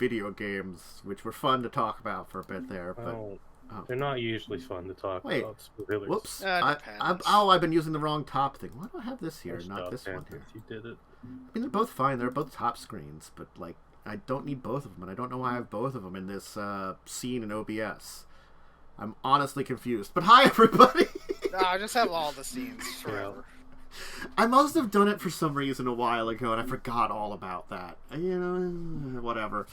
video games, which were fun to talk about for a bit there. But they're not usually fun to talk about. Spoilers. Whoops! Depends. I've been using the wrong top thing. Why do I have this here, not this one here? You did it. I mean, they're both fine. They're both top screens, but like, I don't need both of them, and I don't know why I have both of them in this scene in OBS. I'm honestly confused. But hi, everybody! No, I just have all the scenes forever. I must have done it for some reason a while ago, and I forgot all about that. You know, whatever.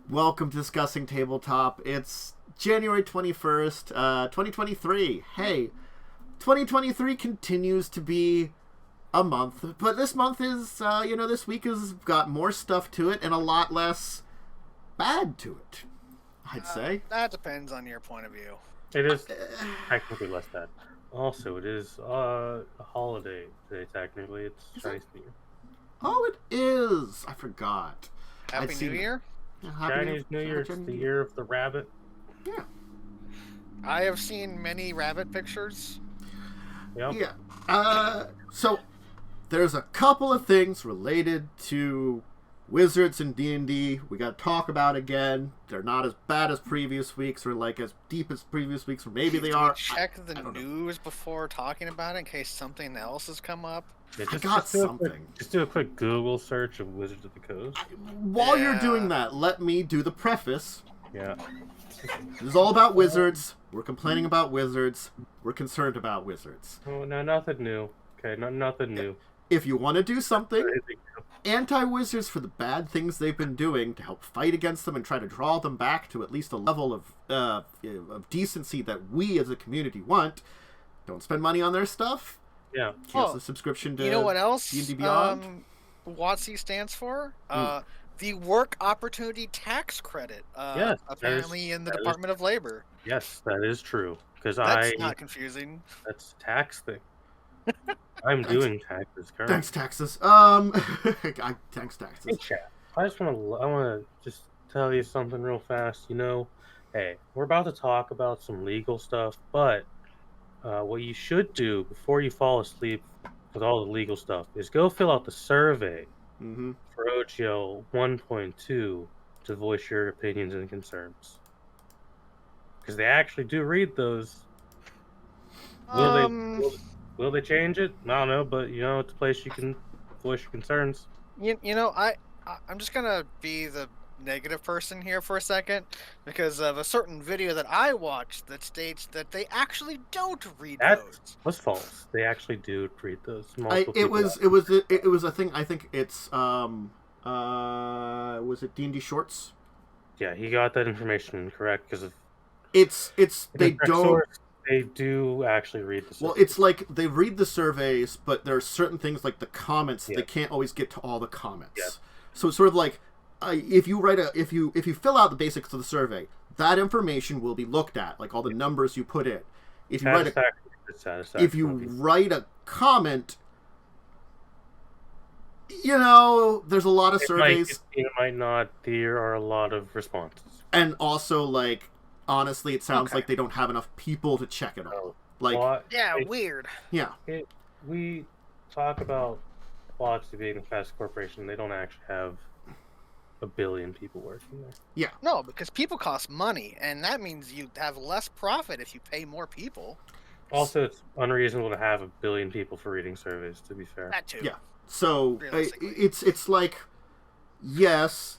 Welcome to Discussing Tabletop. It's January 21st, 2023. Hey, 2023 continues to be a month, but this month is, this week has got more stuff to it and a lot less bad to it, I'd say. That depends on your point of view. It is technically less bad. Also, it is a holiday today, technically. It's Chinese New Year. Oh, it is! I forgot. Happy New Year? Chinese New Year, it's the year of the rabbit. Yeah. I have seen many rabbit pictures. Yep. Yeah. So, there's a couple of things related to Wizards and D&D we got to talk about again. They're not as bad as previous weeks, or like as deep as previous weeks, or maybe they are. Check the news before talking about it in case something else has come up. Yeah, I got something. Just do a quick Google search of Wizards of the Coast. While you're doing that, let me do the preface. Yeah. This is all about Wizards. We're complaining about Wizards. We're concerned about Wizards. Oh, no, nothing new. Okay, nothing new. If you want to do something anti-Wizards for the bad things they've been doing to help fight against them and try to draw them back to at least a level of decency that we as a community want, don't spend money on their stuff. Yeah. Cancel the subscription to you know what else D&D Beyond. WotC stands for? The Work Opportunity Tax Credit. Yes, apparently in the Department of Labor. Yes, that is true. That's not confusing. That's a tax thing. I'm doing taxes currently. Thanks, taxes. Thanks, taxes. Hey, chat. I want to just tell you something real fast. Hey, we're about to talk about some legal stuff, but what you should do before you fall asleep with all the legal stuff is go fill out the survey for OGL 1.2 to voice your opinions and concerns. Because they actually do read those. Will they change it? I don't know, but it's a place you can voice your concerns. I'm just gonna be the negative person here for a second because of a certain video that I watched that states that they actually don't read those. That's false. They actually do read those. It was a thing. I think it's was it D&D Shorts? Yeah, he got that information incorrect because of They do actually read the surveys. Well, it's like they read the surveys, but there are certain things like the comments they can't always get to all the comments. Yeah. So it's sort of like if you fill out the basics of the survey, that information will be looked at, like all the numbers you put in. If you write a comment, there's a lot of surveys. It might not. There are a lot of responses, and also like. Honestly, it sounds like they don't have enough people to check it all. Weird. Yeah. We talk about WotC being a fast corporation. They don't actually have 1 billion people working there. Yeah. No, because people cost money, and that means you have less profit if you pay more people. Also, it's unreasonable to have 1 billion people for reading surveys, to be fair. That too. Yeah. So, it's like, yes,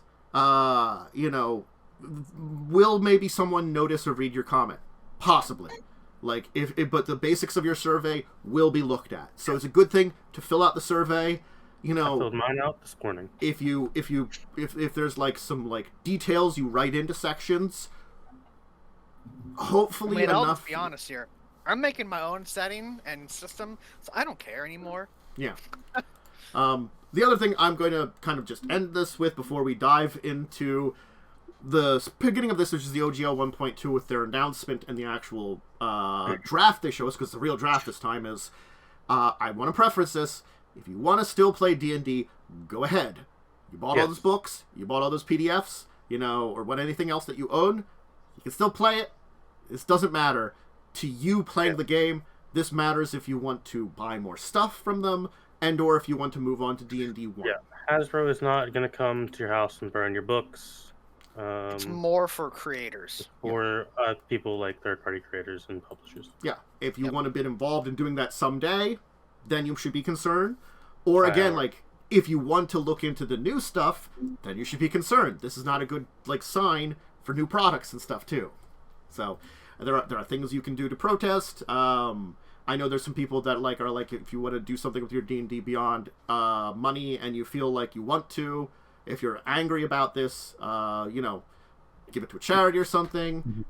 will maybe someone notice or read your comment? Possibly. Like but the basics of your survey will be looked at. So it's a good thing to fill out the survey. I filled mine out this morning. If there's like some like details you write into sections, hopefully enough. I'll be honest here. I'm making my own setting and system, so I don't care anymore. Yeah. The other thing I'm going to kind of just end this with before we dive into the beginning of this, which is the OGL 1.2 with their announcement and the actual draft they show us, because the real draft this time is, I want to preface this, if you want to still play D&D, go ahead. You bought all those books, you bought all those PDFs, or anything else that you own, you can still play it. This doesn't matter. To you playing the game, this matters if you want to buy more stuff from them, and or if you want to move on to D&D 1. Yeah, Hasbro is not going to come to your house and burn your books. It's more for creators. For people like third-party creators and publishers. Yeah, if you want to get involved in doing that someday, then you should be concerned. Or again, like, if you want to look into the new stuff, then you should be concerned. This is not a good sign for new products and stuff too. So there are things you can do to protest. I know there's some people that are like, if you want to do something with your D&D Beyond money and you feel like you want to, if you're angry about this, give it to a charity or something.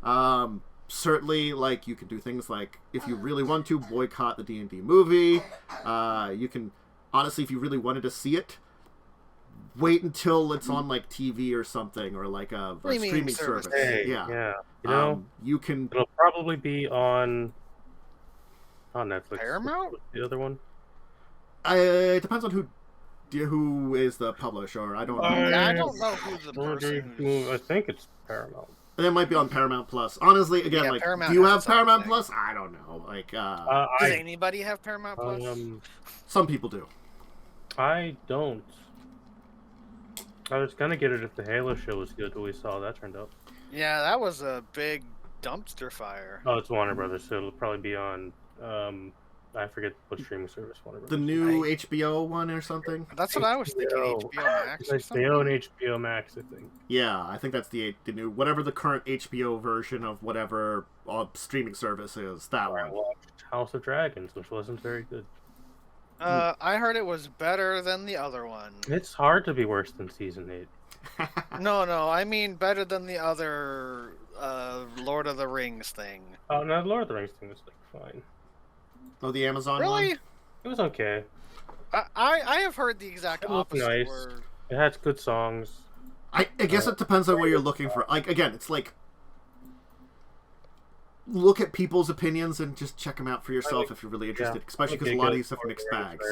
Certainly, you can do things like, if you really want to, boycott the D&D movie. You can, honestly, if you really wanted to see it, wait until it's on TV or something, or a streaming service. Hey, yeah. You can. It'll probably be on Netflix. Paramount? The other one. It depends on who is the publisher. I don't know. I don't know who the person. I think it's Paramount. It might be on Paramount Plus. Honestly, again, do you have Paramount Plus? I don't know. Does anybody have Paramount Plus? Some people do. I don't. I was gonna get it if the Halo show was good, but we saw how that turned out. Yeah, that was a big dumpster fire. Oh, it's Warner Brothers, so it'll probably be on. I forget what streaming service Warner Brothers. The new HBO one or something. That's what I was thinking. HBO Max. Or something? They own HBO Max, I think. Yeah, I think that's the new, whatever the current HBO version of whatever streaming service is. That one. I watched House of Dragons, which wasn't very good. I heard it was better than the other one. It's hard to be worse than season 8. No, I mean better than the other Lord of the Rings thing. Oh no, the Lord of the Rings thing was fine. Oh, the Amazon really? one? It was okay. I have heard the exact opposite. Nice. Word. It had good songs. I guess it depends on what you're looking for. Again, it's look at people's opinions and just check them out for yourself if you're really interested. Especially because a lot of these have mixed bags.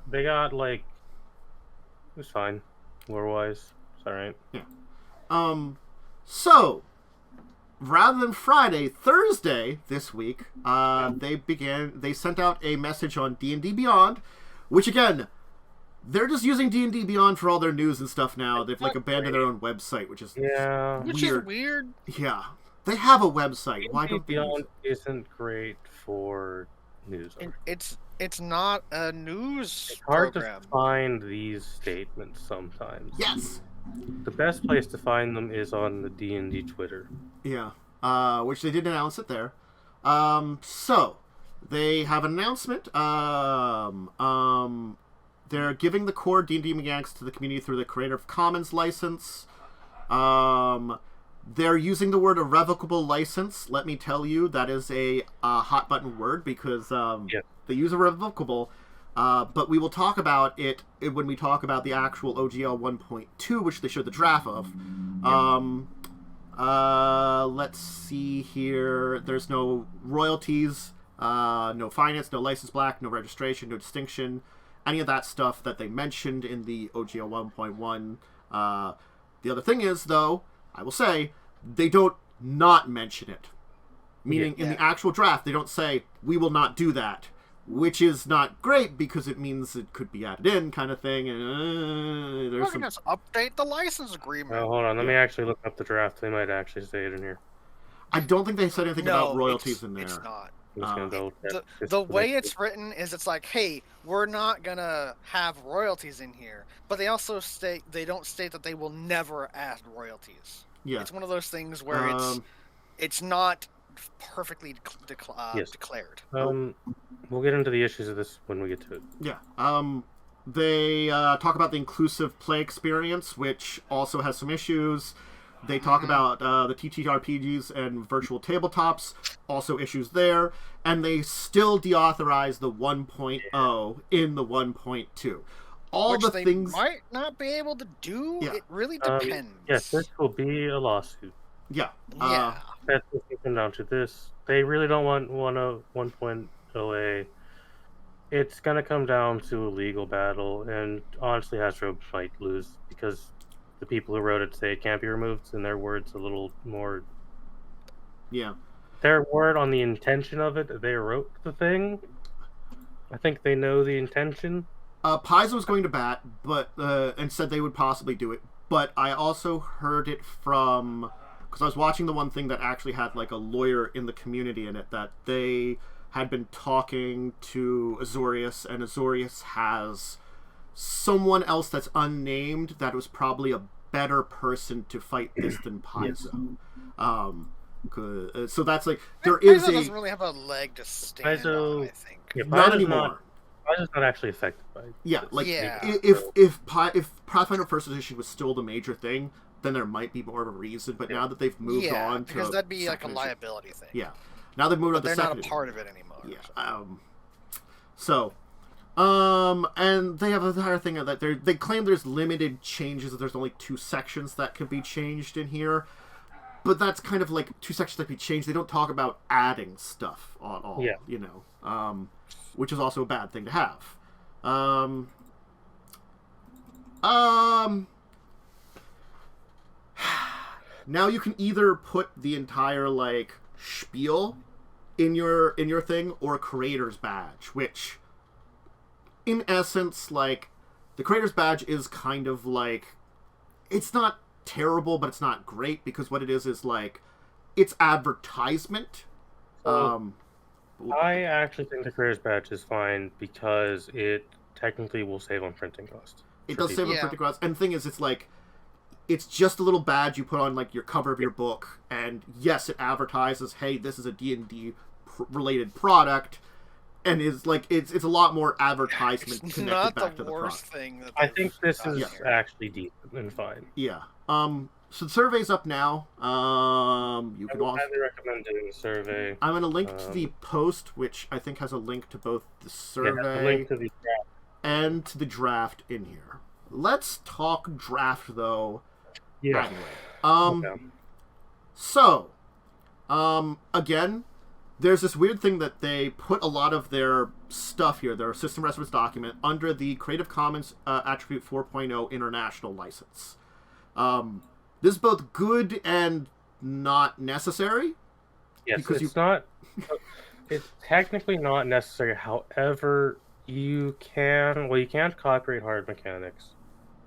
They got it was fine, lore-wise. It's all right. Yeah. So rather than Friday, Thursday this week, they sent out a message on D&D Beyond, which again, they're just using D&D Beyond for all their news and stuff now. They've abandoned their own website, which is weird. Yeah. They have a website. Why don't they Beyond isn't great for news. It's not a news It's hard program. to find these statements sometimes. Yes. The best place to find them is on the D&D Twitter. Yeah. Which they did announce it there. So they have an announcement. They're giving the core D&D mechanics to the community through the Creative Commons license. They're using the word irrevocable license. Let me tell you, that is a hot button word because they use irrevocable. But we will talk about it when we talk about the actual OGL 1.2, which they showed the draft of. Let's see here. There's no royalties, no finance, no license black, no registration, no distinction, any of that stuff that they mentioned in the OGL 1.1. The other thing is, though, I will say, they don't not mention it. Meaning, in the actual draft, they don't say, we will not do that. Which is not great, because it means it could be added in, kind of thing. And Just update the license agreement. Oh, hold on. Let me actually look up the draft. They might actually say it in here. I don't think they said anything about royalties in there. It's not. The way it's written is it's like, hey, we're not gonna have royalties in here, but they also don't state that they will never add royalties. Yeah, it's one of those things where it's not perfectly declared. We'll get into the issues of this when we get to it. Yeah. They talk about the inclusive play experience, which also has some issues. They talk about the TTRPGs and virtual tabletops, also issues there. And they still deauthorize the 1.0 in the 1.2. All Which the they things might not be able to do. Yeah. It really depends. Yes, this will be a lawsuit. Yeah. That's what it comes down to. This. They really don't want 1.0A. It's going to come down to a legal battle, and honestly, Hasbro might lose because the people who wrote it say it can't be removed, and their word's a little more... Yeah. Their word on the intention of it, they wrote the thing. I think they know the intention. Paizo was going to bat, but and said they would possibly do it. But I also heard it from, because I was watching the one thing that actually had like a lawyer in the community in it, that they had been talking to Azorius, and Azorius has someone else that's unnamed that was probably a better person to fight this than Paizo. So that's like, there is Paizo a... doesn't really have a leg to stand Paizo- on, I think. Yeah, Not Paizo's anymore. Paizo's not actually affected by it. Yeah, like Yeah. if Pathfinder First Edition was still the major thing, then there might be more of a reason. But now that they've moved on to because that'd be like a second edition- liability thing. Yeah, now they've moved But on to they're second not a edition. part of it anymore. Yeah. And they have a entire thing that they claim there's limited changes. That there's only 2 sections that can be changed in here. But that's kind of like 2 sections that can be changed. They don't talk about adding stuff at all. Yeah. You know. Which is also a bad thing to have. Now you can either put the entire like spiel in your thing or a creator's badge, which in essence, like, the creator's badge is kind of like, it's not terrible, but it's not great, because what it is like, it's advertisement. I actually think the creator's badge is fine because it technically will save on printing costs. It does save on Yeah. printing costs, and the thing is, it's like, it's just a little badge you put on like your cover of your book, and yes, it advertises, hey, this is a D&D related product, and is like, it's a lot more advertisement It's connected not back the to the worst product. thing that I they've think this done is here. actually decent and fine. Yeah. So the survey's up now. You I can would also... highly recommend doing the survey. I'm going to link to the post, which I think has a link to both the Yeah, survey the link to the draft. and to the draft in here. Let's talk draft, though. Yeah. Anyway. Okay. So, again, there's this weird thing that they put a lot of their stuff here, their system reference document, under the Creative Commons Attribute 4.0 International license. This is both good and not necessary. Yes, because it's not. It's technically not necessary. However, you can't copyright hard mechanics.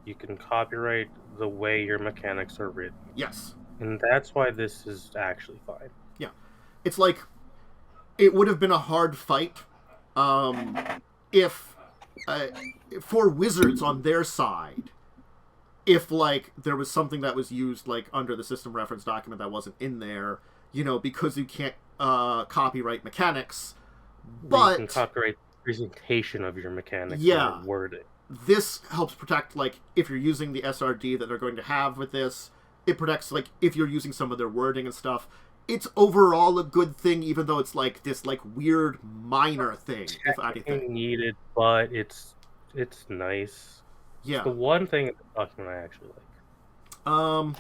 You can copyright the way your mechanics are written, Yes. and that's why this is actually fine. It's like, it would have been a hard fight if for wizards on their side, if like there was something that was used like under the system reference document that wasn't in there, you know, because you can't copyright mechanics. But you can copyright the presentation of your mechanics. Yeah. And wording. this helps protect, like, if you're using the SRD that they're going to have with this, it protects, like, if you're using some of their wording and stuff. It's overall a good thing, even though it's like this like weird minor thing, if anything. Needed, but it's nice. Yeah. The one thing in the document I actually like.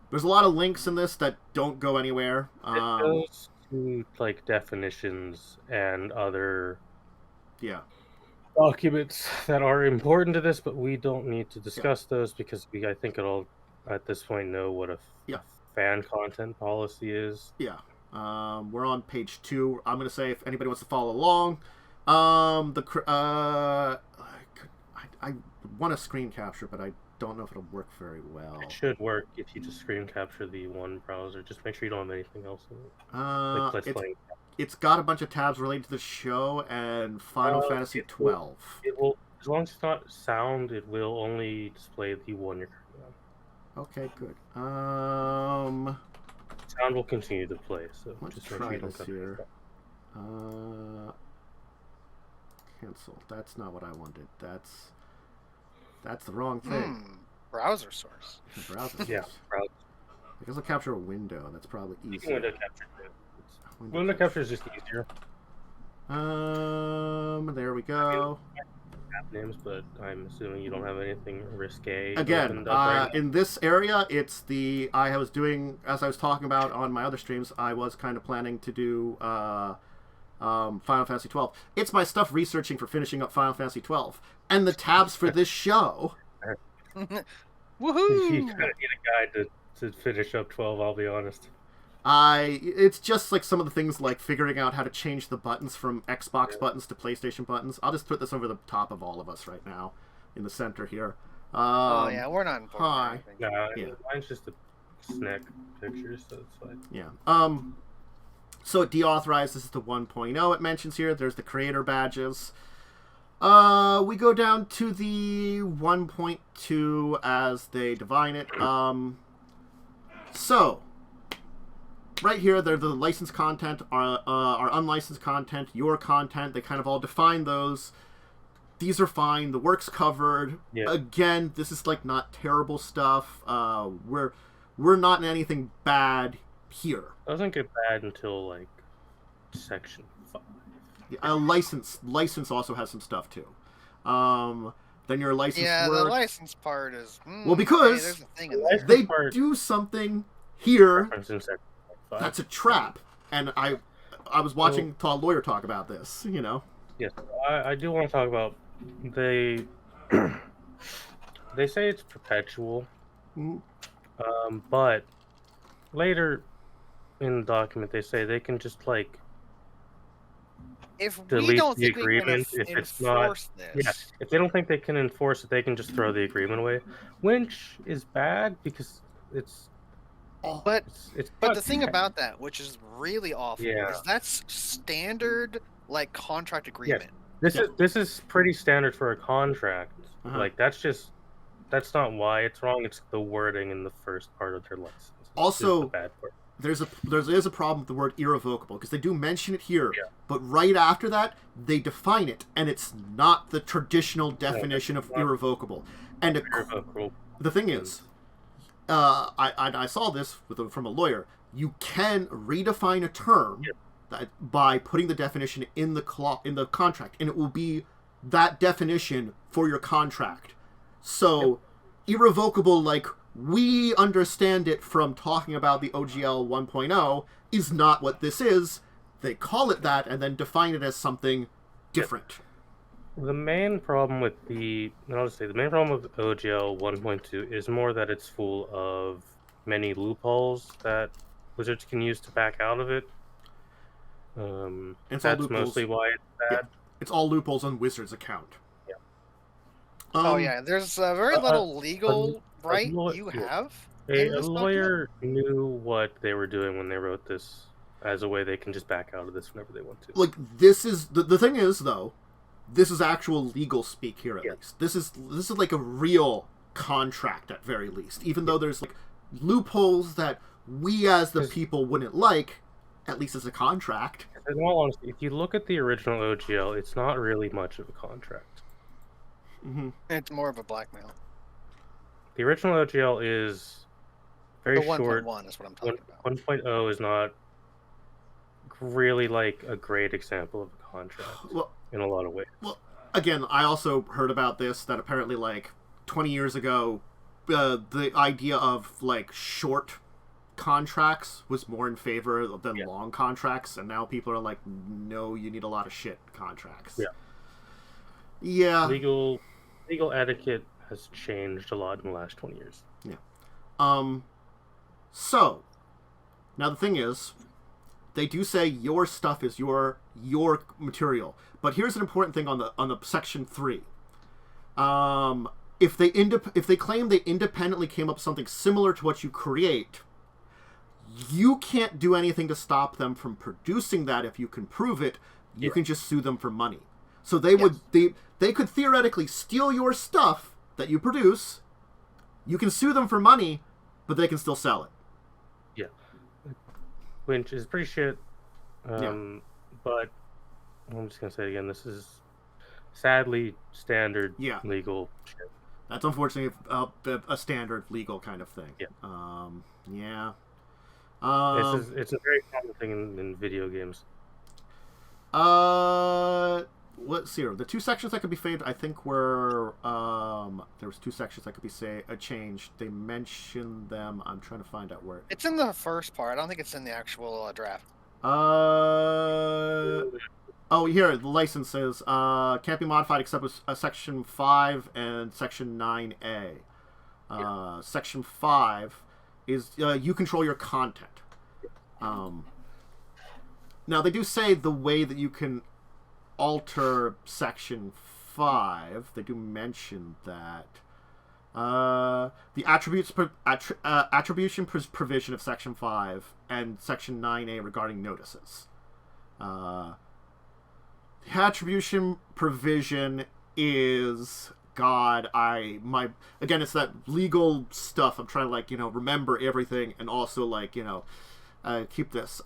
There's a lot of links in this that don't go anywhere. It goes to like definitions and other Yeah. documents that are important to this, but we don't need to discuss those because I think it'll at this point know what a fan content policy is. Yeah. We're on page 2. I'm gonna say if anybody wants to follow along. I want to screen capture, but I don't know if it'll work very well. It should work if you just screen capture the one browser. Just make sure you don't have anything else in it. Like Let's Play. It's got a bunch of tabs related to the show and Final Fantasy 12. It will, as long as it's not sound, it will only display the one you're currently on. Okay, good. Sound will continue to play, so Let's just make try sure you don't this cut here. anything. Cancel. That's not what I wanted. That's the wrong thing. Browser source. The browser. Yeah, browser. I guess I'll capture a window. That's probably You can easier. window capture too. Window capture is just easier. There we go. App names, but I'm assuming you don't have anything risque. Again, opened up right in this area, it's the I was doing, as I was talking about on my other streams, I was kind of planning to do Final Fantasy 12. It's my stuff researching for finishing up Final Fantasy 12, and the tabs for this show. Woohoo! You kind of need a guide to finish up 12. I'll be honest. It's just like some of the things like figuring out how to change the buttons from Xbox buttons to PlayStation buttons. I'll just put this over the top of all of us right now, in the center here. Oh yeah, we're not important. Hi. No, mine's just a snack picture, so it's fine. Yeah. So it deauthorized. This is the 1.0 it mentions here. There's the creator badges. We go down to the 1.2 as they define it. So right here, they're the licensed content, our unlicensed content, your content. They kind of all define those. These are fine. The work's covered. Yeah. Again, this is like not terrible stuff. We're not in anything bad here. It doesn't get bad until like section 5. License also has some stuff too. Then your license. Yeah, work. the license part is. Well, because there's a thing in there. they do something here. Five. That's a trap, and I was watching a lawyer talk about this. You know. Yes, I do want to talk about they say it's perpetual, but later in the document they say they can just like if we delete don't the think agreement we can if it's not. enforce this. Yeah, if they don't think they can enforce it, they can just throw the agreement away, which is bad because it's. But it's but the thing about that, which is really awful, Yeah. is that's standard like contract agreement. This is pretty standard for a contract. Uh-huh. Like that's not why it's wrong. It's the wording in the first part of their license. Also, the bad part. there's a problem with the word irrevocable because they do mention it here, Yeah. but right after that they define it, and it's not the traditional definition of irrevocable. And Irrevocable. the thing is, I saw this from a lawyer. You can redefine a term by putting the definition in the contract, and it will be that definition for your contract. So, irrevocable, like we understand it from talking about the OGL 1.0, is not what this is. They call it that and then define it as something different. The main problem with the main problem with OGL 1.2 is more that it's full of many loopholes that wizards can use to back out of it. That's mostly why it's bad. Yeah. It's all loopholes on Wizards' account. Yeah. There's very little legal right you have. A lawyer knew what they were doing when they wrote this as a way they can just back out of this whenever they want to. Like, this is the thing is, though, this is actual legal speak here at least. This is like a real contract at very least. Even though there's like loopholes that we as the people wouldn't like, at least as a contract. In all honesty, if you look at the original OGL, it's not really much of a contract. Mm-hmm. It's more of a blackmail. The original OGL is very the short. 1.1 is what I'm talking about. 1.0 is not really like a great example of a contract in a lot of ways. Well, again, I also heard about this, that apparently like 20 years ago, the idea of like short contracts was more in favor than long contracts, and now people are like, no, you need a lot of shit contracts. Yeah. Legal etiquette has changed a lot in the last 20 years. Yeah. So now the thing is, they do say your stuff is your material, but here's an important thing on the section 3. If they claim they independently came up with something similar to what you create, you can't do anything to stop them from producing that. If you can prove it, you can just sue them for money. So they could theoretically steal your stuff that you produce. You can sue them for money, but they can still sell it. Yeah, which is pretty shit. But I'm just gonna say it again. This is sadly standard legal shit. That's unfortunately a standard legal kind of thing. Yeah. It's a very common thing in video games. Let's see here. The two sections that could be faded, I think, were there was two sections that could be changed. They mentioned them. I'm trying to find out where. It's in the first part. I don't think it's in the actual draft. Oh, here the license says can't be modified except with section 5 and section 9A. Section 5 is you control your content. Now, they do say the way that you can alter Section 5, they do mention that. The attribution provision of Section 5 and Section 9A regarding notices. The attribution provision is... again, it's that legal stuff. I'm trying to, like, remember everything and also, like, keep this.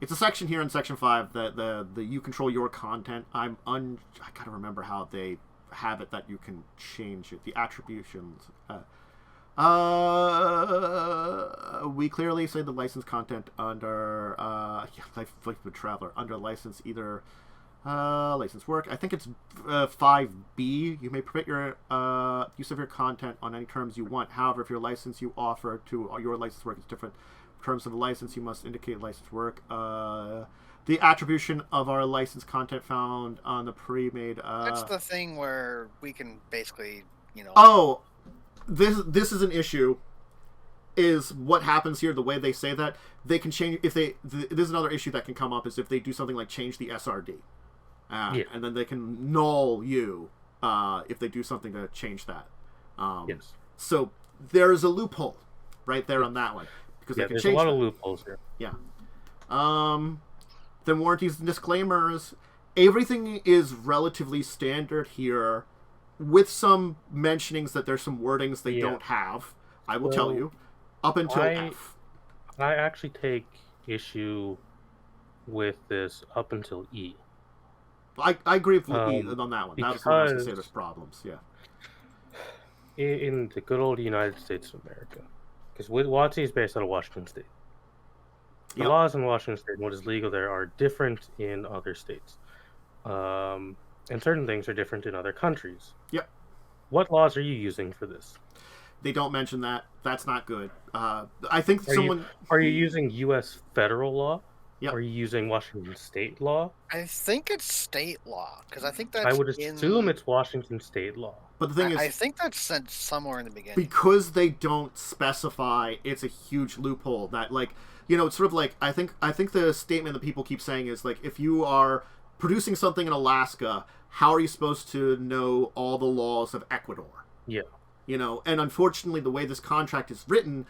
It's a section here in Section 5 that the you control your content. I gotta remember how they have it that you can change it. The attributions. We clearly say the licensed content under Life with Traveler under license either license work. I think it's 5B. You may permit your use of your content on any terms you want. However, if your license you offer to your license work is different terms of the license, you must indicate license work. The attribution of our licensed content found on the pre-made. That's the thing where we can basically, Oh, this is an issue. Is what happens here? The way they say that they can change if they. This is another issue that can come up is if they do something like change the SRD, and then they can null you if they do something to change that. Yes. So there's a loophole right there on that one because they can there's change a lot that. of loopholes here. Yeah. Then warranties and disclaimers. Everything is relatively standard here, with some mentionings that there's some wordings they don't have. I will tell you, up until F. I actually take issue with this up until E. I agree with E on that one. That's the one I was going to say there's problems. Yeah. In the good old United States of America, because WotC is based out of Washington State. The laws in Washington State and what is legal there are different in other states. And certain things are different in other countries. Yep. What laws are you using for this? They don't mention that. That's not good. I think Are you using U.S. federal law? Yep. Are you using Washington State law? I think it's state law, because I think that's I would assume it's Washington State law. But the thing is... I think that's sent somewhere in the beginning. Because they don't specify, it's a huge loophole. That, like, it's sort of like... I think the statement that people keep saying is, like, if you are producing something in Alaska, how are you supposed to know all the laws of Ecuador? Yeah. And unfortunately, the way this contract is written,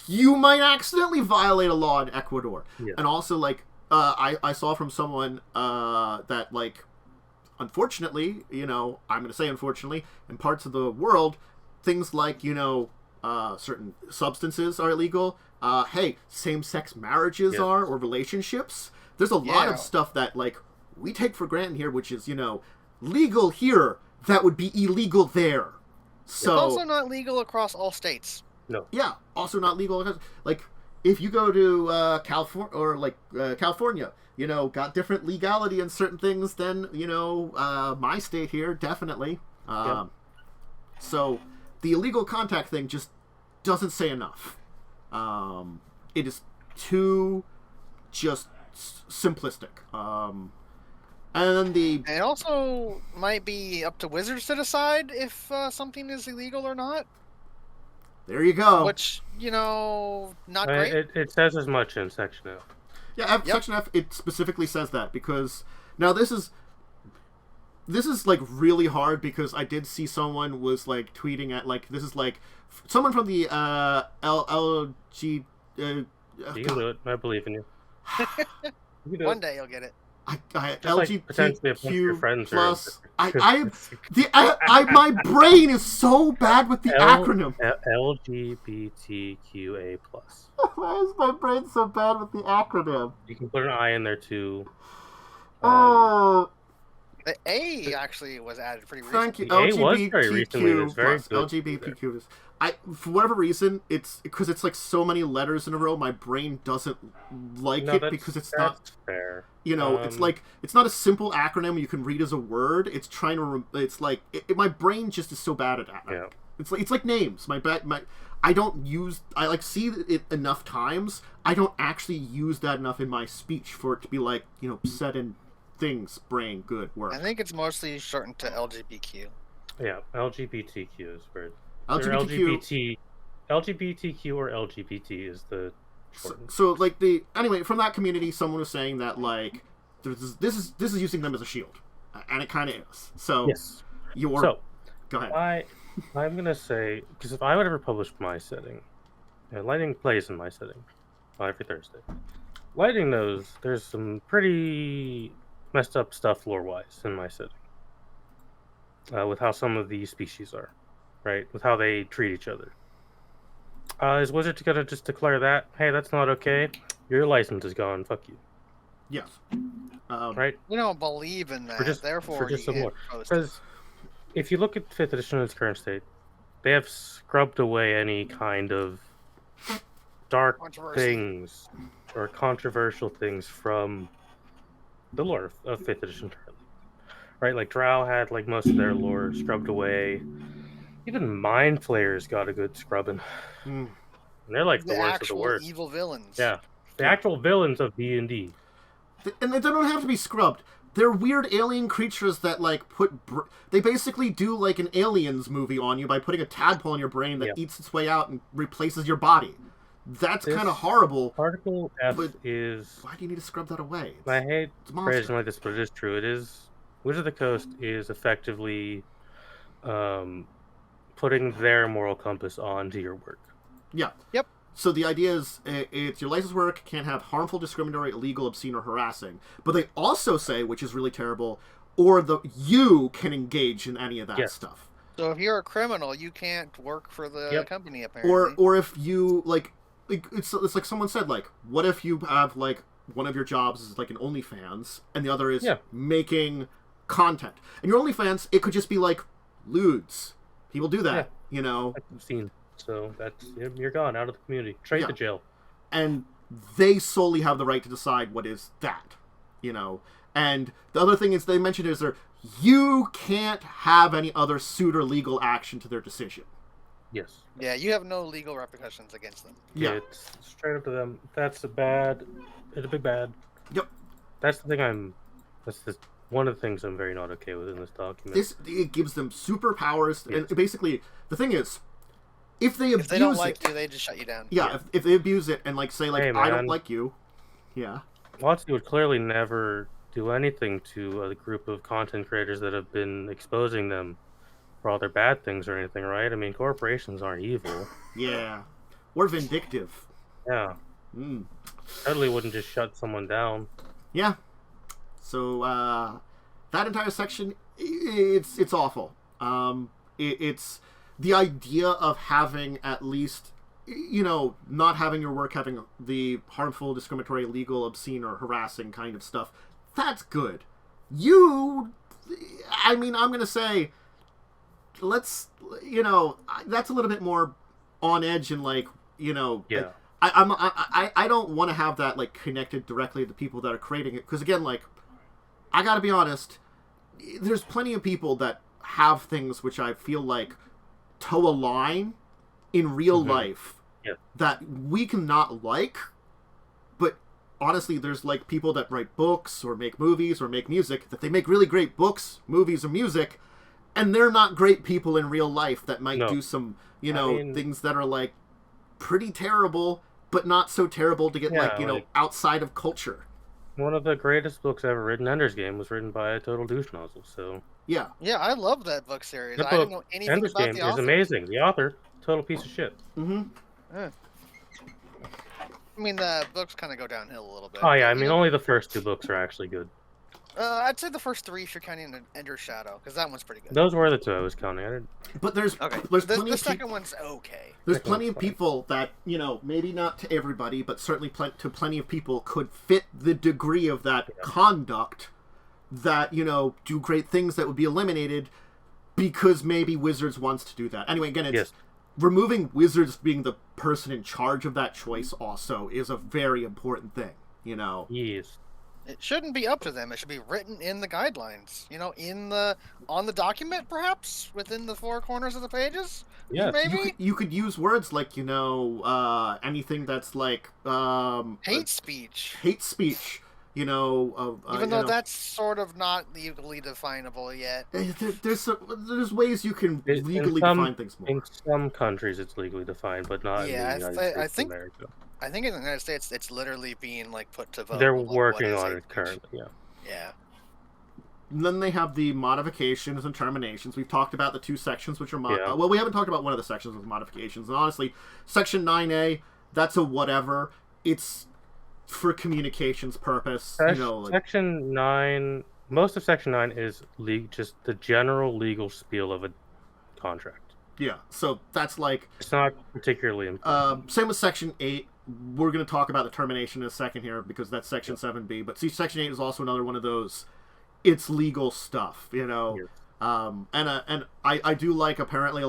you might accidentally violate a law in Ecuador. Yeah. And also, like, I saw from someone that, like, unfortunately, I'm going to say unfortunately, in parts of the world, things like, certain substances are illegal. Hey, same-sex marriages are, or relationships. There's a lot of stuff that, like, we take for granted here, which is, legal here, that would be illegal there. So, it's also not legal across all states. No. Yeah, also not legal. Like, if you go to California, or, like, California, got different legality in certain things than, my state here, definitely. So, the illegal contact thing just doesn't say enough. It is too just simplistic. And then it also might be up to Wizards to decide if something is illegal or not. There you go. Which, not great. It says as much in Section F. Yeah, Section F, it specifically says that, because now this is like really hard, because I did see someone was like tweeting at, like, this is like someone from the LG. You can do it. I believe in you. One day you'll get it. LGBTQ plus. My brain is so bad with the acronym. LGBTQA plus. Why is my brain so bad with the acronym? You can put an I in there too. The A actually was added pretty recently. Thank you. The A was very recently. It's very good. LGBTQ. For whatever reason, it's because it's like so many letters in a row. My brain doesn't like it because it's not fair. It's like it's not a simple acronym you can read as a word. It's trying to. It's like my brain just is so bad at that. Yeah. It's like names. I don't use. I like see it enough times. I don't actually use that enough in my speech for it to be like said in things bring good work. I think it's mostly shortened to LGBTQ. Yeah, LGBTQ is where LGBTQ or LGBT is the shortened. So like anyway, from that community, someone was saying that like this is using them as a shield, and it kind of is. So yes. Go ahead. I'm gonna say, because if I would ever publish my setting, and Lightning plays in my setting every Thursday. Lightning knows there's some pretty messed up stuff lore-wise in my setting. With how some of these species are, right? With how they treat each other. Is Wizards gonna just declare that, hey, that's not okay? Your license is gone, fuck you. Yes. Right? We don't believe in that, therefore you some more. post Because if you look at 5th edition in its current state, they have scrubbed away any kind of dark things or controversial things from the lore of 5th edition currently. Right? Like Drow had like most of their lore scrubbed away. Even Mind Flayers got a good scrubbing. And they're like the worst of the worst. Evil villains. Yeah. The actual villains of D&D. And they don't have to be scrubbed. They're weird alien creatures that like they basically do like an Aliens movie on you by putting a tadpole in your brain that eats its way out and replaces your body. That's kind of horrible. Particle F is... Why do you need to scrub that away? I hate phrasing like this, but it is true. It is... Wizard of the Coast is effectively putting their moral compass onto your work. Yeah. Yep. So the idea is it's your licensed work can't have harmful, discriminatory, illegal, obscene, or harassing. But they also say, which is really terrible, you can engage in any of that stuff. So if you're a criminal, you can't work for the company, apparently. Or if you, like it's like someone said, like, what if you have, like, one of your jobs is, like, an OnlyFans, and the other is making content. And your OnlyFans, it could just be, like, lewds. People do that, you know? I've seen. So you're gone out of the community, straight to jail. And they solely have the right to decide what is that, you know. And the other thing is they mentioned is you can't have any other suit or legal action to their decision. Yes. Yeah, you have no legal repercussions against them. Yeah, it's straight up to them. That's a big bad. Yep. That's the thing that's one of the things I'm very not okay with in this document. It gives them superpowers, and basically the thing is, if they don't like you, they just shut you down. Yeah, if they abuse it and like say like, hey, I don't like you, WotC would clearly never do anything to a group of content creators that have been exposing them for all their bad things or anything, right? I mean, corporations aren't evil. Yeah, or vindictive. Yeah. Totally wouldn't just shut someone down. Yeah. So that entire section, it's awful. It's the idea of having at least, you know, not having your work having the harmful, discriminatory, illegal, obscene, or harassing kind of stuff. That's good. I'm going to say, let's, you know, that's a little bit more on edge and like, you know, yeah. I don't want to have that like connected directly to the people that are creating it. Because again, like, I got to be honest, there's plenty of people that have things which I feel like toe a line in real life that we cannot like, but honestly there's like people that write books or make movies or make music that they make really great books, movies, or music, and they're not great people in real life that might do some, you know, things that are like pretty terrible but not so terrible to get like, you know, outside of culture. One of the greatest books ever written, Ender's Game, was written by a total douche nozzle, so... Yeah, I love that book series. I didn't know anything Ender's about Game the author. is amazing. The author, total piece of shit. I mean, the books kind of go downhill a little bit. Oh, yeah, I mean, only the first two books are actually good. I'd say the first three if you're counting Ender's Shadow, because that one's pretty good. Those were the two I was counting. But there's plenty the second one's okay. There's plenty of people that, you know, maybe not to everybody, but certainly to plenty of people could fit the degree of that conduct that, you know, do great things that would be eliminated because maybe Wizards wants to do that. Anyway, again, it's removing Wizards being the person in charge of that choice also is a very important thing, you know. Yes. It shouldn't be up to them. It should be written in the guidelines. You know, on the document, perhaps within the four corners of the pages. Yeah, maybe you could use words like, you know, anything that's like hate speech. Hate speech. Even though that's sort of not legally definable yet. There's ways you can legally define things more. In some countries, it's legally defined, but not in the United States of America. I think in the United States, it's literally being put to vote. They're working on it currently. Yeah. And then they have the modifications and terminations. We've talked about the two sections, which are well, we haven't talked about one of the sections with modifications. And honestly, Section 9A, that's a whatever. It's for communications purpose. Section 9, most of Section 9 is just the general legal spiel of a contract. Yeah, so that's it's not particularly important. Same with Section 8. We're going to talk about the termination in a second here because that's Section 7B. But see, Section 8 is also another one of those. It's legal stuff, Yes. And I do apparently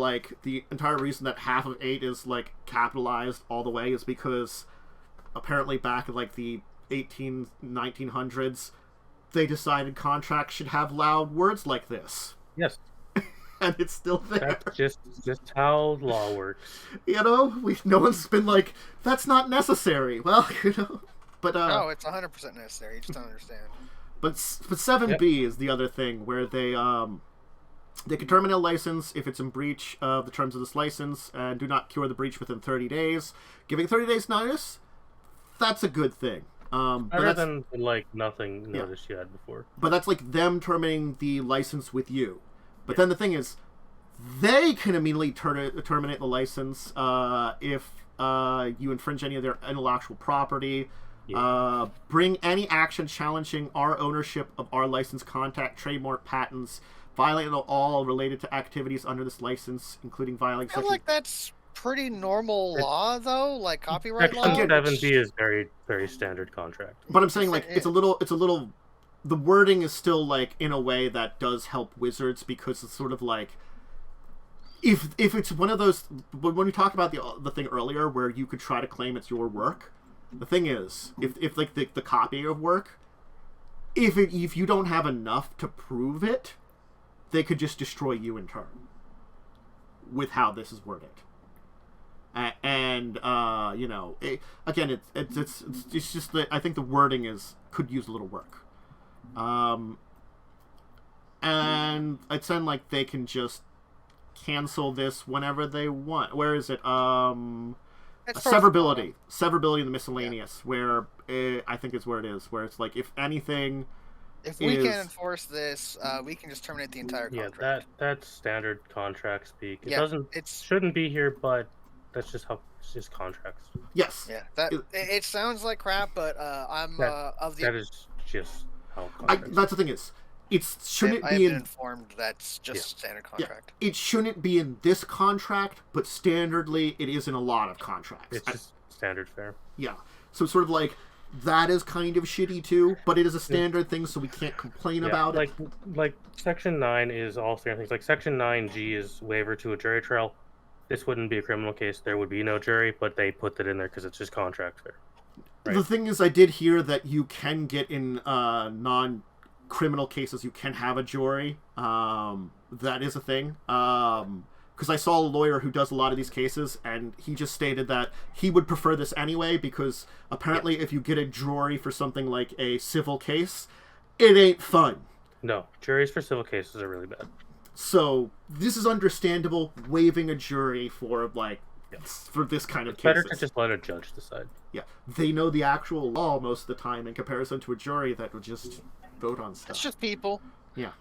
the entire reason that half of 8 is capitalized all the way is because apparently back in the 1900s they decided contracts should have loud words like this. Yes. And it's still there. That's just how law works. No one's been that's not necessary. Well, but no, it's 100% necessary. You just don't understand. But 7B is the other thing where they can terminate a license if it's in breach of the terms of this license and do not cure the breach within 30 days. Giving 30 days notice, that's a good thing. Better than nothing notice you had before. But that's them terminating the license with you. But then the thing is, they can immediately terminate the license if you infringe any of their intellectual property. Yeah. Bring any action challenging our ownership of our license, contact, trademark, patents, violating all related to activities under this license, including violating. I feel like that's pretty normal law, though. Copyright law. Section 7B is very, very standard contract. But I'm saying it's a little. The wording is still in a way that does help Wizards because it's sort of if it's one of those when we talked about the thing earlier where you could try to claim it's your work. The thing is, if the copy of work, if you don't have enough to prove it, they could just destroy you in turn. With how this is worded, and again, it's just that I think the wording could use a little work, and I'd sound they can just cancel this whenever they want. Where is it? Severability in the miscellaneous, where I think is where it is, where it's if anything, if we can't enforce this, we can just terminate the entire contract. Yeah, that's standard contract speak. It shouldn't be here, but that's just how it's just contracts. Yes. Yeah, it sounds like crap, but that is just how contracts. That's the thing is. Shouldn't I've been informed that's just standard contract. Yeah. It shouldn't be in this contract, but standardly it is in a lot of contracts. It's just standard fare. Yeah. So it's sort of that is kind of shitty too, but it is a standard thing, so we can't complain about it. Section 9 is all standard things. Section 9G is waiver to a jury trial. This wouldn't be a criminal case. There would be no jury, but they put that in there because it's just contract fare. Right? The thing is, I did hear that you can get in non-criminal cases, you can have a jury. That is a thing. Because I saw a lawyer who does a lot of these cases, and he just stated that he would prefer this anyway, because apparently if you get a jury for something like a civil case, it ain't fun. No, juries for civil cases are really bad. So this is understandable, waiving a jury for for this kind of cases. Better to just let a judge decide. Yeah, they know the actual law most of the time in comparison to a jury that would just vote on stuff. It's just people. Yeah.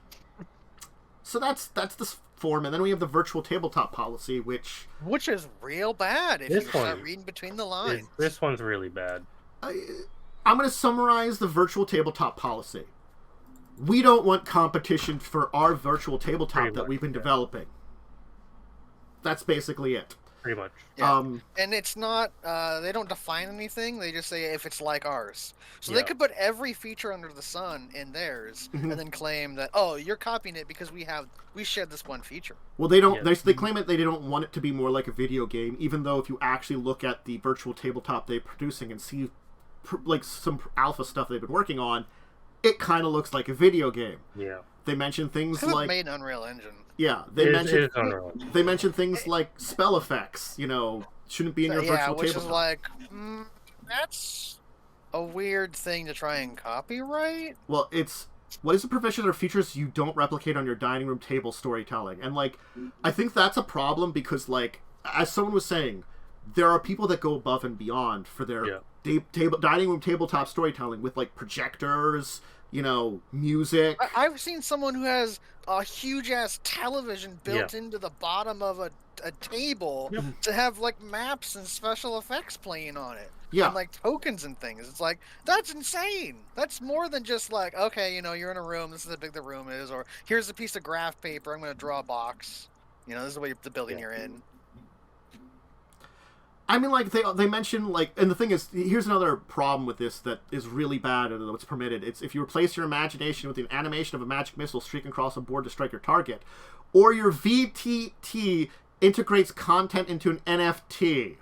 So that's this form, and then we have the virtual tabletop policy, which is real bad if you start reading between the lines. This one's really bad. I'm going to summarize the virtual tabletop policy. We don't want competition for our virtual tabletop that we've been developing. That's basically it. Pretty much. Yeah. And it's not, they don't define anything. They just say if it's like ours. So they could put every feature under the sun in theirs and then claim that, oh, you're copying it because we shared this one feature. Well, they don't, they claim it, they don't want it to be more like a video game, even though if you actually look at the virtual tabletop they're producing and see some alpha stuff they've been working on, it kind of looks like a video game. Yeah. They mention things like made Unreal Engine. Yeah, they mention things like spell effects. Shouldn't be in your virtual tabletop. Which is that's a weird thing to try and copyright. Well, it's what is the provision or features you don't replicate on your dining room table storytelling, and like, I think that's a problem because, like, as someone was saying, there are people that go above and beyond for their dining room tabletop storytelling with like projectors, music. I've seen someone who has a huge ass television built into the bottom of a table to have like maps and special effects playing on it. Yeah. And like tokens and things. It's like, that's insane. That's more than just like, okay, you're in a room, this is how big the room is, or here's a piece of graph paper, I'm going to draw a box. This is the building you're in. I mean, like, they mention, like, and the thing is, here's another problem with this that is really bad and what's permitted. It's if you replace your imagination with the animation of a magic missile streaking across a board to strike your target, or your VTT integrates content into an NFT.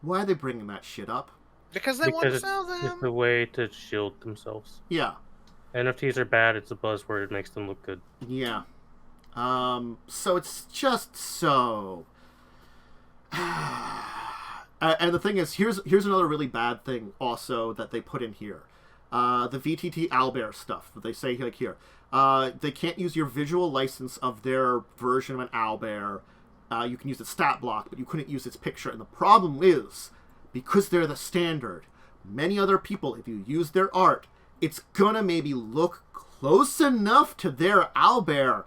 Why are they bringing that shit up? Because they want to sell them. It's a way to shield themselves. Yeah. NFTs are bad. It's a buzzword. It makes them look good. Yeah. So it's just so... And the thing is, here's another really bad thing also that they put in here. The VTT Owlbear stuff that they say like here. They can't use your visual license of their version of an owlbear. You can use its stat block, but you couldn't use its picture. And the problem is, because they're the standard, many other people, if you use their art, it's gonna maybe look close enough to their owlbear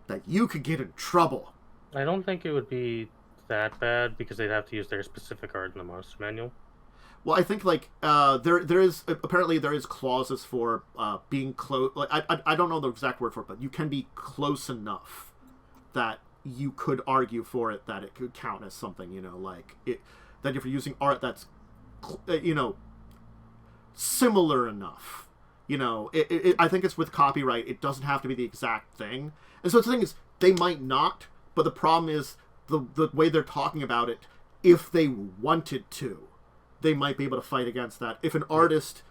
that you could get in trouble. I don't think it would be that bad because they'd have to use their specific art in the monster manual. Well, I think like there is clauses for being close. Like I don't know the exact word for it, but you can be close enough that you could argue for it that it could count as something. Like it that if you're using art that's similar enough. I think it's with copyright. It doesn't have to be the exact thing. And so the thing is, they might not, but the problem is the way they're talking about it. If they wanted to, they might be able to fight against that. If an artist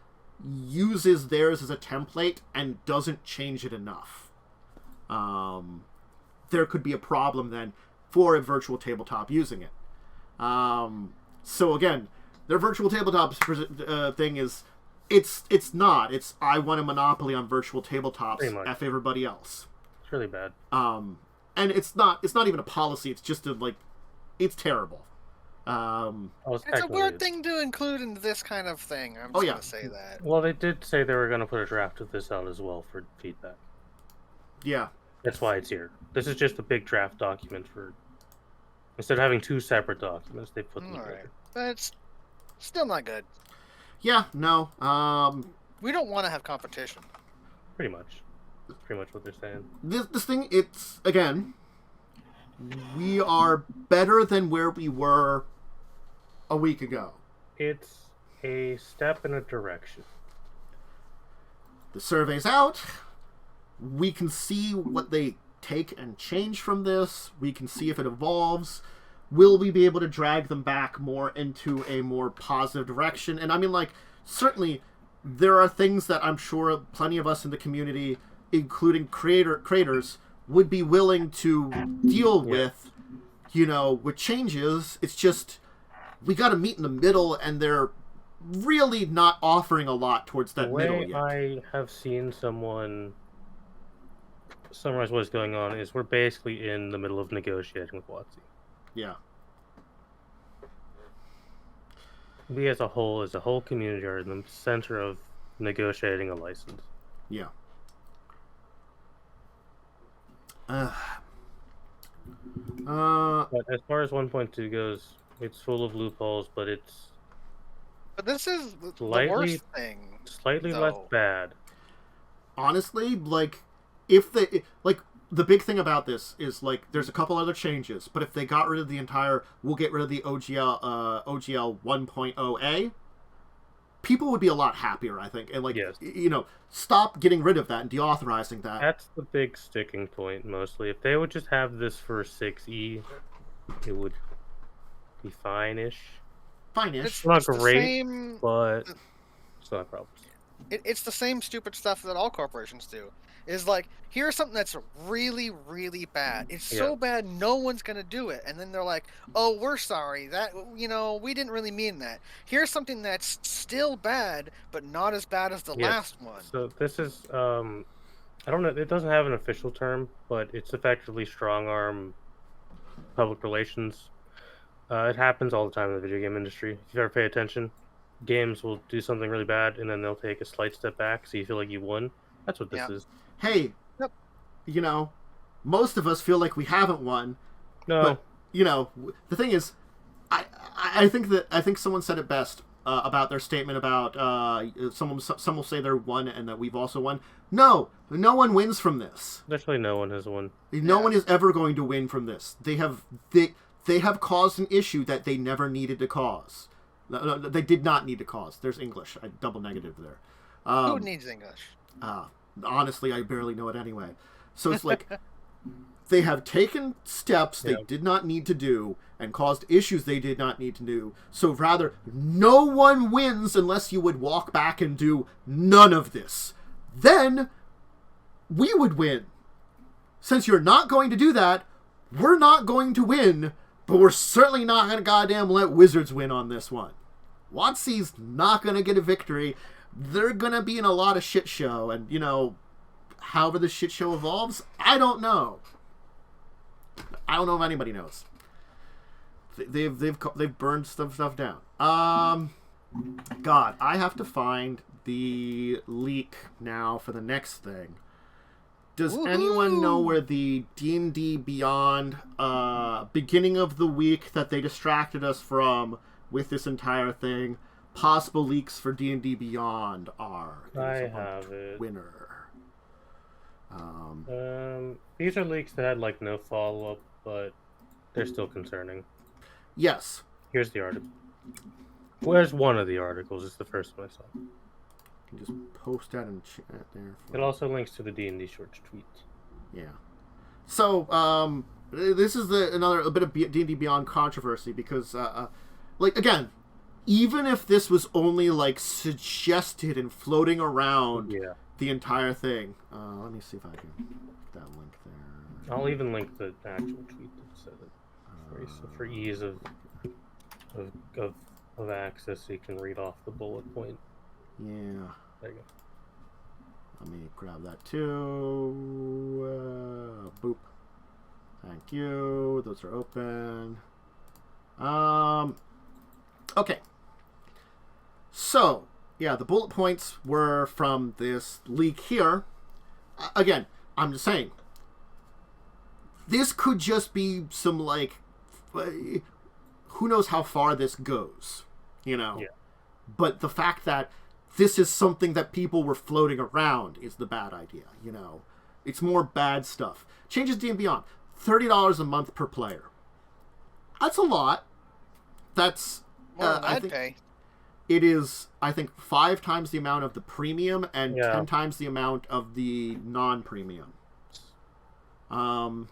uses theirs as a template and doesn't change it enough, there could be a problem then for a virtual tabletop using it. So again, their virtual tabletop thing is, it's not. It's I want a monopoly on virtual tabletops F everybody else. It's really bad. And it's not even a policy. It's just it's terrible. It's a weird thing to include in this kind of thing. I'm just going to say that. Well, they did say they were going to put a draft of this out as well for feedback. Yeah. That's why it's here. This is just a big draft document for... Instead of having two separate documents, they put them together. Right. But it's still not good. Yeah, no. We don't want to have competition. Pretty much. That's pretty much what they're saying. This thing, it's, again, we are better than where we were a week ago. It's a step in a direction. The survey's out. We can see what they take and change from this. We can see if it evolves. Will we be able to drag them back more into a more positive direction? And I mean, like, certainly there are things that I'm sure plenty of us in the community, including creators, would be willing to deal with, with changes. It's just, we got to meet in the middle, and they're really not offering a lot towards that middle yet. I have seen someone summarize what's going on is we're basically in the middle of negotiating with WotC. Yeah. We as a whole community, are in the center of negotiating a license. Yeah. But as far as 1.2 goes, it's full of loopholes, but it's... But this is the worst thing. Slightly less bad. Honestly, like, if they... Like, the big thing about this is, like, there's a couple other changes, but if they got rid of the entire... We'll get rid of the OGL 1.0A, people would be a lot happier, I think. And, like, stop getting rid of that and deauthorizing that. That's the big sticking point, mostly. If they would just have this for 6E, it would be fine-ish. Fine-ish. It's not great, but it's not a problem. It's the same stupid stuff that all corporations do. is like, here's something that's really, really bad. It's so bad, no one's gonna do it. And then they're like, oh, we're sorry. That, we didn't really mean that. Here's something that's still bad, but not as bad as the last one. So this is, I don't know, it doesn't have an official term, but it's effectively strong arm public relations. It happens all the time in the video game industry. If you ever pay attention, games will do something really bad, and then they'll take a slight step back, so you feel like you won. That's what this is. Hey, most of us feel like we haven't won. No. But, the thing is, I think someone said it best about their statement about some will say they're won and that we've also won. No one wins from this. Literally no one has won. No one is ever going to win from this. They have caused an issue that they never needed to cause. No, they did not need to cause. There's English. I double negative there. Who needs English? Honestly, I barely know it anyway. So it's like they have taken steps they did not need to do and caused issues they did not need to do. So rather, no one wins unless you would walk back and do none of this. Then we would win. Since you're not going to do that, we're not going to win, but we're certainly not going to goddamn let Wizards win on this one. WotC's not going to get a victory. They're going to be in a lot of shit show, and, however the shit show evolves, I don't know. I don't know if anybody knows. They've burned stuff down. God, I have to find the leak now for the next thing. Does anyone know where the D&D Beyond beginning of the week that they distracted us from with this entire thing, possible leaks for D&D Beyond are? I have it. Winner. These are leaks that had no follow-up, but they're still concerning. Yes. Here's the article. Where's one of the articles? It's the first one I saw. You can just post that in chat there. It also links to the D&D short tweet. Yeah. So, this is a bit of D&D Beyond controversy because, again, even if this was only suggested and floating around the entire thing, let me see if I can get that link there. I'll even link the actual tweet that said it for ease of access, so you can read off the bullet point. Yeah. There you go. Let me grab that too. Boop. Thank you. Those are open. Okay. So, yeah, the bullet points were from this leak here. Again, I'm just saying. This could just be some, who knows how far this goes, Yeah. But the fact that this is something that people were floating around is the bad idea, It's more bad stuff. Changes D&D Beyond. $30 a month per player. That's a lot. That's... More than I'd pay. It is, I think, 5 times the amount of the premium and 10 times the amount of the non-premium. Deauthorizing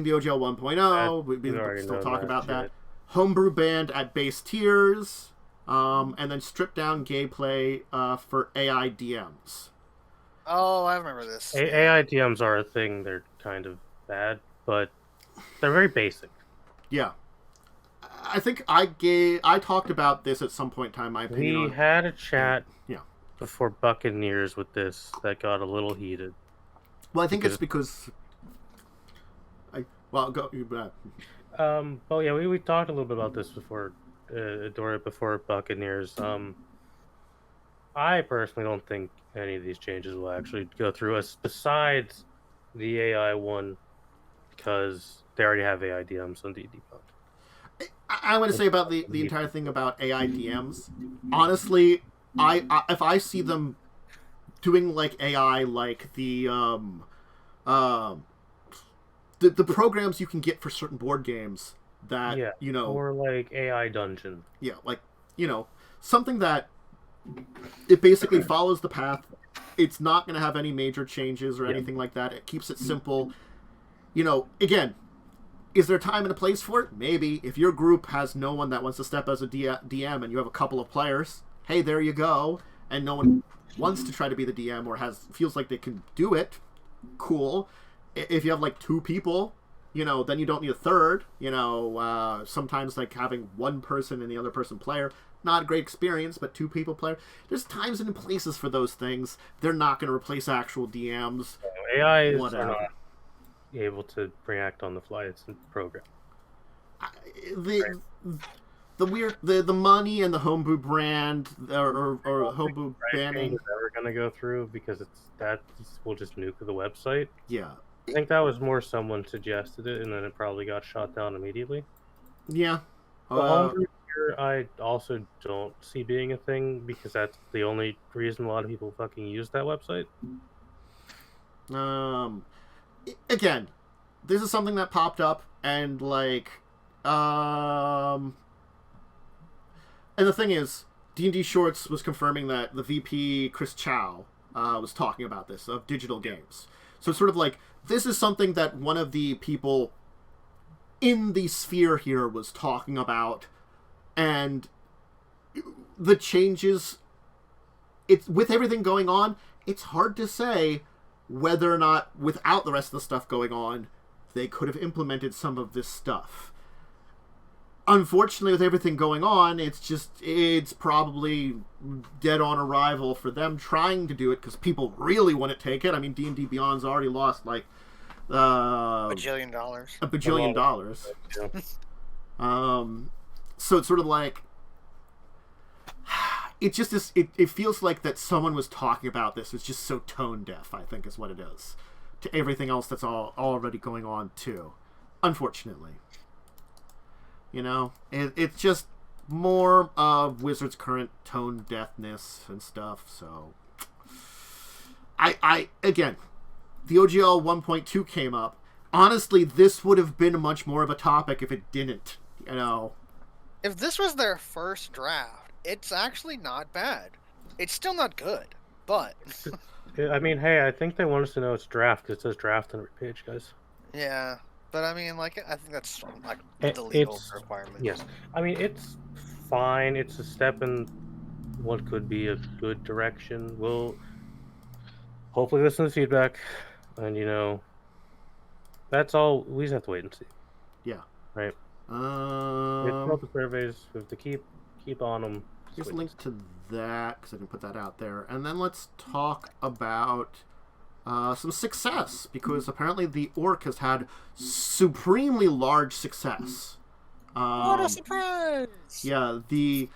the OGL 1.0. We still talk about that. Homebrew banned at base tiers. And then stripped down gameplay for AI DMs. Oh, I remember this. AI DMs are a thing. They're kind of bad, but they're very basic. Yeah. I think I talked about this at some point in time, my opinion. We had a chat before Buccaneers with this that got a little heated. Well, I think it's because... go... Well, yeah, we talked a little bit about this before Buccaneers. I personally don't think any of these changes will actually go through us, besides the AI one, because they already have AI DMs on D&D. I want to say about the entire thing about AI DMs. Honestly, I if I see them doing AI the programs you can get for certain board games that or AI Dungeon. Yeah, something that it basically follows the path. It's not going to have any major changes or anything like that. It keeps it simple. Again, is there time and a place for it? Maybe. If your group has no one that wants to step as a DM and you have a couple of players, hey, there you go. and no one wants to try to be the DM or feels like they can do it, cool. If you have like 2 people, then you don't need a third. Sometimes like having one person and the other person player, not a great experience, but 2 people player. There's times and places for those things. They're not going to replace actual DMs. AI is not able to react on the fly. It's a program. The weird the money and the homebrew brand or homebrew banning is ever going to go through because we'll just nuke the website. Yeah. I think that was more someone suggested it, and then it probably got shot down immediately. Yeah. The homebrew here, I also don't see being a thing because that's the only reason a lot of people fucking use that website. Again, this is something that popped up, and like, and the thing is, D&D Shorts was confirming that the VP Chris Chow was talking about this of digital games. So it's sort of like, this is something that one of the people in the sphere here was talking about, and the changes, with everything going on, it's hard to say whether or not, without the rest of the stuff going on, they could have implemented some of this stuff. Unfortunately, with everything going on, it's probably dead on arrival for them trying to do it because people really want to take it. I mean, D&D Beyond's already lost like $1 bajillion. A bajillion dollars. So it's sort of like, it just is. It feels like that someone was talking about this. It's just so tone deaf, I think, is what it is to everything else that's already going on too. Unfortunately. It's just more of Wizards' current tone deafness and stuff. So, again, the OGL 1.2 came up. Honestly, this would have been much more of a topic if it didn't. If this was their first draft, it's actually not bad. It's still not good, but. I mean, hey, I think they want us to know it's draft because it says draft on every page, guys. Yeah. But I mean, like, I think that's like the legal requirement. Yes, I mean it's fine. It's a step in what could be a good direction. We'll hopefully listen to feedback, and that's all. We just have to wait and see. Yeah. Right. We have to fill the surveys. We have to keep on them. Here's a link to that because I didn't put that out there, and then let's talk about. Some success, because apparently the ORC has had supremely large success. What a surprise! Yeah, I'm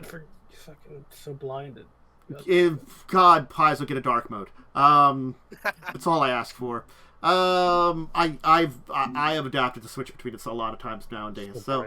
fucking so blinded. God, Pies will get a dark mode. That's all I ask for. I have adapted to switch between it a lot of times nowadays. So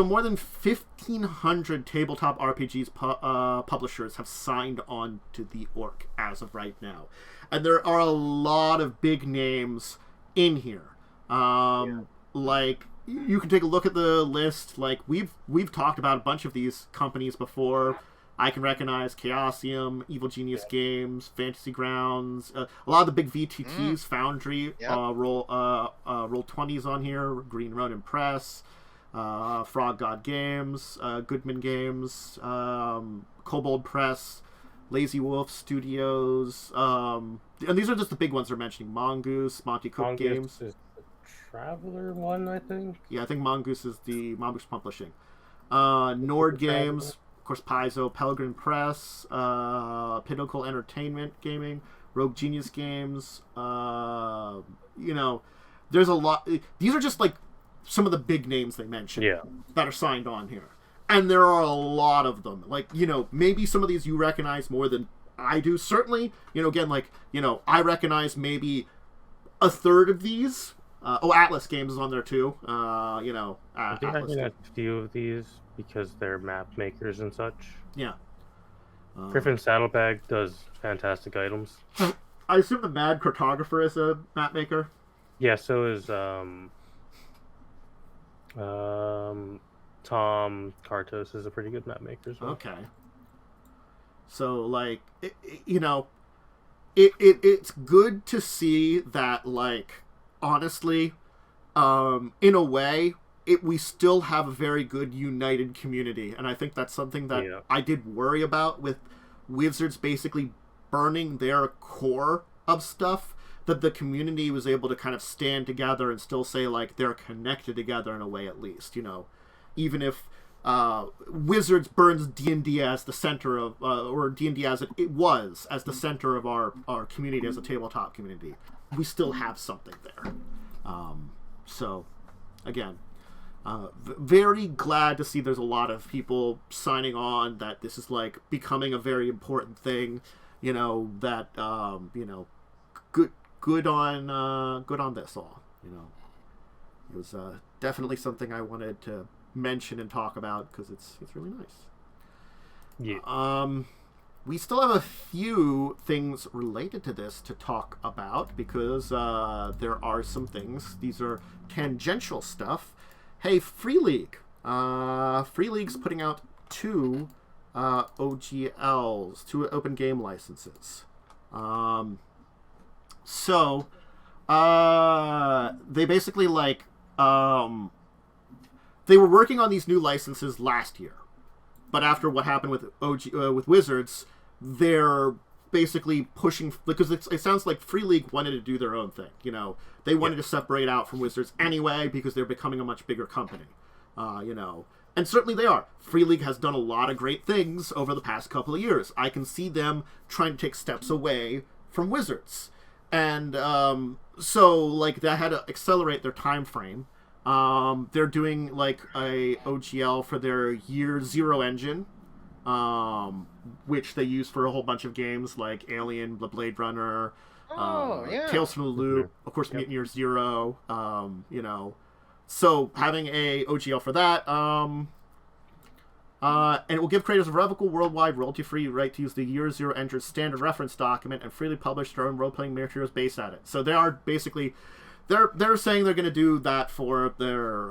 more than 1,500 tabletop RPGs publishers have signed on to the ORC as of right now. And there are a lot of big names in here. Like, you can take a look at the list. Like, we've talked about a bunch of these companies before. I can recognize Chaosium, Evil Genius Games, Fantasy Grounds, a lot of the big VTTs, Foundry, Roll20's on here, Green Ronin Press, Frog God Games, Goodman Games, Kobold Press, Lazy Wolf Studios, and these are just the big ones they're mentioning. Mongoose, Monty Cook Games. Is the Traveler one, I think? Yeah, I think Mongoose is the Mongoose Publishing. Nord Games, of course, Paizo, Pelgrim Press, Pinnacle Entertainment Gaming, Rogue Genius Games. There's a lot. These are just like some of the big names they mentioned that are signed on here. And there are a lot of them. Like, maybe some of these you recognize more than I do. Certainly, again, like, I recognize maybe a third of these. Atlas Games is on there too. I think I recognize a few of these because they're map makers and such. Yeah. Griffin Saddlebag does fantastic items. I assume the Mad Cartographer is a map maker. Yeah, so is Tom Kartos is a pretty good map maker as well. Okay. So, like, it's good to see that, like, honestly, in a way, we still have a very good united community, and I think that's something that I did worry about with Wizards basically burning their core of stuff, that the community was able to kind of stand together and still say, like, they're connected together in a way, at least, you know. Even if Wizards burns D&D as the center of, or D&D as it was, as the center of our community, as a tabletop community, we still have something there. So, again, very glad to see there's a lot of people signing on, that this is, like, becoming a very important thing, you know, that, you know, good on this all, you know. It was definitely something I wanted to mention and talk about, because it's really nice. Yeah. We still have a few things related to this to talk about, because there are some things. These are tangential stuff. Hey, Free League. Free League's putting out 2 OGLs, 2 open game licenses. So, they basically, like, they were working on these new licenses last year, but after what happened with with Wizards, they're basically pushing, because it sounds like Free League wanted to do their own thing. You know, they wanted to separate out from Wizards anyway, because they're becoming a much bigger company. You know, and certainly they are. Free League has done a lot of great things over the past couple of years. I can see them trying to take steps away from Wizards. And so, like, that had to accelerate their time frame. They're doing, like, a OGL for their Year Zero engine, which they use for a whole bunch of games like Alien, The Blade Runner, Tales from the Loop, of course, Mutant Year Zero, you know. So having a OGL for that, and it will give creators a revocable, worldwide, royalty-free right to use the Year Zero engine's standard reference document and freely publish their own role-playing materials based on it. So they are basically, they're saying they're going to do that for their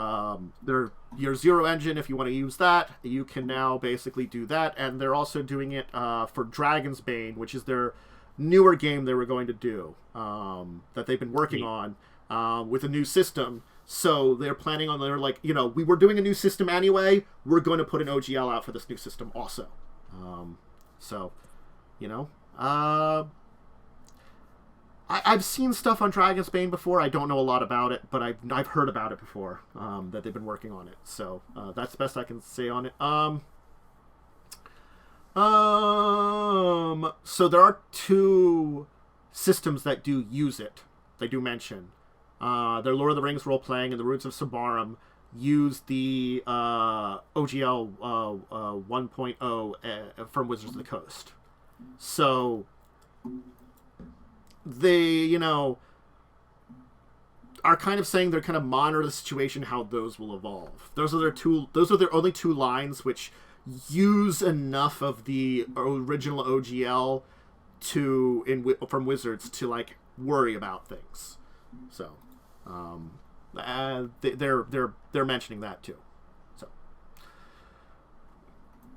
Year Zero engine. If you want to use that, you can now basically do that. And they're also doing it for Dragon's Bane, which is their newer game they were going to do, that they've been working on with a new system. So they're planning on, they're like, you know, we were doing a new system anyway, we're going to put an OGL out for this new system also. So, you know, I've seen stuff on Dragon's Bane before. I don't know a lot about it, but I've heard about it before, that they've been working on it. So that's the best I can say on it. So there are 2 systems that do use it. They do mention. Their Lord of the Rings role-playing and the Roots of Sabarum use the OGL 1.0 from Wizards of the Coast. So they, you know, are kind of saying they're kind of monitor the situation, how those will evolve. Those are their only 2 lines which use enough of the original OGL from Wizards to, like, worry about things. So they're mentioning that too. So,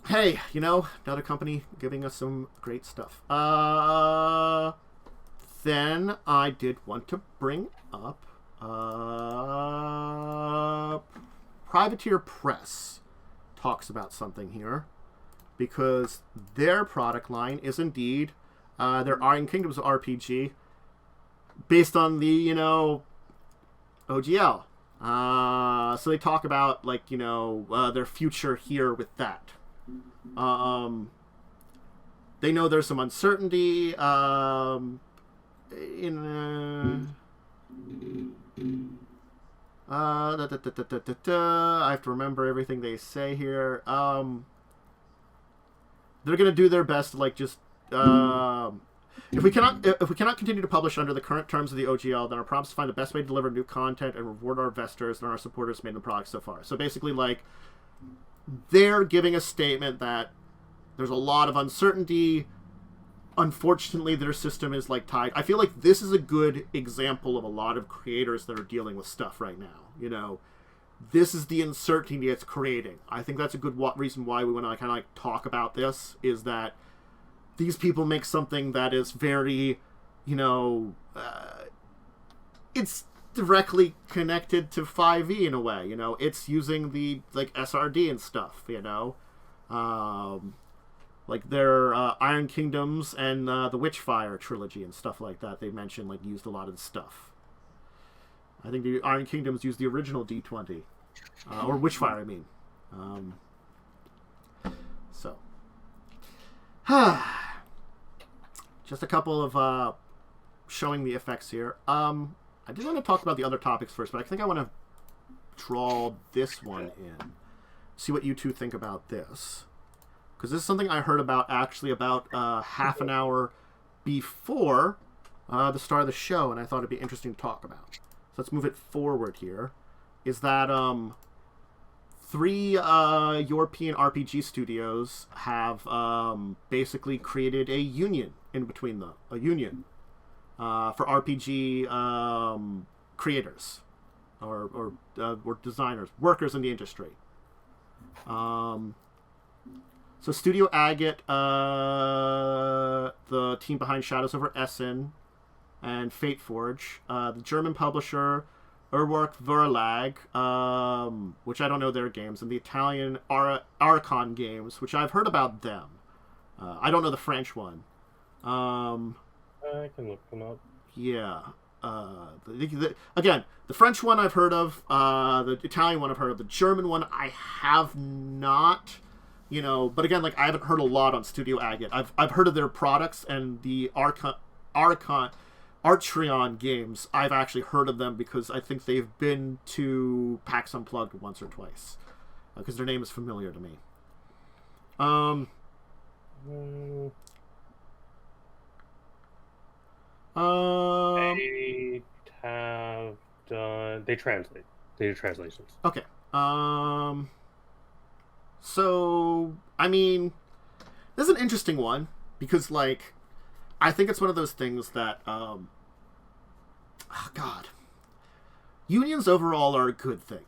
hey, you know, another company giving us some great stuff. Then I did want to bring up Privateer Press talks about something here, because their product line is indeed their Iron Kingdoms RPG, based on the, you know, OGL. So they talk about, like, you know, their future here with that. They know there's some uncertainty I have to remember everything they say here. They're gonna do their best to, like, just if we cannot continue to publish under the current terms of the OGL, then our promise to find the best way to deliver new content and reward our investors and our supporters made the product so far. So basically, like, they're giving a statement that there's a lot of uncertainty. Unfortunately, their system is, like, tied. I feel like this is a good example of a lot of creators that are dealing with stuff right now. You know, this is the uncertainty it's creating. I think that's a good reason why we want to kind of, like, talk about this, is that these people make something that is very, you know, it's directly connected to 5e in a way, you know. It's using the, like, SRD and stuff, you know. Like their Iron Kingdoms and the Witchfire trilogy and stuff like that. They mentioned like used a lot of the stuff. I think the Iron Kingdoms used the original D20, or Witchfire, I mean. So, just a couple of showing the effects here. I did want to talk about the other topics first, but I think I want to draw this one in. See what you two think about this. Because this is something I heard about actually about half an hour before the start of the show, and I thought it'd be interesting to talk about. So let's move it forward here. Is that 3 European RPG studios have basically created a union in between them. A union for RPG creators or designers, workers in the industry. So Studio Agate, the team behind Shadows over Essen and Fateforge, the German publisher Urwerk Verlag, which I don't know their games, and the Italian Archon Games, which I've heard about them. I don't know the French one. I can look them up. Yeah. Again, the French one I've heard of, the Italian one I've heard of, the German one I have not. You know, but again, like I haven't heard a lot on Studio Agate. I've heard of their products and the Archeon games. I've actually heard of them because I think they've been to PAX Unplugged once or twice because their name is familiar to me. They have done. They translate. They do translations. Okay. So, I mean, this is an interesting one because, like, I think it's one of those things that, oh, God, unions overall are a good thing.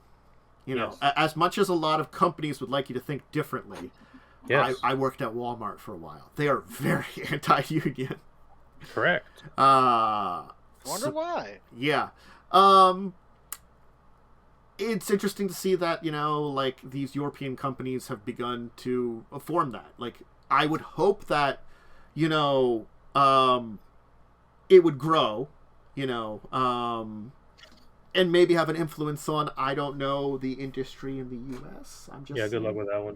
You know, as much as a lot of companies would like you to think differently. Yes. I worked at Walmart for a while. They are very anti-union. Correct. Wonder why. Yeah. It's interesting to see that, you know, like, these European companies have begun to form that. Like, I would hope that, you know, it would grow, you know, and maybe have an influence on, I don't know, the industry in the U.S. I'm just good luck with that one.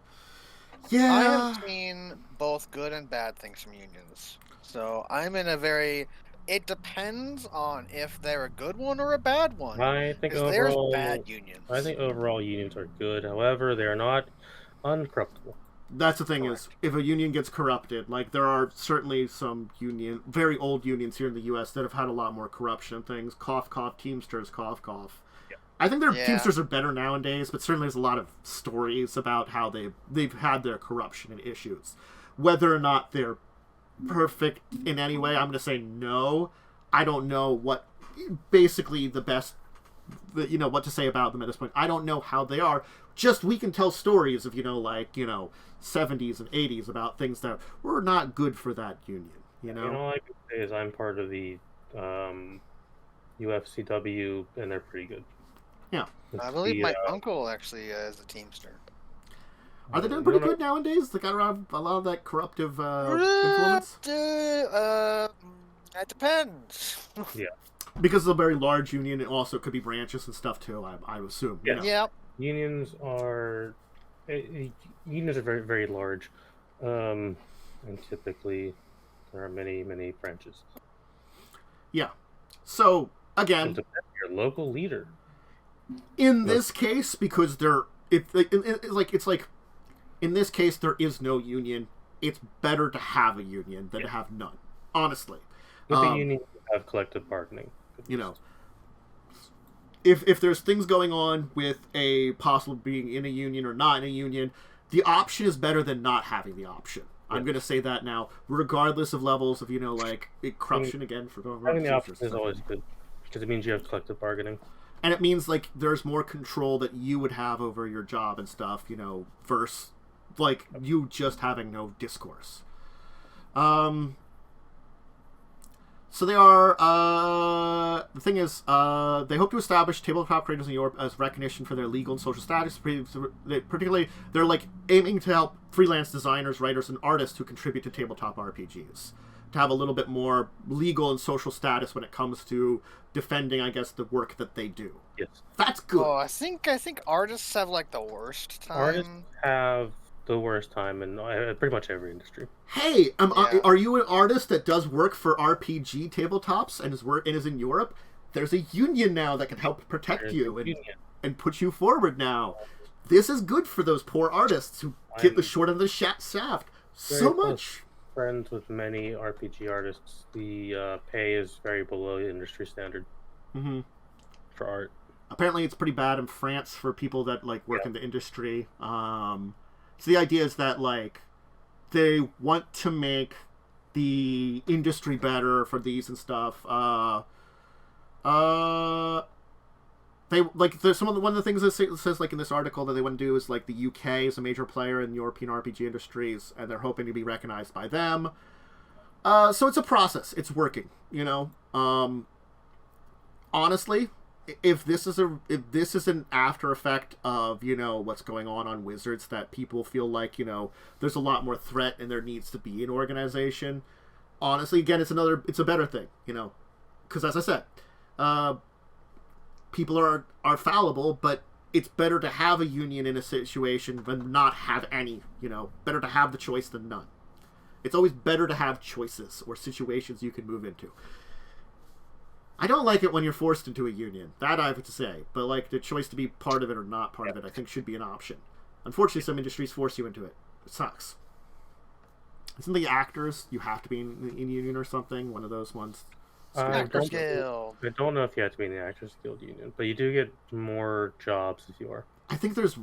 Yeah. I have seen both good and bad things from unions. So I'm in a very... It depends on if they're a good one or a bad one. I think overall, there's bad unions. I think overall unions are good. However, they are not uncorruptible. That's the thing. Correct. Is if a union gets corrupted, like there are certainly some very old unions here in the U.S. that have had a lot more corruption and things. Cough, cough, Teamsters, cough, cough. Yeah. I think their Teamsters are better nowadays, but certainly there's a lot of stories about how they've had their corruption and issues. Whether or not they're perfect in any way, I'm going to say no. I don't know what basically what to say about them at this point. I don't know how they are. Just we can tell stories of, 70s and 80s about things that were not good for that union, all I can say is I'm part of the UFCW, and they're pretty good. Yeah. I believe my uncle actually is a Teamster. Are they doing pretty good nowadays? They got around a lot of that corruptive influence? It depends. Yeah. Because it's a very large union, it also could be branches and stuff too, I assume. Yeah. Yeah. Unions are very, very large. And typically there are many, many branches. Yeah. So, again... Your local leader. In this case, because in this case, there is no union. It's better to have a union than to have none. Honestly. With the union, you have collective bargaining. If there's things going on with a possible being in a union or not in a union, the option is better than not having the option. Yes. I'm going to say that now, regardless of levels of, corruption again. Having the option is always good, because it means you have collective bargaining. And it means, there's more control that you would have over your job and stuff, versus... you just having no discourse. So they are. The thing is, they hope to establish tabletop creators in Europe as recognition for their legal and social status. Particularly, they're like aiming to help freelance designers, writers, and artists who contribute to tabletop RPGs to have a little bit more legal and social status when it comes to defending, I guess, the work that they do. Yes, that's good. Oh, I think artists have like the worst time. Artists have the worst time in pretty much every industry. Hey, are you an artist that does work for RPG tabletops and is in Europe? There's a union now that can help protect you and put you forward now. This is good for those poor artists who get the short end of the shaft so much. Friends with many RPG artists, the pay is very below the industry standard for art. Apparently, it's pretty bad in France for people that like work in the industry. So the idea is that like they want to make the industry better for these and stuff. They like there's one of the things that says like in this article that they want to do is like the UK is a major player in European RPG industries, and they're hoping to be recognized by them. So it's a process. It's working, you know. Honestly, if this is an after effect of, you know, what's going on Wizards, that people feel like, you know, there's a lot more threat and there needs to be an organization. Honestly, again, it's a better thing, you know, because as I said, people are fallible, but it's better to have a union in a situation than not have any, you know. Better to have the choice than none. It's always better to have choices or situations you can move into. I don't like it when you're forced into a union. That I have to say. But like the choice to be part of it or not part of it, I think should be an option. Unfortunately, some industries force you into it. It sucks. Isn't the actors, you have to be in union or something? One of those ones. Actors Guild. I don't know if you have to be in the Actors Guild union, but you do get more jobs if you are. I think there's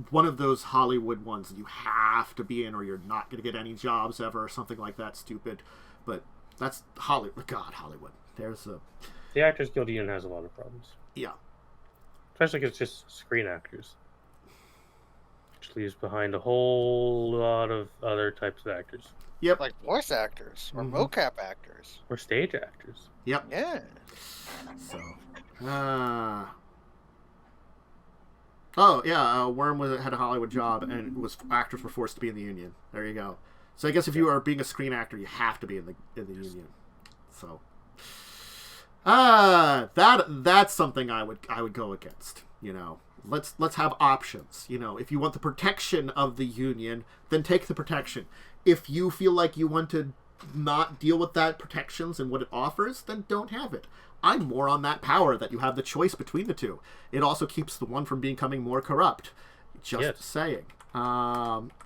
one of those Hollywood ones that you have to be in or you're not going to get any jobs ever or something like that stupid. But that's Hollywood. God, Hollywood. The Actors Guild union has a lot of problems. Yeah. Especially because it's just screen actors. Which leaves behind a whole lot of other types of actors. Yep. Like voice actors or mocap actors. Or stage actors. Yep. Yeah. So, oh yeah, Worm had a Hollywood job, and actors were forced to be in the union. There you go. So I guess if you are being a screen actor, you have to be in the union. So, that's something I would go against. You know, let's have options. You know, if you want the protection of the union, then take the protection. If you feel like you want to not deal with that protections and what it offers, then don't have it. I'm more on that power that you have the choice between the two. It also keeps the one from becoming more corrupt. Just saying.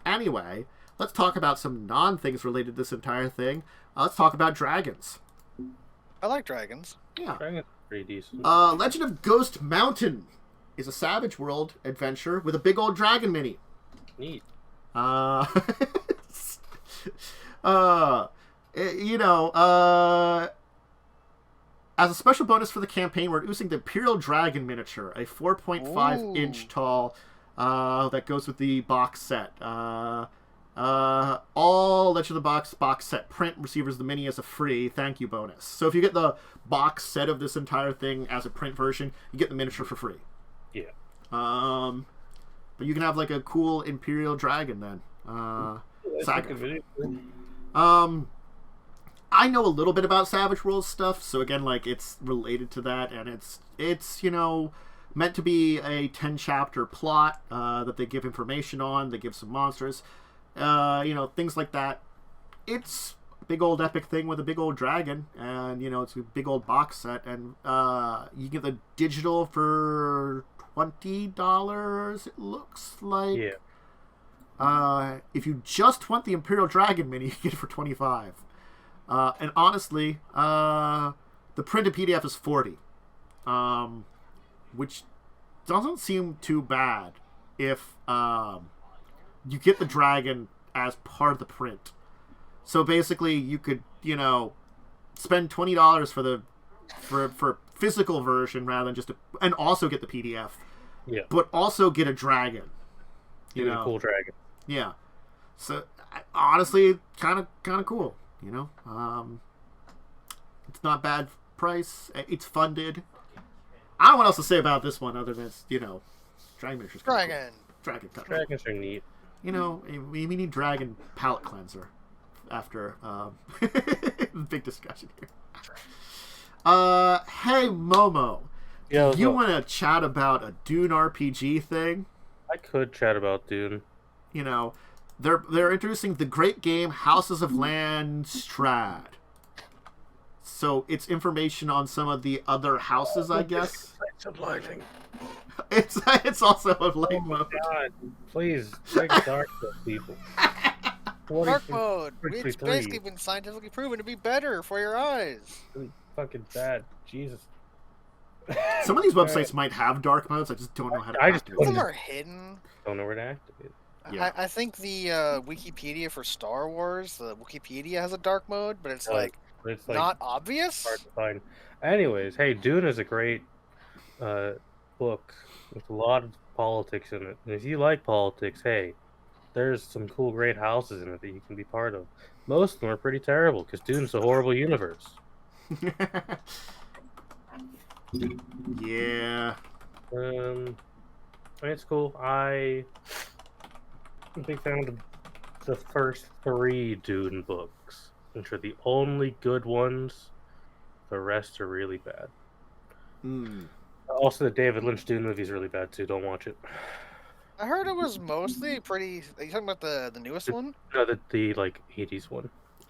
Anyway, let's talk about some non-things related to this entire thing. Let's talk about dragons. I like dragons. Yeah. Dragons are pretty decent. Legend of Ghost Mountain is a Savage World adventure with a big old dragon mini. Neat. You know, as a special bonus for the campaign, we're using the Imperial Dragon miniature, a 4.5-inch tall, that goes with the box set. All Legend of the box set print receives the mini as a free thank you bonus. So if you get the box set of this entire thing as a print version, you get the miniature for free. Yeah. But you can have like a cool Imperial Dragon then. I know a little bit about Savage Worlds stuff, so again, like, it's related to that, and it's you know, meant to be a 10-chapter plot that they give information on. They give some monsters, you know, things like that. It's a big old epic thing with a big old dragon, and you know, it's a big old box set, and you get the digital for $20. It looks like. Yeah. If you just want the Imperial Dragon mini, you get it for $25. And honestly, the printed PDF is $40, which doesn't seem too bad if you get the dragon as part of the print. So basically, you could, you know, spend $20 for physical version rather than just and also get the PDF. Yeah. But also get a dragon. You Get know, a cool dragon. Yeah. So honestly, kind of cool. You know, not bad price. It's funded. I don't know what else to say about this one other than it's, Dragon Miniatures. Dragon. Cool. Dragon. Dragons are neat. We need Dragon palette cleanser after big discussion here. Hey Momo, you want to chat about a Dune RPG thing? I could chat about Dune. They're introducing the great game Houses of Landstrad. So it's information on some of the other houses, I guess. It's obliging. It's also a light mode. God, please, make dark mode, people. Dark mode. It's basically been scientifically proven to be better for your eyes. Really fucking bad. Jesus. Some of these websites might have dark modes. I just don't know how to activate Some of them are hidden. Don't know where to activate it. Yeah. I think the Wikipedia for Star Wars, the Wikipedia has a dark mode, but it's not obvious. Hard to find. Anyways, hey, Dune is a great book with a lot of politics in it. And if you like politics, hey, there's some cool, great houses in it that you can be part of. Most of them are pretty terrible because Dune's a horrible universe. Yeah. It's cool. I'm a big fan of the first 3 Dune books, which are the only good ones. The rest are really bad. Also, the David Lynch Dune movie is really bad too. Don't watch it. I heard it was mostly pretty. Are you talking about the newest one? No, the like 80s one.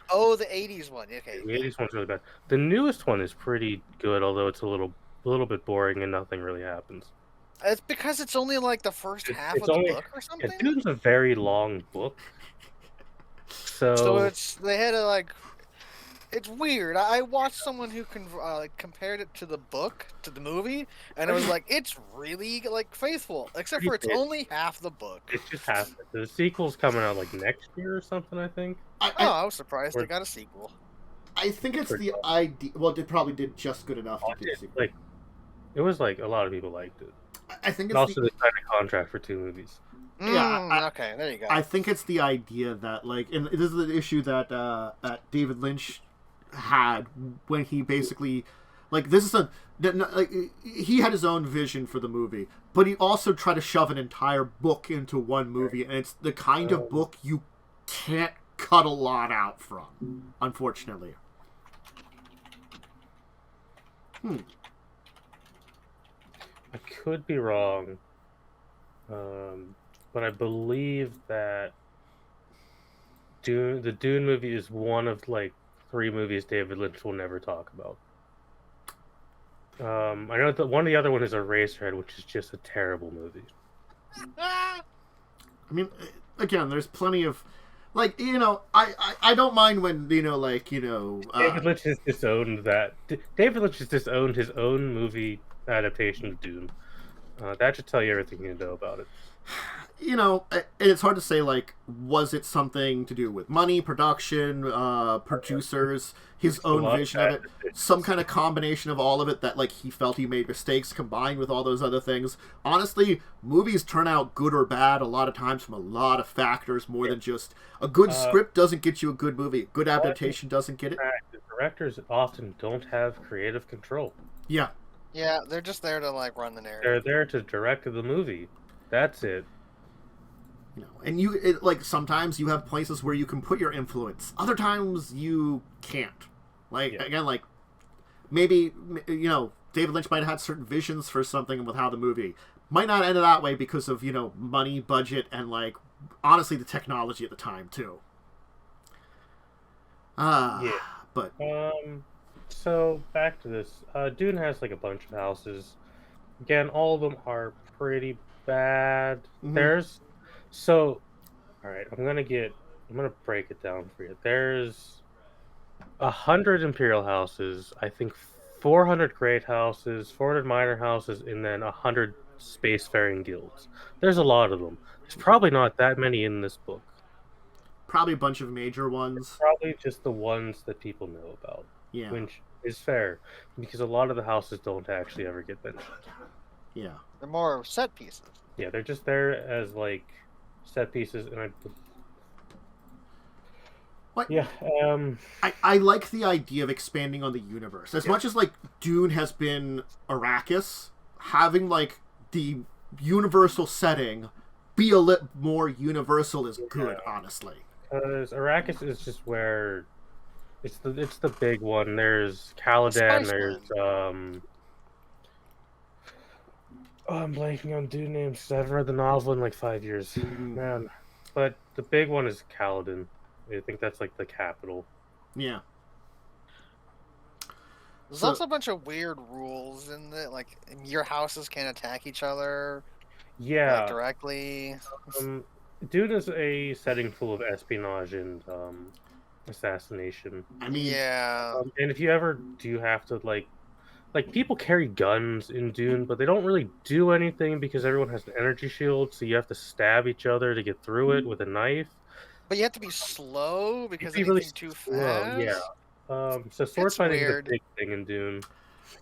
Oh, the 80s one. Okay. The 80s one's really bad. The newest one is pretty good, although it's a little bit boring and nothing really happens. It's because it's only like the first half of the book or something. Yeah, Dune's a very long book. So they had to like. It's weird. I watched someone who compared it to the book, to the movie, and it was like, it's really like faithful, except for it's only half the book. It's just half. The sequel's coming out like next year or something, I think. I was surprised they got a sequel. I think it's the idea. Well, it probably did just good enough to get a sequel. It was like a lot of people liked it. I think it's also they signed a contract for 2 movies. Yeah. Okay, there you go. I think it's the idea that and this is the issue that David Lynch had when he basically he had his own vision for the movie, but he also tried to shove an entire book into one movie, and it's the kind of book you can't cut a lot out from, unfortunately. I could be wrong, but I believe that the Dune movie is one of 3 movies David Lynch will never talk about. I know that one of the other one is Eraserhead, which is just a terrible movie. I mean, again, there's plenty of I don't mind when David Lynch has disowned that. David Lynch has disowned his own movie adaptation of Dune. That should tell you everything you know about it. And it's hard to say, was it something to do with money, production, producers, his own vision of it, some kind of combination of all of it that, he felt he made mistakes combined with all those other things. Honestly, movies turn out good or bad a lot of times from a lot of factors more than just a good script doesn't get you a good movie. A good adaptation doesn't get it. The directors often don't have creative control. Yeah. Yeah, they're just there to, run the narrative. They're there to direct the movie. That's it. And sometimes you have places where you can put your influence. Other times you can't. Again, maybe, David Lynch might have had certain visions for something with how the movie might not end that way because of, money, budget, and, honestly, the technology at the time, too. But... So, back to this. Dune has, a bunch of houses. Again, all of them are pretty bad. Mm-hmm. Alright, I'm gonna break it down for you. There's 100 Imperial houses, I think 400 Great Houses, 400 Minor Houses, and then 100 Spacefaring Guilds. There's a lot of them. There's probably not that many in this book. Probably a bunch of major ones. It's probably just the ones that people know about. Yeah. Which is fair, because a lot of the houses don't actually ever get mentioned. Yeah. They're more set pieces. Yeah, they're just there as, set pieces, and Yeah. I like the idea of expanding on the universe. As much as, like, Dune has been Arrakis, having, like, the universal setting be a little more universal is good, honestly. Because Arrakis is just where it's the big one. There's Caladan, there's I'm blanking on Dune names because I haven't read the novel in like 5 years. Man. But the big one is Caladan. I think that's like the capital. Yeah. There's also a bunch of weird rules in that, like, your houses can't attack each other. Yeah. Like, directly. Dune is a setting full of espionage and assassination. I mean, yeah. And if you ever do have to like people carry guns in Dune, but they don't really do anything because everyone has an energy shield, so you have to stab each other to get through it with a knife. But you have to be slow because anything really too slow, fast. Yeah. So sword fighting is a big thing in Dune.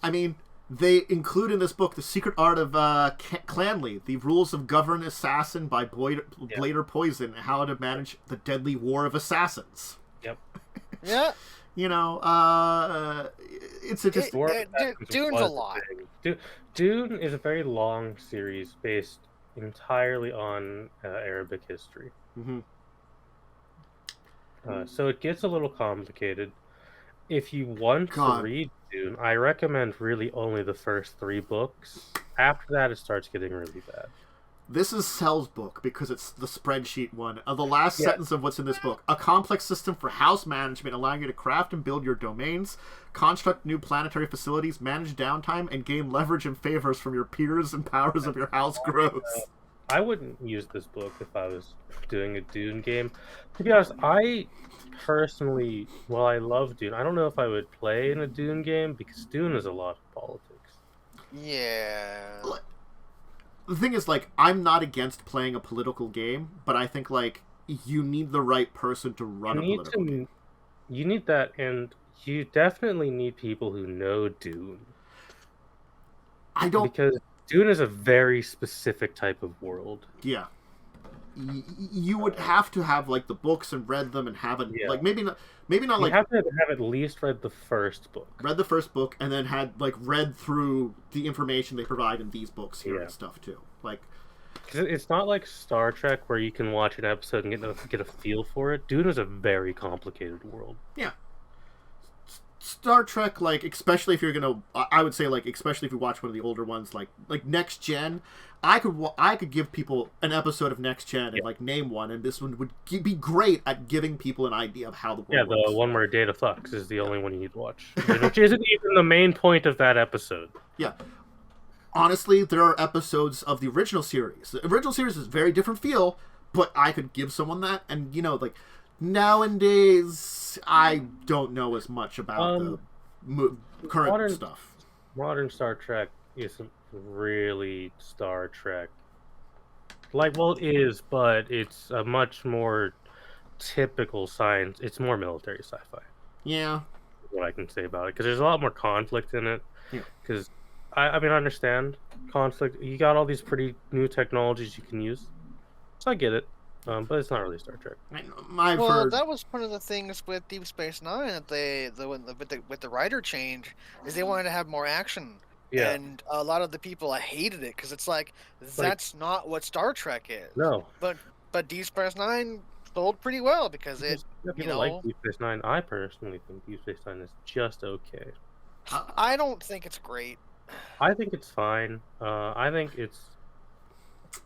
I mean, they include in this book the secret art of Clanley, the rules of govern assassin by blade or poison, and how to manage the deadly war of assassins. Yep. Yeah. You know, it's a just Dune's a lot. Dune is a very long series based entirely on Arabic history. Mm-hmm. So it gets a little complicated. If you want to read Dune, I recommend really only the first 3 books. After that, it starts getting really bad. This is Cell's book because it's the spreadsheet one. The last sentence of what's in this book. A complex system for house management allowing you to craft and build your domains, construct new planetary facilities, manage downtime, and gain leverage and favors from your peers and powers of your house grows. I wouldn't use this book if I was doing a Dune game. To be honest, I personally, while I love Dune, I don't know if I would play in a Dune game because Dune is a lot of politics. Yeah. The thing is, like, I'm not against playing a political game, but I think, like, you need the right person to run a political game. You need that, and you definitely need people who know Dune. Because Dune is a very specific type of world. Yeah. You would have to have, like, the books and read them and have it, like, maybe not like... You have to have at least read the first book. Read the first book, and then had, like, read through the information they provide in these books here and stuff, too. Like... Cause it's not like Star Trek where you can watch an episode and get a feel for it. Dune is a very complicated world. Yeah. Star Trek, like, especially if you're gonna... I would say, like, especially if you watch one of the older ones, like Next Gen... I could give people an episode of Next Gen and like name one, and this one would be great at giving people an idea of how the world works. The one where Data fucks is the only one you need to watch, which isn't even the main point of that episode. Yeah, honestly, there are episodes of the original series. The original series is a very different feel, but I could give someone that, and you know, like nowadays, I don't know as much about the current stuff. Modern Star Trek isn't really Star Trek. Like, well, it is, but it's a much more typical science. It's more military sci-fi. Yeah. What I can say about it. Because there's a lot more conflict in it. Because, I mean, I understand conflict. You got all these pretty new technologies you can use. So I get it. But it's not really Star Trek. That was one of the things with Deep Space Nine that with the writer change is they wanted to have more action. Yeah. And a lot of the people hated it because it's like that's not what Star Trek is. No. But Deep Space Nine sold pretty well because people like Deep Space Nine. I personally think Deep Space Nine is just okay. I don't think it's great. I think it's fine. I think it's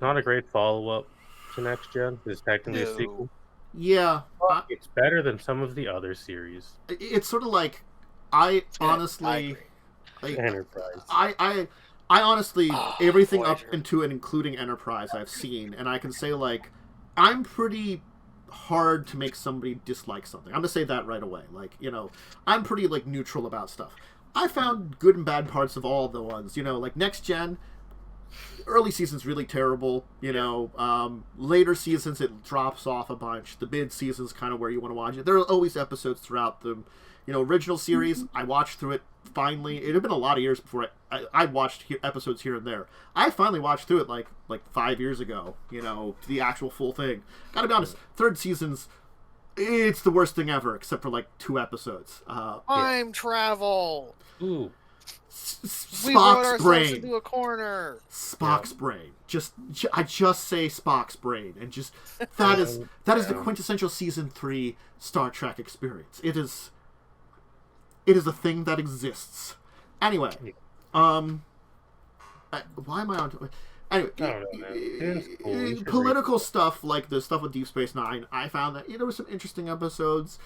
not a great follow-up to Next Gen. It's technically a sequel. Yeah. It's better than some of the other series. It's sort of like honestly. Like, Enterprise. I honestly, everything up into and including Enterprise I've seen, and I can say, like, I'm pretty hard to make somebody dislike something. I'm gonna say that right away. Like, you know, I'm pretty, like, neutral about stuff. I found good and bad parts of all the ones, you know, like Next Gen, early season's really terrible, you know, later seasons it drops off a bunch. The mid season's kind of where you want to watch it. There are always episodes throughout them. You know, original series, I watched through it finally. It had been a lot of years before I watched episodes here and there. I finally watched through it like 5 years ago, you know, the actual full thing. Gotta be honest, third season's It's the worst thing ever, except for like 2 episodes. Time travel. Ooh. We brought Spock's ourselves brain. into a corner. Spock's brain. I just say Spock's brain, and just that is the quintessential season 3 Star Trek experience. It is a thing that exists. Anyway, why am I on? Anyway, I don't know, man. Political stuff like the stuff with Deep Space Nine, I found that there were some interesting episodes.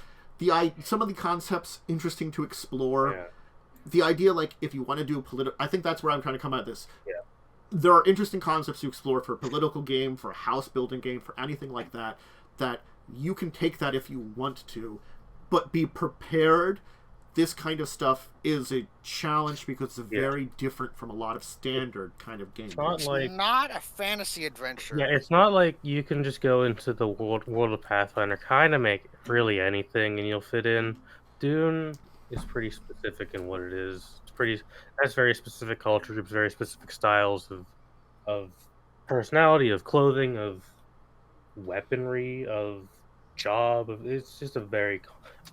Some of the concepts interesting to explore. Yeah. The idea, like, if you want to do I think that's where I'm trying to come at this. Yeah. There are interesting concepts to explore for a political game, for a house building game, for anything like that. That you can take that if you want to, but be prepared. This kind of stuff is a challenge because it's very different from a lot of standard kind of games. It's not a fantasy adventure. Yeah, it's not like you can just go into the world of Pathfinder, kind of make really anything, and you'll fit in. Dune is pretty specific in what it is. Has very specific culture groups, very specific styles of personality, of clothing, of weaponry, of job. It's just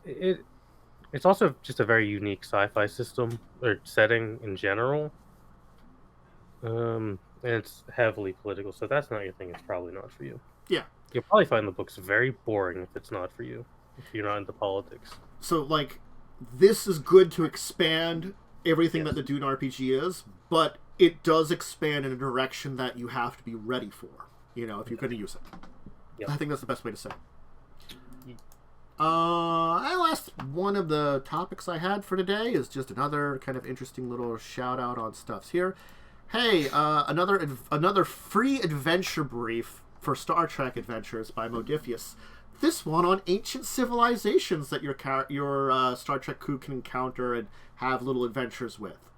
It's also just a very unique sci-fi system or setting in general. And it's heavily political, so if that's not your thing, it's probably not for you. Yeah. You'll probably find the books very boring if it's not for you, if you're not into politics. So, like, this is good to expand everything that the Dune RPG is, but it does expand in a direction that you have to be ready for, if you're going to use it. Yep. I think that's the best way to say it. Last one of the topics I had for today is just another kind of interesting little shout out on stuffs here. Hey, another free adventure brief for Star Trek Adventures by Modifius. This one on ancient civilizations that your Star Trek crew can encounter and have little adventures with.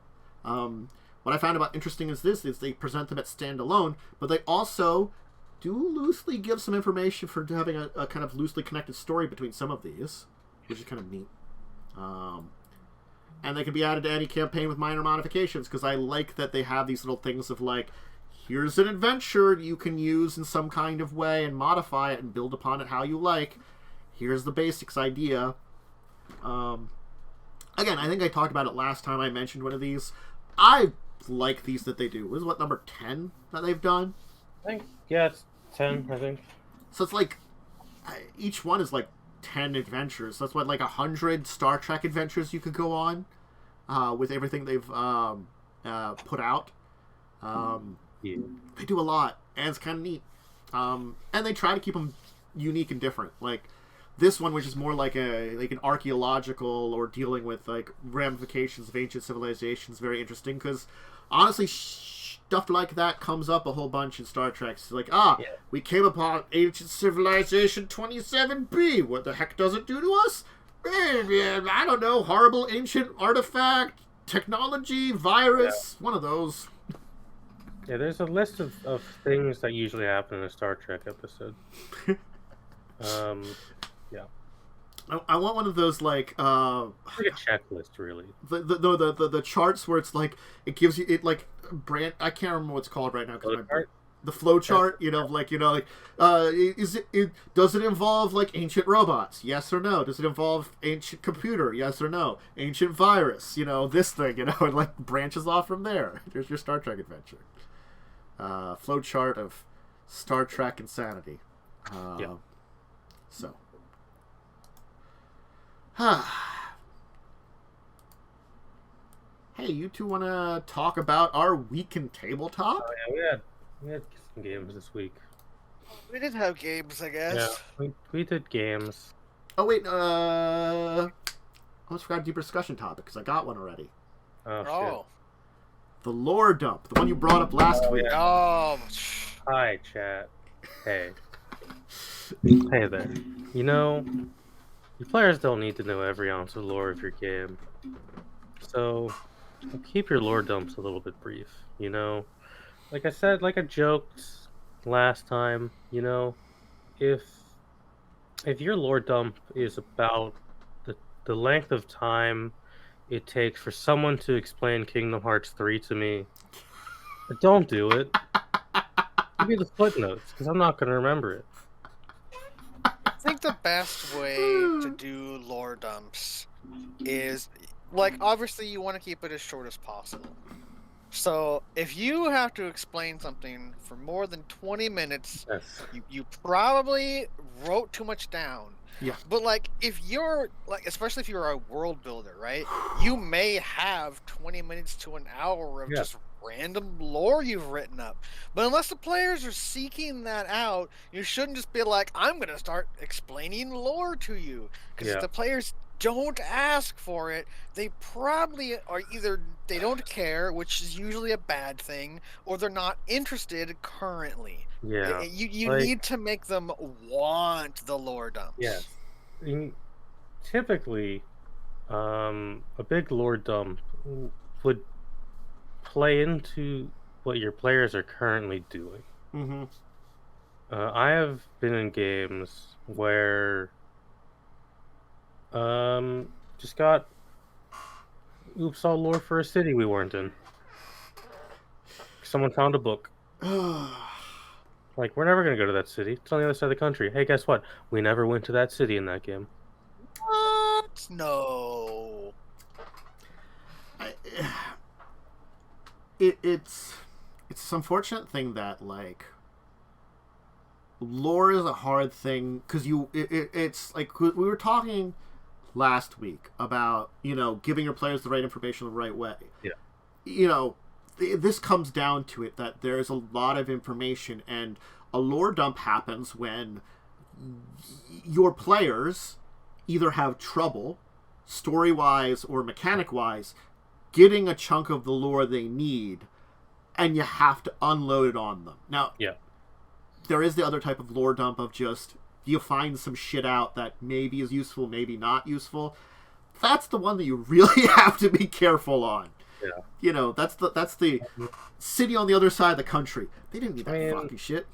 What I found interesting is they present them at standalone, but they also do loosely give some information for having a kind of loosely connected story between some of these, which is kind of neat. And they can be added to any campaign with minor modifications, because I like that they have these little things of like, here's an adventure you can use in some kind of way and modify it and build upon it how you like. Here's the basics idea. Again, I think I talked about it last time I mentioned one of these. I like these that they do. This is what, number 10 that they've done? I think, yeah, it's 10, I think. So it's like, each one is like 10 adventures. So that's what, like 100 Star Trek adventures you could go on with everything they've put out. They do a lot, and it's kind of neat. And they try to keep them unique and different. Like this one, which is more like an archaeological or dealing with like ramifications of ancient civilizations, very interesting because honestly, stuff like that comes up a whole bunch in Star Trek. It's like, we came upon ancient civilization 27B. What the heck does it do to us? I don't know. Horrible ancient artifact, technology, virus, one of those. Yeah, there's a list of things that usually happen in a Star Trek episode. Yeah. I want one of those like a checklist, really. The charts where it's like it gives you I can't remember what it's called right now because the flow chart, does it involve like ancient robots? Yes or no? Does it involve ancient computer? Yes or no? Ancient virus? This thing, and like branches off from there. There's your Star Trek adventure. Flow chart of Star Trek insanity. So. Hey, you two want to talk about our week in tabletop? Oh, yeah, we had some games this week. We did have games, I guess. Yeah, we did games. Oh, wait, I almost forgot a deeper discussion topic, because I got one already. Oh, shit. The lore dump, the one you brought up last week. Oh, hi, chat. Hey. Hey there. Your players don't need to know every ounce of lore of your game. So, keep your lore dumps a little bit brief, Like I said, like I joked last time, if your lore dump is about the length of time it takes for someone to explain Kingdom Hearts 3 to me, don't do it. Give me the footnotes, because I'm not going to remember it. think the best way to do lore dumps is, like, obviously you want to keep it as short as possible. So if you have to explain something for more than 20 minutes, Yes. you probably wrote too much down. Yeah. But like, if you're like, especially if you're a world builder, right? You may have 20 minutes to an hour of just random lore you've written up. But unless the players are seeking that out, you shouldn't just be like, I'm going to start explaining lore to you. Because if the players don't ask for it, they probably are either they don't care, which is usually a bad thing, or they're not interested currently. Yeah. You need to make them want the lore dumps. Yeah. Typically, a big lore dump would play into what your players are currently doing. Mm-hmm. I have been in games where just got oops all lore for a city we weren't in. Someone found a book. Like, we're never gonna go to that city. It's on the other side of the country. Hey, guess what? We never went to that city in that game. What? No. It's this unfortunate thing that, like, lore is a hard thing because it's like we were talking last week about, giving your players the right information the right way. Yeah. This comes down to it that there's a lot of information, and a lore dump happens when your players either have trouble, story-wise or mechanic-wise, getting a chunk of the lore they need, and you have to unload it on them. Now, there is the other type of lore dump of just, you find some shit out that maybe is useful, maybe not useful. That's the one that you really have to be careful on. Yeah. That's the city on the other side of the country. They didn't need that fucking shit.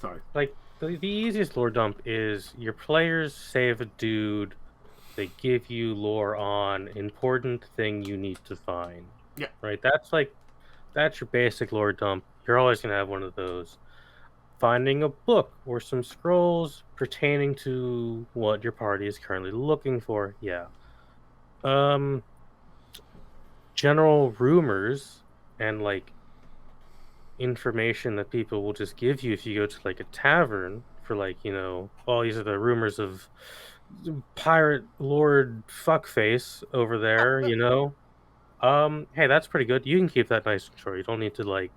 Sorry. Like, the easiest lore dump is your players save a dude, they give you lore on important thing you need to find. Yeah. Right? That's your basic lore dump. You're always going to have one of those. Finding a book or some scrolls pertaining to what your party is currently looking for. Yeah. General rumors and, like, information that people will just give you if you go to, like, a tavern for, like, these are the rumors of pirate lord fuckface over there, hey, that's pretty good. You can keep that nice and short. You don't need to, like,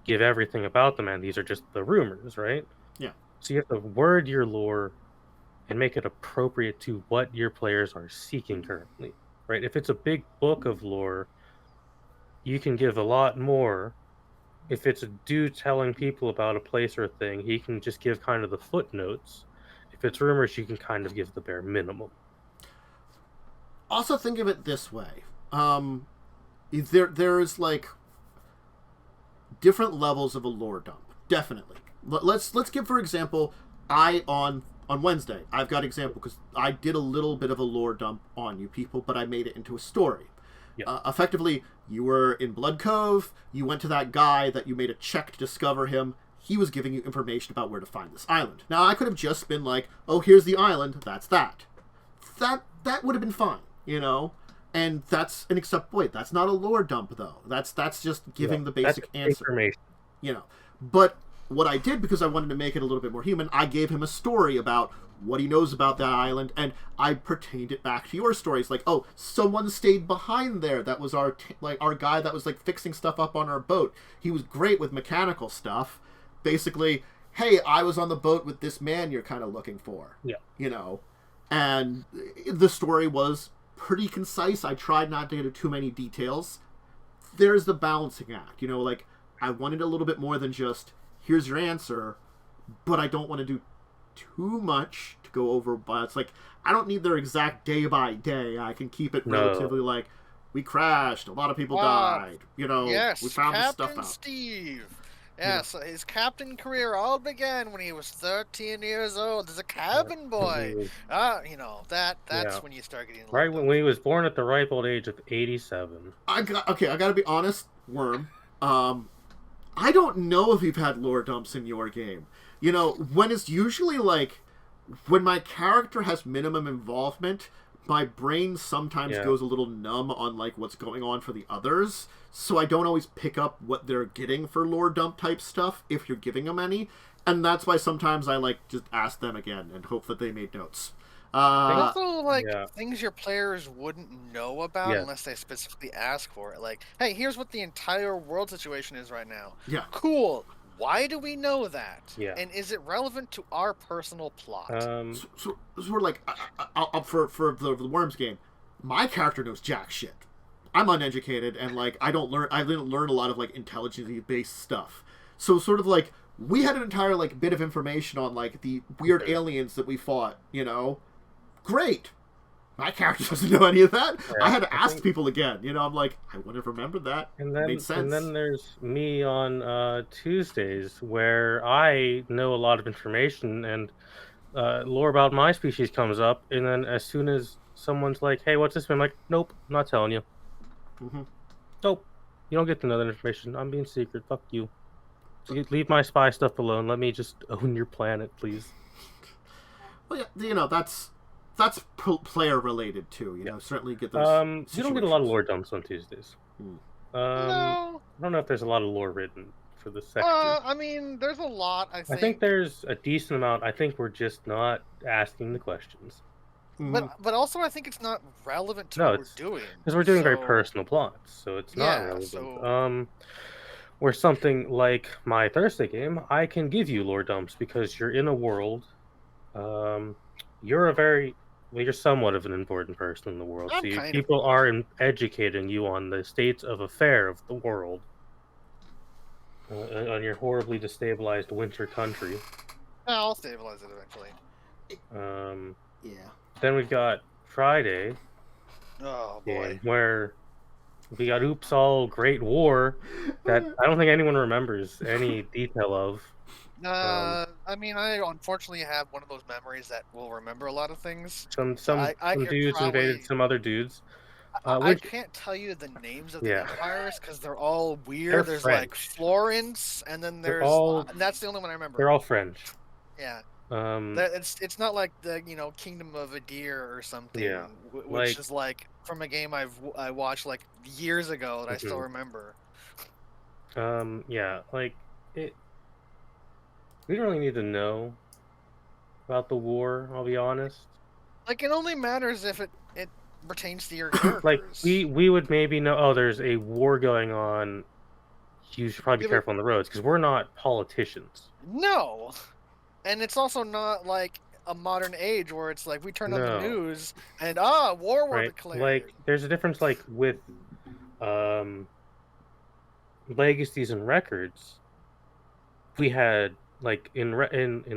give everything about the man. These are just the rumors, right? Yeah. So you have to word your lore and make it appropriate to what your players are seeking currently, right? If it's a big book of lore, you can give a lot more. If it's a dude telling people about a place or a thing, he can just give kind of the footnotes. If it's rumors, you can kind of give the bare minimum. Also, think of it this way: there's like different levels of a lore dump. Definitely. Let's give, for example, on Wednesday, I've got example because I did a little bit of a lore dump on you people, but I made it into a story. Yeah. Effectively, you were in Blood Cove. You went to that guy that you made a check to discover him. He was giving you information about where to find this island. Now, I could have just been like, "Oh, here's the island. That's that." That would have been fine, And that's an wait, that's not a lore dump though. That's just giving the basic answer. Information. But what I did, because I wanted to make it a little bit more human, I gave him a story about what he knows about that island, and I pertained it back to your stories. Like, oh, someone stayed behind there. That was our guy that was, like, fixing stuff up on our boat. He was great with mechanical stuff. Basically, hey, I was on the boat with this man you're kind of looking for. Yeah. And the story was pretty concise. I tried not to get into too many details. There's the balancing act. Like, I wanted a little bit more than just, here's your answer, but I don't want to do too much to go over. But it's like, I don't need their exact day by day. I can keep it relatively like, we crashed, a lot of people died. Yes, we found Captain this stuff out. Steve. Yes, his captain career all began when he was 13 years old as a cabin boy. That's when you start getting right when he was born at the ripe old age of 87. I gotta be honest, Worm. I don't know if you've had lore dumps in your game. When it's usually like when my character has minimum involvement, my brain sometimes goes a little numb on like what's going on for the others, so I don't always pick up what they're getting for lore dump type stuff if you're giving them any, and that's why sometimes I like just ask them again and hope that they made notes. Also, like, things your players wouldn't know about unless they specifically ask for it. Like, hey, here's what the entire world situation is right now. Yeah. Cool. Why do we know that? Yeah. And is it relevant to our personal plot? So we're like, for the Worms game, my character knows jack shit. I'm uneducated, and like I didn't learn a lot of like intelligence-based stuff. So sort of like we had an entire like bit of information on like the weird aliens that we fought, you know. Great. My character doesn't know any of that. Yeah, I had to ask people again. You know, I'm like, I wouldn't have remembered that. And then, made sense. And then there's me on Tuesdays where I know a lot of information and lore about my species comes up. And then as soon as someone's like, hey, what's this? I'm like, nope, I'm not telling you. Mm-hmm. Nope. You don't get to know that information. I'm being secret. Fuck you. So you leave my spy stuff alone. Let me just own your planet, please. Well, yeah, you know, that's player related too, you know. Certainly get those. You don't get a lot of lore dumps on Tuesdays. No, I don't know if there's a lot of lore written for the sector. I mean, there's a lot. I think there's a decent amount. I think we're just not asking the questions. But also, I think it's not relevant to what we're doing because we're doing very personal plots, so it's not relevant. So... where something like my Thursday game, I can give you lore dumps because you're in a world. You're somewhat of an important person in the world. So people are educating you on the states of affair of the world. On your horribly destabilized winter country. I'll stabilize it eventually. Yeah. Then we've got Friday. Oh boy. Where we got Oops All Great War that I don't think anyone remembers any detail of. I mean, I unfortunately have one of those memories that will remember a lot of things. Some dudes invaded some other dudes. I can't tell you the names of the empires because they're all weird. There's French. Like Florence, and then there's and that's the only one I remember. They're all French. Yeah. It's not like the Kingdom of Adir or something, which is like from a game I watched like years ago that I still remember. We don't really need to know about the war, I'll be honest. Like, it only matters if it pertains to your characters. Like, we would maybe know, there's a war going on. You should probably be careful on the roads, because we're not politicians. No! And it's also not, like, a modern age where it's like, we turn on the news, and, war was declared. Like, there's a difference, like, with legacies and records. We had... Like in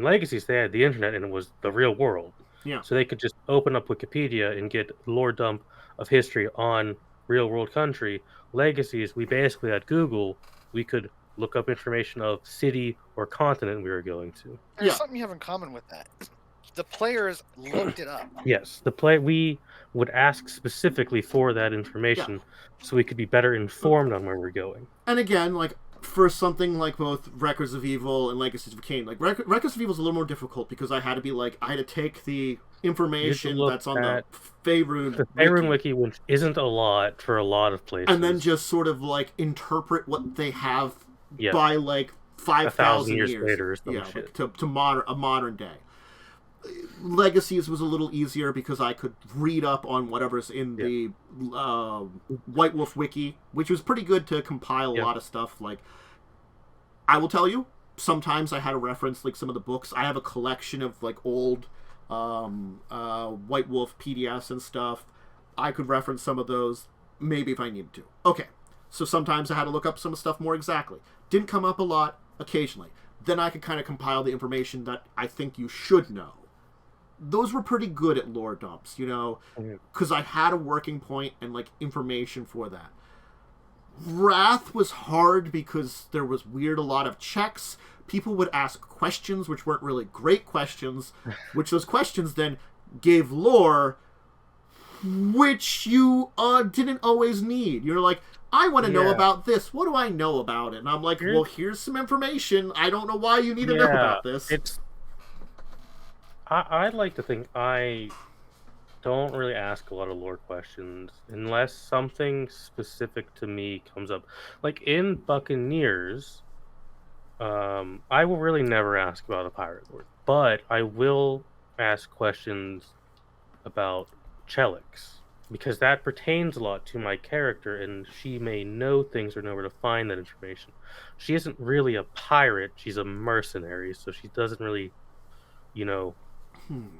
Legacies, they had the internet and it was the real world. Yeah. So they could just open up Wikipedia and get lore dump of history on real world country. Legacies, we basically had Google. We could look up information of city or continent we were going to. There's something you have in common with that. The players looked it up. Yes, we would ask specifically for that information so we could be better informed on where we're going. And again, like, for something like both Records of Evil and Legacies of Kain, like Records of Evil is a little more difficult because I had to take the information that's on the Faerun Wiki, which isn't a lot for a lot of places, and then just sort of like interpret what they have by like 5,000 years later or some shit. Like to modern day. Legacies was a little easier because I could read up on whatever's in the White Wolf Wiki, which was pretty good to compile a lot of stuff. Like, I will tell you, sometimes I had to reference like some of the books. I have a collection of like old White Wolf PDFs and stuff. I could reference some of those, maybe if I needed to. Okay, so sometimes I had to look up some stuff more exactly. Didn't come up a lot, occasionally. Then I could kind of compile the information that I think you should know. Those were pretty good at lore dumps, you know, because I had a working point and like information for that. Wrath was hard because there was a lot of checks. People would ask questions which weren't really great questions, which those questions then gave lore, which you didn't always need. You're like, I want to know about this. What do I know about it? And I'm like, well, here's some information. I don't know why you need to know about this. I'd like to think I don't really ask a lot of lore questions unless something specific to me comes up. Like in Buccaneers, I will really never ask about a pirate lord, but I will ask questions about Chelix because that pertains a lot to my character, and she may know things or know where to find that information. She isn't really a pirate; she's a mercenary, so she doesn't really, you know,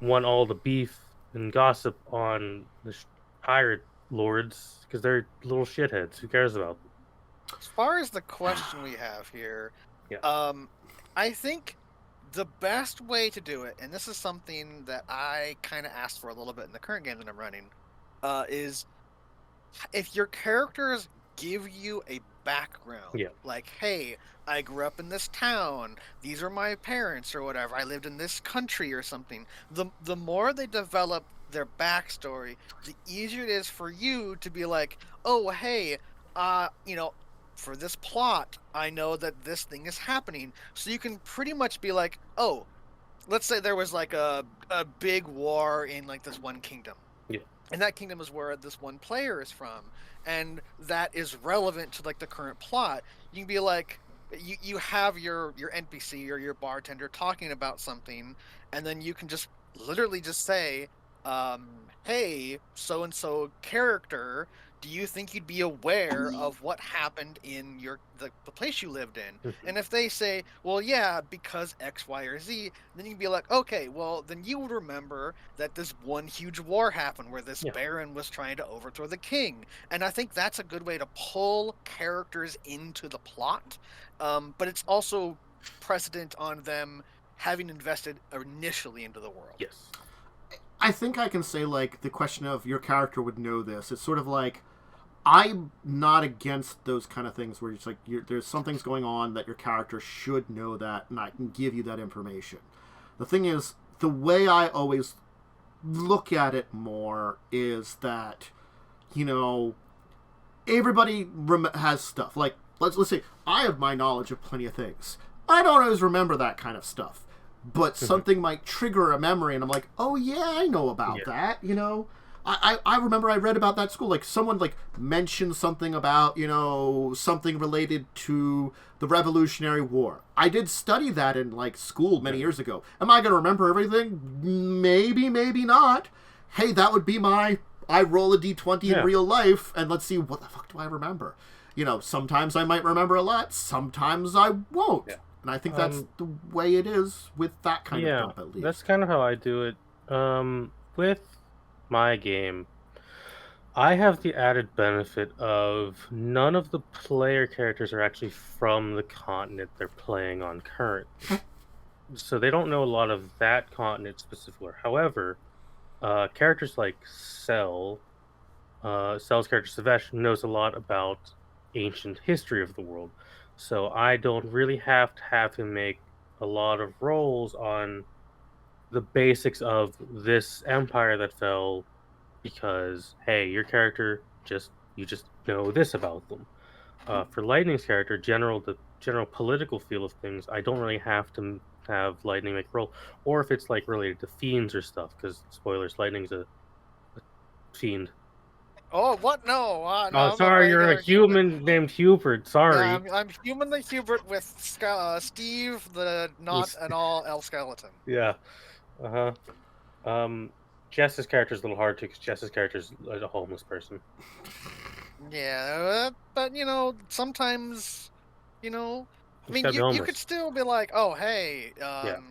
want all the beef and gossip on the pirate lords because they're little shitheads. Who cares about them? As far as the question we have here, Yeah. I think the best way to do it, and this is something that I kind of asked for a little bit in the current game that I'm running, is if your characters give you a background, Yeah. like, hey, I grew up in this town, these are my parents or whatever, I lived in this country or something, the more they develop their backstory, the easier it is for you to be like, oh, hey, for this plot, I know that this thing is happening. So you can pretty much be like, oh, let's say there was like a big war in like this one kingdom. Yeah. And that kingdom is where this one player is from. And that is relevant to like the current plot. You can be like, you have your NPC or your bartender talking about something, and then you can just literally just say, hey, so-and-so character, do you think you'd be aware of what happened in the place you lived in? Mhm. And if they say, well, yeah, because X, Y, or Z, then you can be like, okay, well, then you would remember that this one huge war happened where this Yeah. baron was trying to overthrow the king. And I think that's a good way to pull characters into the plot. But it's also precedent on them having invested initially into the world. Yes. I think I can say, like, the question of your character would know this. It's sort of like, I'm not against those kind of things where it's like there's something's going on that your character should know that, and I can give you that information. The thing is, the way I always look at it more is that, everybody has stuff. Like, let's say I have my knowledge of plenty of things. I don't always remember that kind of stuff, but something might trigger a memory, and I'm like, oh yeah, I know about that. I remember I read about that school. Like, someone, like, mentioned something about, something related to the Revolutionary War. I did study that in, like, school many years ago. Am I going to remember everything? Maybe, maybe not. Hey, that would be I roll a d20 in real life, and let's see, what the fuck do I remember? Sometimes I might remember a lot, sometimes I won't. Yeah. And I think that's the way it is with that kind of dump, at least. That's kind of how I do it. With my game, I have the added benefit of none of the player characters are actually from the continent they're playing on currently. So they don't know a lot of that continent specifically. However, characters like Cell's character Civs knows a lot about ancient history of the world. So I don't really have to have him make a lot of rolls on the basics of this empire that fell because, hey, your character you just know this about them. For Lightning's character, the general political feel of things, I don't really have to have Lightning make a roll, or if it's like related to fiends or stuff, because spoilers, Lightning's a fiend. Oh, what? No. No, sorry, you're a human named Hubert. Sorry. Yeah, I'm human the Hubert with Steve, the not at all elf skeleton. Yeah. Jess's character is a little hard to, because Jess's character is a homeless person. Yeah, but sometimes, I mean, you could still be like, oh, hey,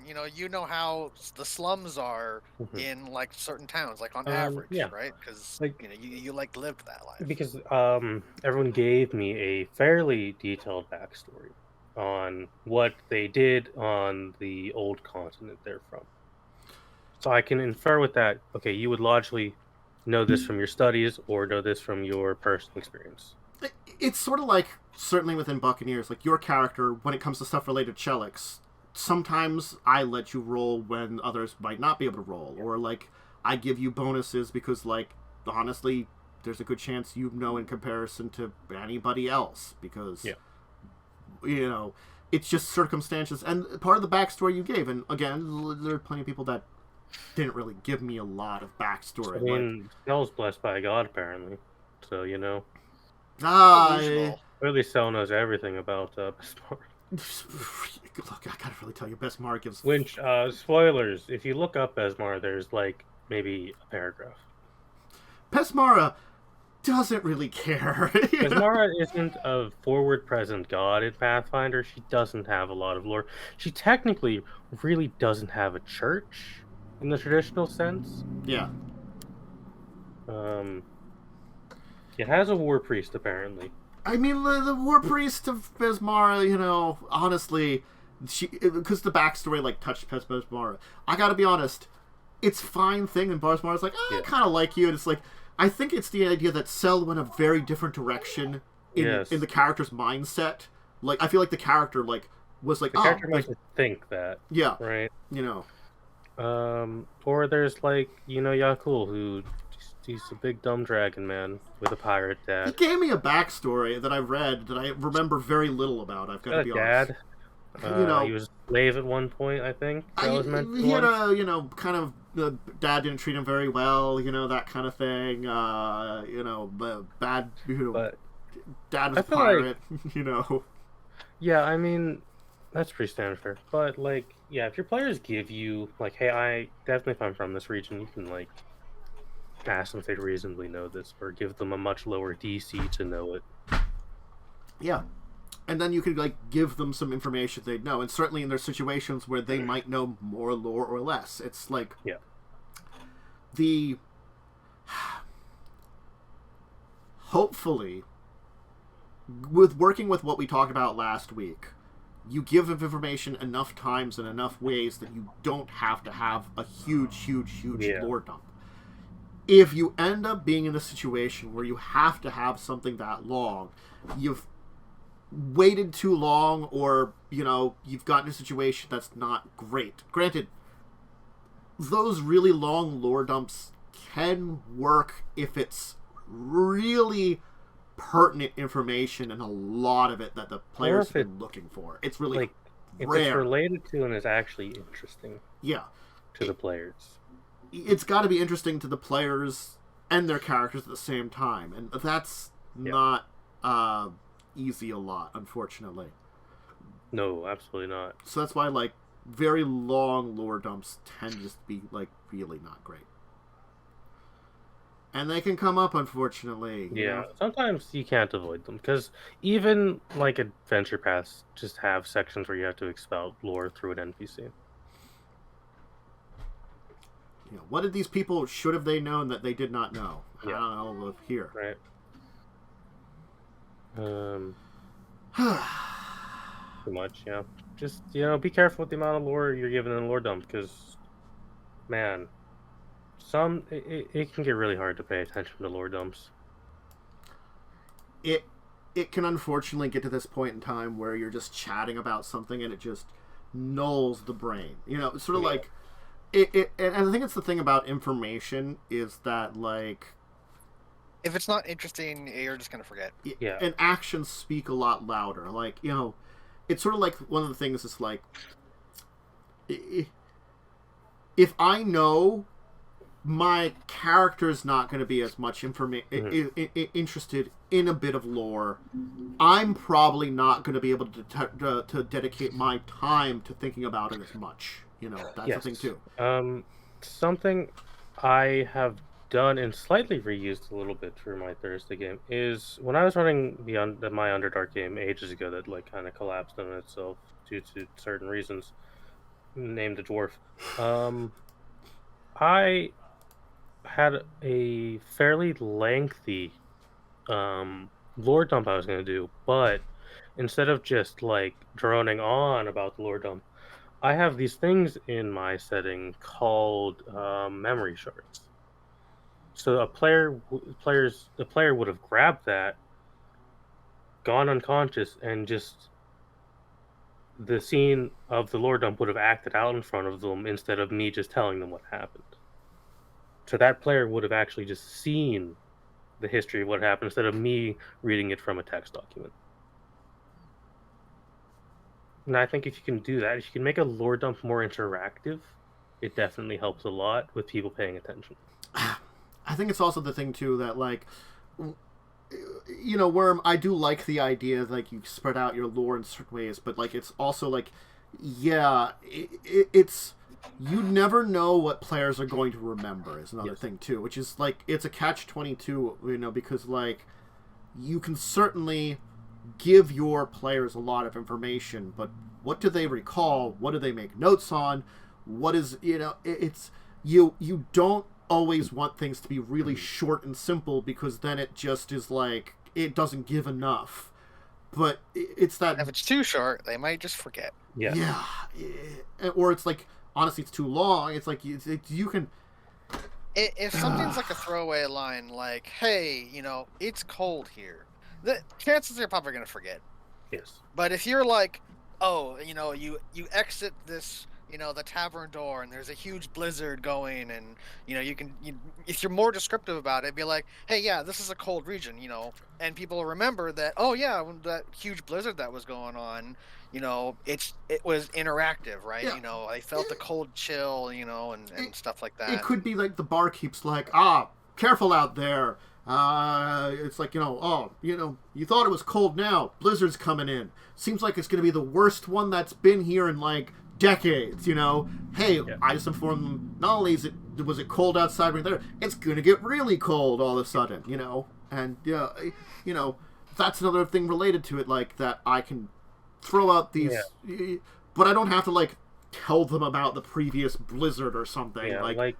you know how the slums are in like certain towns, like on average, right? Because you like lived that life. Because everyone gave me a fairly detailed backstory on what they did on the old continent they're from. So I can infer with that, okay, you would logically know this from your studies or know this from your personal experience. It's sort of like, certainly within Buccaneers, like your character, when it comes to stuff related to Chelix, sometimes I let you roll when others might not be able to roll, or like I give you bonuses because, like, honestly, there's a good chance you know in comparison to anybody else, because it's just circumstances and part of the backstory you gave. And again, there are plenty of people that didn't really give me a lot of backstory. I mean, Cell's blessed by God, apparently. So, you know. I... Or at least Cell knows everything about Besmar. Look, I gotta really tell you, Besmar gives... Which, spoilers, if you look up Besmar, there's, like, maybe a paragraph. Besmara doesn't really care. Besmara isn't a forward-present god in Pathfinder. She doesn't have a lot of lore. She technically really doesn't have a church in the traditional sense. Yeah. It has a war priest, apparently. I mean, the war priest of Besmara, you know, honestly, because the backstory, like, touched Besmara. I gotta be honest, it's fine thing, and Besmara's like, I kind of like you, and it's like, I think it's the idea that Cell went a very different direction in the character's mindset. Like, I feel like the character, like, was like, the character might think that. Yeah. Right? You know. Or there's, like, you know, Yakul, who... He's a big dumb dragon man with a pirate dad. He gave me a backstory that I read that I remember very little about. I've got to be honest. Dad. You know, he was a slave at one point, I think. He had a, you know, kind of, the dad didn't treat him very well, you know, that kind of thing. You know, bad, you know, but dad was a pirate, like, you know. Yeah, I mean, that's pretty standard. But, like, yeah, if your players give you, like, hey, I definitely, if I'm from this region, you can, like, ask them if they reasonably know this, or give them a much lower DC to know it. Yeah. And then you could, like, give them some information they'd know. And certainly in their situations where they might know more lore or less. It's like... Yeah. Hopefully, with working with what we talked about last week, you give information enough times and enough ways that you don't have to have a huge lore dump. If you end up being in a situation where you have to have something that long, you've waited too long, or, you know, you've gotten a situation that's not great. Granted, those really long lore dumps can work if it's really pertinent information and a lot of it that the players have been looking for. It's really like, rare. If it's related to and is actually interesting. Yeah. To the players. It's got to be interesting to the players and their characters at the same time, and that's not easy a lot, unfortunately. No, absolutely not. So that's why, like, very long lore dumps tend to just be, like, really not great. And they can come up, unfortunately. Yeah, you know? Sometimes you can't avoid them, because even, like, adventure paths just have sections where you have to expel lore through an NPC. You know, what did these people should have they known that they did not know? Yeah. I don't know, here. Right. Too much, yeah. Just, you know, be careful with the amount of lore you're giving in a lore dump, because, man, it can get really hard to pay attention to lore dumps. It can unfortunately get to this point in time where you're just chatting about something and it just nulls the brain. You know, it's sort of like... and I think it's the thing about information is that, like... If it's not interesting, you're just going to forget. Yeah. And actions speak a lot louder. Like, you know, it's sort of like one of the things is like... If I know my character's not going to be as much interested in a bit of lore, I'm probably not going to be able to dedicate my time to thinking about it as much. You know, that's the thing too. Something I have done and slightly reused a little bit for my Thursday game is when I was running my Underdark game ages ago that, like, kind of collapsed on itself due to certain reasons, named a dwarf. I had a fairly lengthy lore dump I was going to do, but instead of just, like, droning on about the lore dump, I have these things in my setting called memory shards. So the player would have grabbed that, gone unconscious, and just the scene of the lore dump would have acted out in front of them instead of me just telling them what happened. So that player would have actually just seen the history of what happened instead of me reading it from a text document. And I think if you can do that, if you can make a lore dump more interactive, it definitely helps a lot with people paying attention. I think it's also the thing too that like, you know, Worm, I do like the idea that, like, you spread out your lore in certain ways, but like it's also like, yeah, it's you never know what players are going to remember is another thing too, which is like it's a catch-22, you know, because like you can certainly give your players a lot of information, but what do they recall? What do they make notes on? What is, you know, it's you don't always want things to be really short and simple, because then it just is like it doesn't give enough. But it's that if it's too short, they might just forget. Yeah, or it's like, honestly, it's too long. It's like you can. If something's like a throwaway line, like, "Hey, you know, it's cold here," the chances are probably gonna forget. Yes. But if you're like, "Oh, you know, you exit this, you know, the tavern door, and there's a huge blizzard going, and you know, if you're more descriptive about it, be like, "Hey, yeah, this is a cold region," you know, and people remember that. Oh yeah, when that huge blizzard that was going on, you know, it was interactive, right? Yeah. You know, I felt the cold chill, you know, and stuff like that. It could be like the barkeep's like, careful out there. It's like, you know, you thought it was cold now. Blizzard's coming in. Seems like it's going to be the worst one that's been here in like decades, you know. Hey, I just informed them, not only was it cold outside right there, it's going to get really cold all of a sudden, you know. And, you know, that's another thing related to it, like, that I can throw out these, but I don't have to, like, tell them about the previous blizzard or something. Yeah, like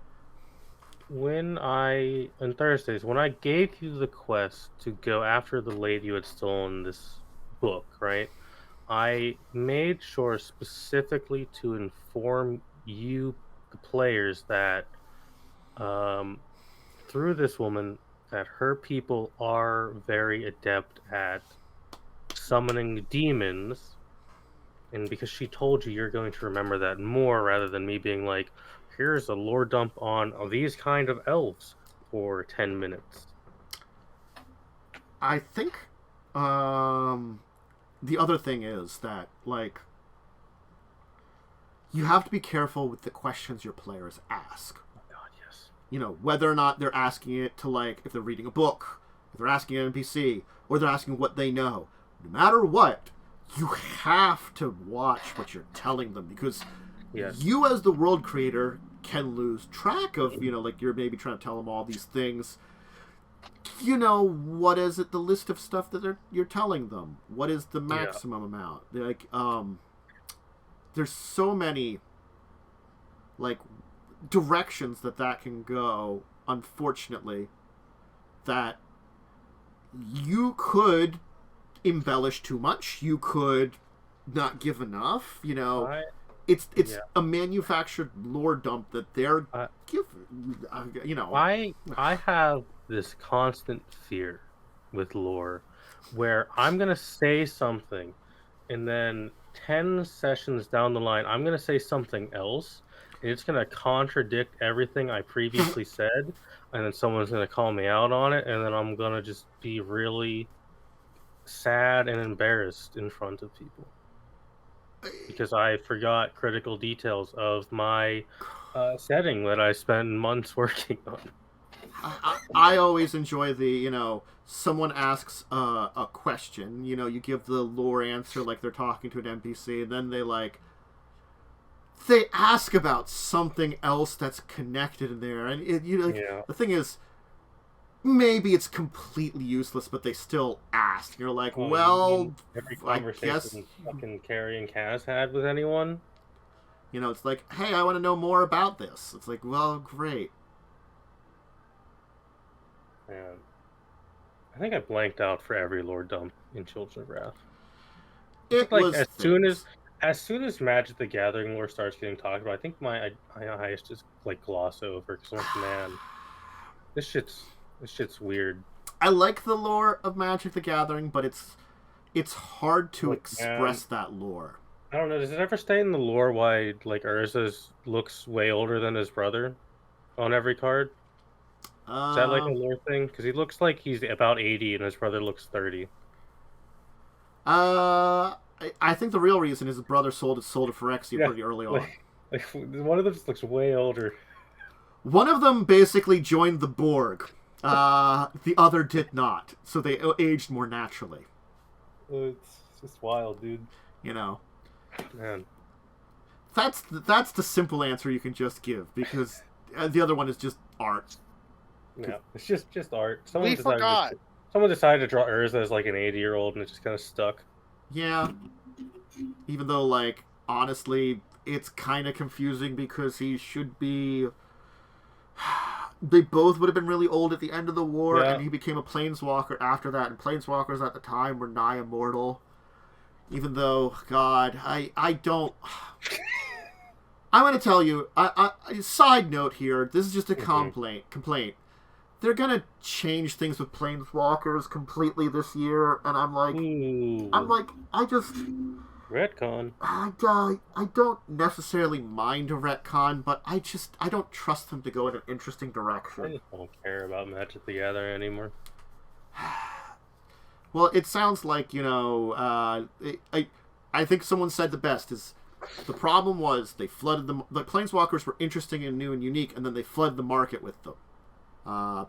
on Thursdays, when I gave you the quest to go after the lady who had stolen this book, right? I made sure specifically to inform you, the players, that through this woman, that her people are very adept at summoning demons, and because she told you, you're going to remember that more, rather than me being like, here's a lore dump on these kind of elves for 10 minutes. I think the other thing is that, like, you have to be careful with the questions your players ask. Oh God, yes. You know, whether or not they're asking it to, like, if they're reading a book, if they're asking an NPC, or they're asking what they know. No matter what, you have to watch what you're telling them, because you as the world creator can lose track of, you know, like, you're maybe trying to tell them all these things. You know, what is it, the list of stuff that you're telling them? What is the maximum amount? Like, there's so many, like, directions that can go, unfortunately, that you could embellish too much. You could not give enough, you know. It's a manufactured lore dump that they're giving, you know. I have this constant fear with lore where I'm going to say something, and then 10 sessions down the line, I'm going to say something else, and it's going to contradict everything I previously said, and then someone's going to call me out on it, and then I'm going to just be really sad and embarrassed in front of people, because I forgot critical details of my setting that I spent months working on. I always enjoy the, you know, someone asks a question, you know, you give the lore answer like they're talking to an NPC, and then they ask about something else that's connected in there, and the thing is, maybe it's completely useless, but they still ask. You're like, every conversation fucking Carrie and Kaz had with anyone, you know, it's like, hey, I want to know more about this. It's like, well, great. Man, I think I blanked out for every lore dump in Children of Wrath. It like was as soon as Magic the Gathering lore starts getting talked about, I think my eyes just like gloss over, because I'm like, man, this shit's weird. I like the lore of Magic the Gathering, but it's hard to express that lore. I don't know. Does it ever stay in the lore why, like, Urza looks way older than his brother on every card? Is that like a lore thing? Because he looks like he's about 80 and his brother looks 30. I think the real reason is his brother sold it for Phyrexia pretty early on. Like one of them just looks way older. One of them basically joined the Borg. The other did not, so they aged more naturally. It's just wild, dude. You know, Man. that's the simple answer you can just give, because the other one is just art. Yeah, it's just art. We forgot. Someone decided to draw Urza as like an 80-year-old, and it just kind of stuck. Yeah. Even though, like, honestly, it's kind of confusing because he should be. They both would have been really old at the end of the war, Yeah. and he became a planeswalker after that. And planeswalkers at the time were nigh immortal. Even though, God, I don't. I'm going to tell you. Side note here. This is just a complaint. They're going to change things with planeswalkers completely this year, and I'm like, I just. Retcon. I don't necessarily mind a retcon, but I don't trust them to go in an interesting I direction. just don't care about Magic the Gathering anymore. Well, it sounds like, I think someone said the best is the problem was they flooded the planeswalkers were interesting and new and unique, and then they flooded the market with them.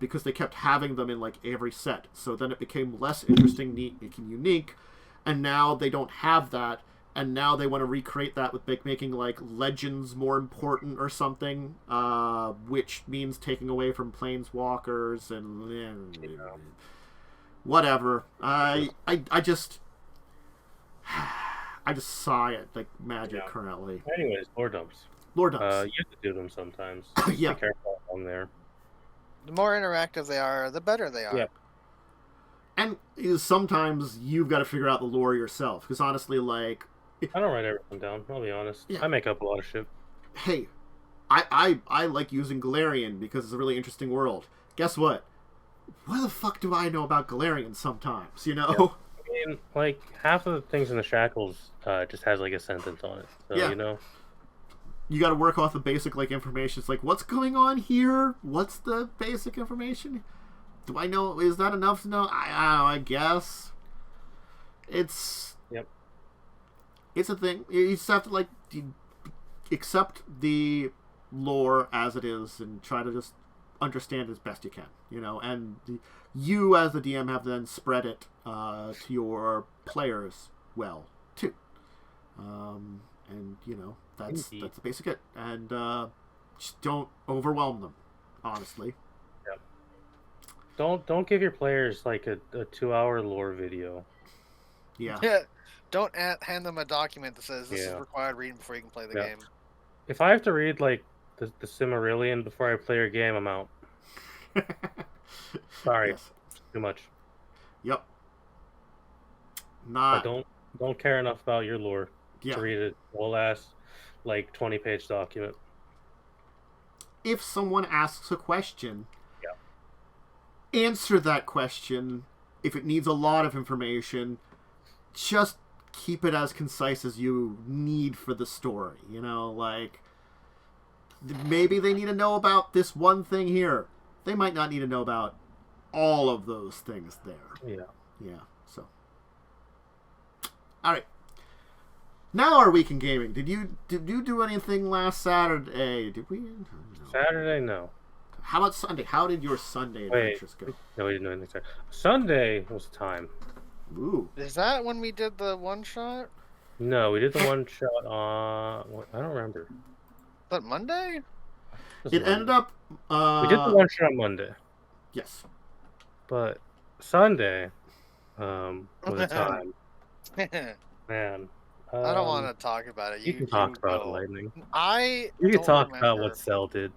Because they kept having them in like every set. So then it became less interesting, neat, and unique, and now they don't have that. And now they want to recreate that with making like legends more important or something, which means taking away from planeswalkers and whatever. I just sigh at like Magic currently. Anyways, lore dumps. Lore dumps. You have to do them sometimes. Yeah. Be careful on there. The more interactive they are, the better they are. Yeah. And sometimes you've got to figure out the lore yourself, because honestly, like. I don't write everything down, I'll be honest. Yeah. I make up a lot of shit. Hey, I like using Galarian because it's a really interesting world. Guess what? What the fuck do I know about Galarian sometimes, you know? Yeah. I mean, like, half of the things in the Shackles just has, like, a sentence on it. So, Yeah. you know? You gotta work off the basic, like, information. It's like, what's going on here? What's the basic information? Do I know? Is that enough to know? I don't know, I guess. It's a thing. You just have to, like, accept the lore as it is and try to just understand as best you can, you know? And you, as the DM, have to then spread it to your players well, too. And, you know, that's the basic it. And just don't overwhelm them, honestly. Yeah. Don't give your players, like, a 2-hour lore video. Yeah. Don't hand them a document that says this is required reading before you can play the game. If I have to read, like, the Silmarillion before I play your game, I'm out. Sorry. Yes. Too much. Yep. I don't care enough about your lore to read a whole-ass, like, 20-page document. If someone asks a question, answer that question. If it needs a lot of information, just keep it as concise as you need for the story, you know, like maybe they need to know about this one thing here. They might not need to know about all of those things there. Yeah. So, all right. Now our week in gaming. Did you do anything last Saturday? Did we? Saturday, no. How about Sunday? How did your Sunday adventures go? No, we didn't do anything. Sunday was time. Ooh. Is that when we did the one shot? No, we did the one shot on. I don't remember. But Monday? It ended up. We did the one shot on Monday. Yes. But Sunday was a time. Man. I don't want to talk about it. You can talk about lightning. You can talk about what Cell did.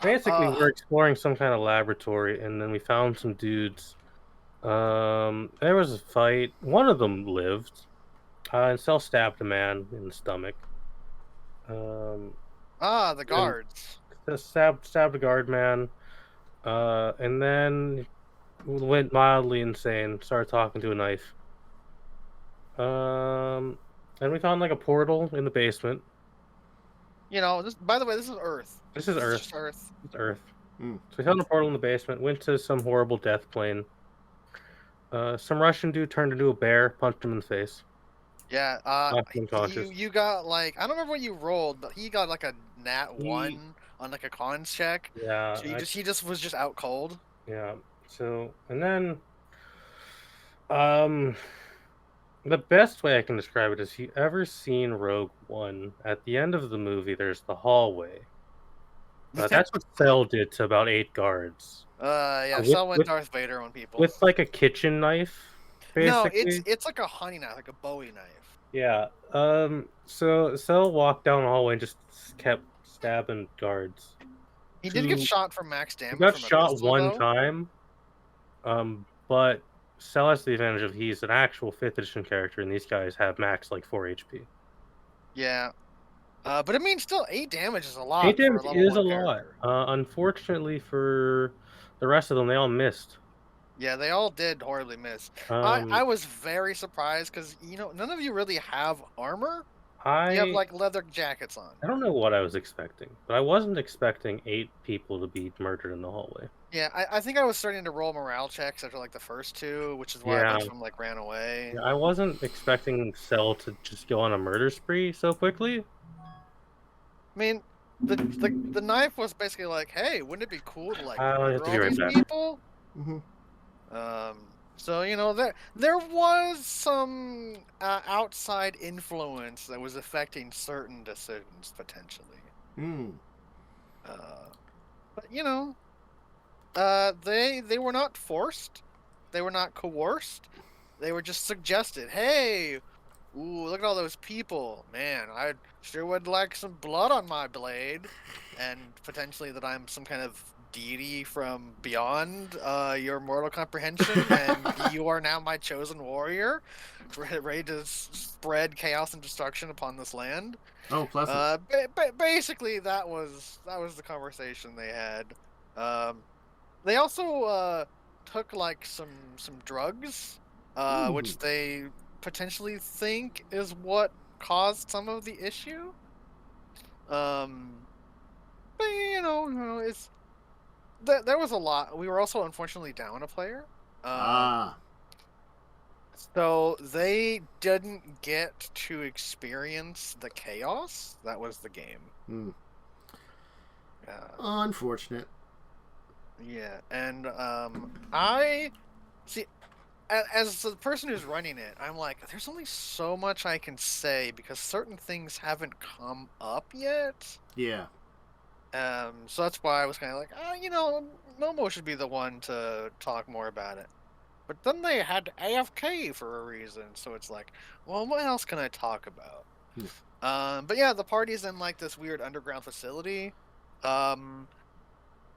Basically, we're exploring some kind of laboratory, and then we found some dudes. There was a fight. One of them lived, and Cell stabbed a man in the stomach. The guards. Stabbed a guard man, and then went mildly insane. Started talking to a knife. And we found like a portal in the basement. You know, by the way, this is Earth. This is Earth. Just Earth. It's Earth. Mm. So we found a portal in the basement. Went to some horrible death plane. Some Russian dude turned into a bear, punched him in the face. Yeah, I'm cautious. you got like I don't remember what you rolled, but he got like a nat He- 1 on like a cons check. Yeah, So he just was just out cold. yeah. So and then, um, the best way I can describe it is: you ever seen Rogue One? At the end of the movie, there's the hallway. That's what Cell did to about 8 guards. Yeah, With, Cell went with Darth Vader on people. with like a kitchen knife, No, basically. it's like a honey knife, like a Bowie knife. Yeah. So Cell walked down the hallway and just kept stabbing guards. He did get shot for max He damage got from a shot pistol, one though. time. But Cell has the advantage of he's an actual 5th edition character, and these guys have max like 4 HP. Yeah. But I mean, still 8 damage is a lot 8 for a damage level is a 1 lot. character. Unfortunately for the rest of them, they all missed. Yeah, they all did horribly miss. Um, I was very surprised because none of you really have armor. You have I like leather jackets on. I don't know what I was expecting, but I wasn't expecting 8 people to be murdered in the hallway. Yeah, I think I was starting to roll morale checks after like the first 2, which is why a bunch of them like ran away. Yeah, I wasn't expecting Cell to just go on a murder spree so quickly. I mean, the knife was basically like, hey, wouldn't it be cool to like I have murder to be all right these back. people? Mm-hmm. So there was some outside influence that was affecting certain decisions potentially. Mm. But they were not forced, they were not coerced, they were just suggested. Hey, ooh, look at all those people, man! I sure would like some blood on my blade, and potentially that I'm some kind of deity from beyond your mortal comprehension, and you are now my chosen warrior, ready to spread chaos and destruction upon this land. Oh, pleasant. Basically, that was the conversation they had. They also took like some drugs, which they potentially think is what caused some of the issue. But it's there was a lot. We were also unfortunately down a player. So they didn't get to experience the chaos that was the game. Unfortunate. Yeah, and I see. As the person who's running it, I'm like, there's only so much I can say because certain things haven't come up yet. Yeah. So that's why I was kind of like, Momo should be the one to talk more about it. But then they had AFK for a reason, so it's like, well, what else can I talk about? But yeah, the party's in like this weird underground facility. I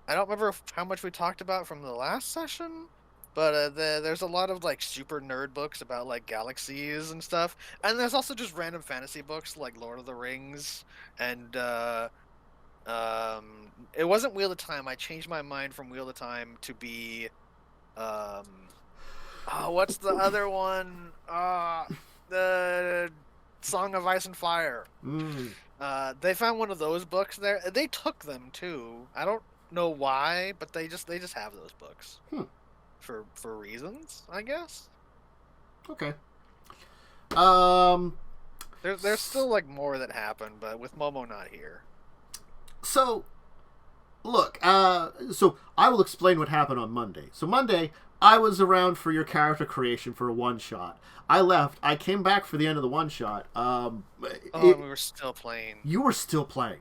don't remember how much we talked about from the last session, but there's a lot of like super nerd books about like galaxies and stuff, and there's also just random fantasy books like Lord of the Rings and it wasn't Wheel of Time. I changed my mind from Wheel of Time to be what's the other one? The Song of Ice and Fire. They found one of those books there. They took them too. I don't know why, but they just have those books for reasons, I guess. Okay. There's still like more that happened, but with Momo not here. So, look. So I will explain what happened on Monday. So Monday, I was around for your character creation for a one-shot. I left. I came back for the end of the one-shot. We were still playing. You were still playing.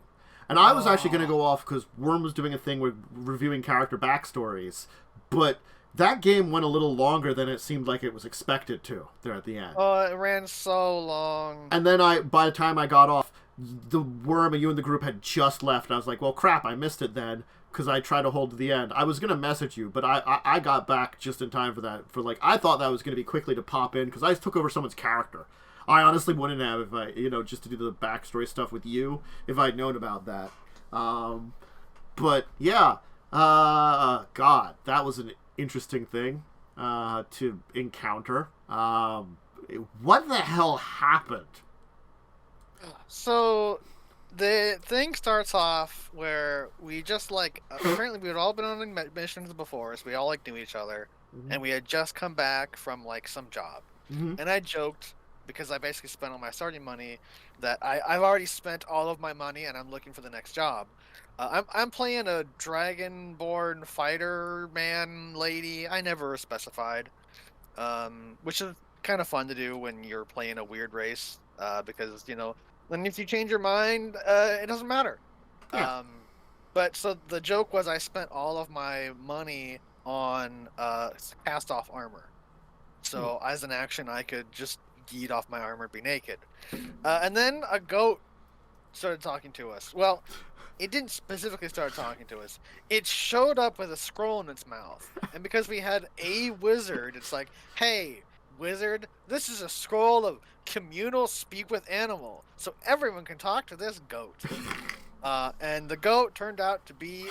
And I was actually going to go off because Worm was doing a thing with reviewing character backstories. But that game went a little longer than it seemed like it was expected to there at the end. Oh, it ran so long. And then by the time I got off, the Worm and you and the group had just left. And I was like, well, crap, I missed it then. Because I tried to hold to the end. I was going to message you, but I got back just in time for that. I thought that was going to be quickly to pop in, because I took over someone's character. I honestly wouldn't have if I, just to do the backstory stuff with you, if I'd known about that. But, yeah. God, that was an interesting thing to encounter. What the hell happened? So the thing starts off where we just apparently we had all been on missions before, so we all knew each other, and we had just come back from some job, and I joked because I basically spent all my starting money. That I've already spent all of my money, and I'm looking for the next job. I'm playing a dragonborn fighter man lady. I never specified, which is kind of fun to do when you're playing a weird race, because then if you change your mind, it doesn't matter. Yeah. But so the joke was I spent all of my money on cast off armor. So as an action, I could just yeet off my armor and be naked. And then a goat started talking to us. Well, it didn't specifically start talking to us. It showed up with a scroll in its mouth. And because we had a wizard, it's like, hey, wizard, this is a scroll of communal speak with animal. So everyone can talk to this goat. And the goat turned out to be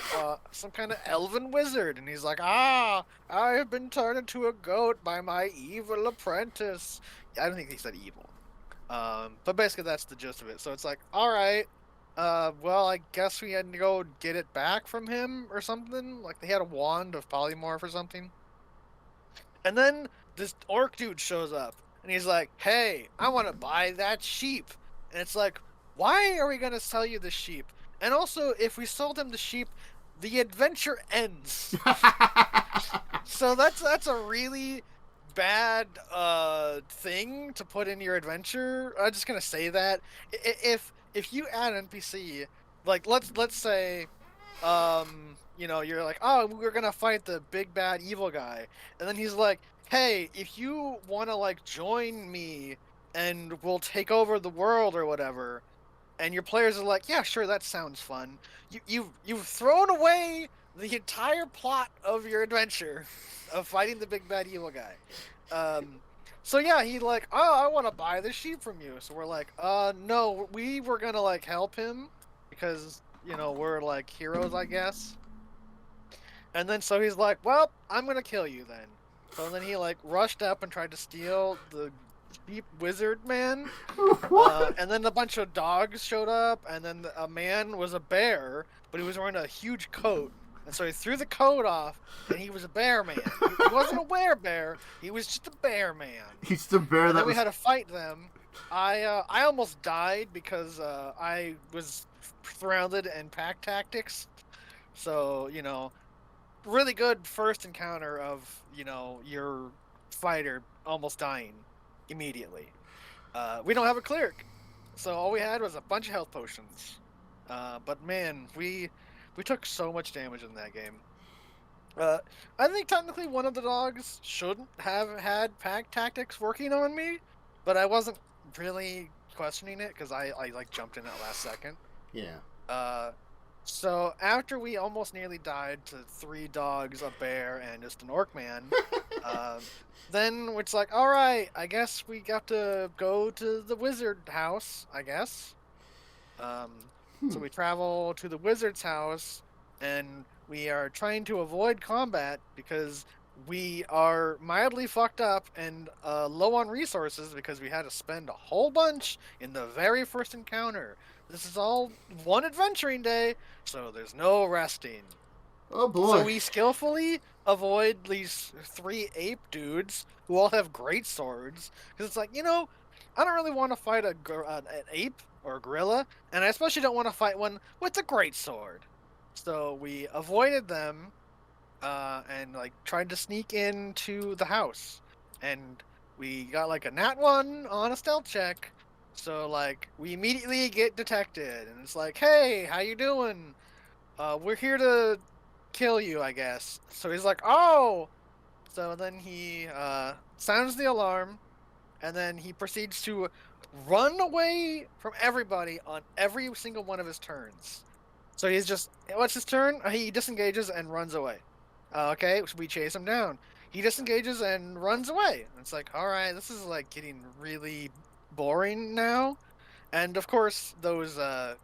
some kind of elven wizard. And he's like, I have been turned into a goat by my evil apprentice. I don't think he said evil. But basically that's the gist of it. So it's like, all right, well, I guess we had to go get it back from him or something. Like they had a wand of polymorph or something. And then this orc dude shows up. And he's like, hey, I want to buy that sheep. And it's like, why are we going to sell you the sheep? And also, if we sold him the sheep, the adventure ends. So that's a really bad thing to put in your adventure. I'm just gonna say that if you add an NPC, like let's say, you're like, oh, we're gonna fight the big bad evil guy, and then he's like, hey, if you want to like join me and we'll take over the world or whatever. And your players are like, yeah, sure, that sounds fun. You've thrown away the entire plot of your adventure of fighting the big bad evil guy. So yeah, he like, oh, I want to buy the sheep from you. So we're like, no, we were gonna like help him because we're like heroes, I guess. And then so he's like, well, I'm gonna kill you then. So then he like rushed up and tried to steal the sheep wizard man, and then a bunch of dogs showed up, and then a man was a bear, but he was wearing a huge coat, and so he threw the coat off, and he was a bear man. He wasn't a werebear, he was just a bear man. He's the bear and that then we was... had to fight them. I almost died because I was surrounded in pack tactics, so really good first encounter of your fighter almost dying immediately. We don't have a cleric, so all we had was a bunch of health potions. But man, we took so much damage in that game. I think technically one of the dogs shouldn't have had pack tactics working on me, but I wasn't really questioning it because I like jumped in at last second. Yeah. So after we almost nearly died to 3 dogs, a bear, and just an orc man, then it's like, all right, I guess we got to go to the wizard house, I guess. So we travel to the wizard's house, and we are trying to avoid combat because we are mildly fucked up and low on resources because we had to spend a whole bunch in the very first encounter. This is all one adventuring day, so there's no resting. Oh boy. So we skillfully avoid these 3 ape dudes who all have great swords. Because it's like, I don't really want to fight an ape or a gorilla, and I especially don't want to fight one with a great sword. So we avoided them and like tried to sneak into the house. And we got like a nat 1 on a stealth check. So, like, we immediately get detected, and it's like, hey, how you doing? We're here to kill you, I guess. So he's like, oh! So then he sounds the alarm, and then he proceeds to run away from everybody on every single one of his turns. So he's just, what's his turn? He disengages and runs away. Okay, so we chase him down. He disengages and runs away. It's like, alright, this is, like, getting really boring now. And of course those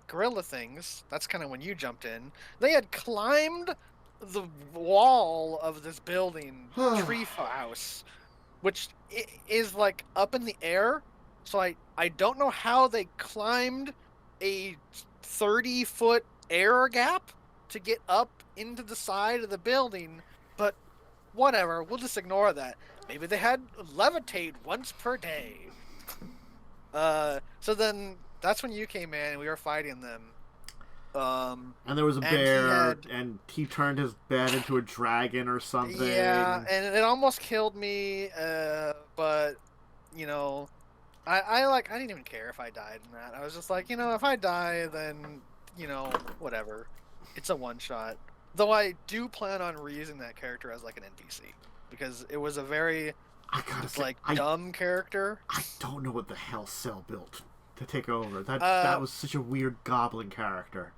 gorilla things, that's kind of when you jumped in, they had climbed the wall of this building tree house, which is like up in the air, so I don't know how they climbed a 30-foot air gap to get up into the side of the building, but whatever, we'll just ignore that. Maybe they had levitate once per day. So then that's when you came in and we were fighting them. And there was a bear, and he turned his bed into a dragon or something. Yeah, and it almost killed me, but, you know, I didn't even care if I died in that. I was just like, if I die, then, whatever. It's a one-shot. Though I do plan on reusing that character as, like, an NPC. Because it was a very, dumb character. I don't know what the hell Cell built to take over. That was such a weird goblin character.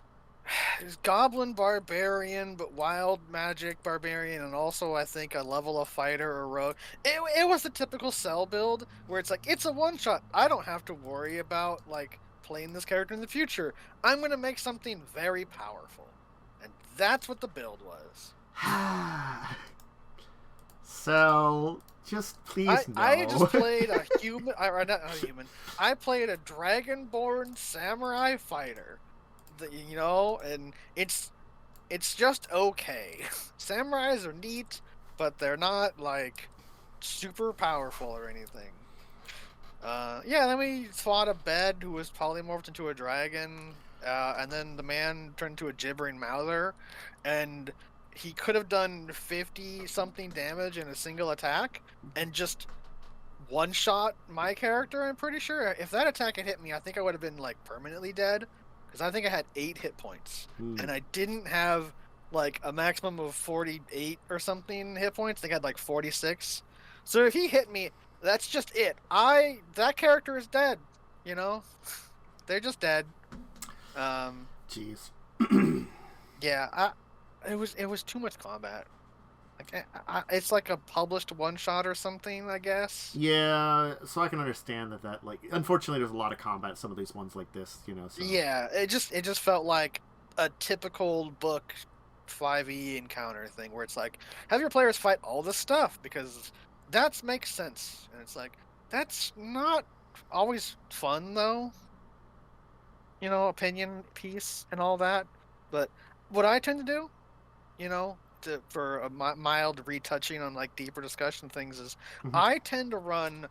Goblin barbarian, but wild magic barbarian, and also I think a level of fighter or rogue. It was the typical Cell build where it's like, it's a one shot. I don't have to worry about like playing this character in the future. I'm gonna make something very powerful, and that's what the build was. Cell, just please no. I just played a human. Not a human. I played a dragonborn samurai fighter. And it's just okay. Samurais are neat, but they're not like super powerful or anything. Then we fought a bed who was polymorphed into a dragon, and then the man turned into a gibbering mouther, and he could have done 50 something damage in a single attack and just one shot my character. I'm pretty sure if that attack had hit me, I think I would have been like permanently dead. Because I think I had 8 hit points. And I didn't have, like, a maximum of 48 or something hit points. I think I had, like, 46. So if he hit me, that's just it. That character is dead, They're just dead. Jeez. Yeah, it was too much combat. Like, it's like a published one-shot or something, I guess. Yeah, so I can understand that, like, unfortunately there's a lot of combat in some of these ones like this, so. Yeah, it just felt like a typical book 5e encounter thing where it's like, have your players fight all this stuff, because that makes sense. And it's like, that's not always fun, though. Opinion piece and all that. But what I tend to do, for a mild retouching on like deeper discussion things is I tend to run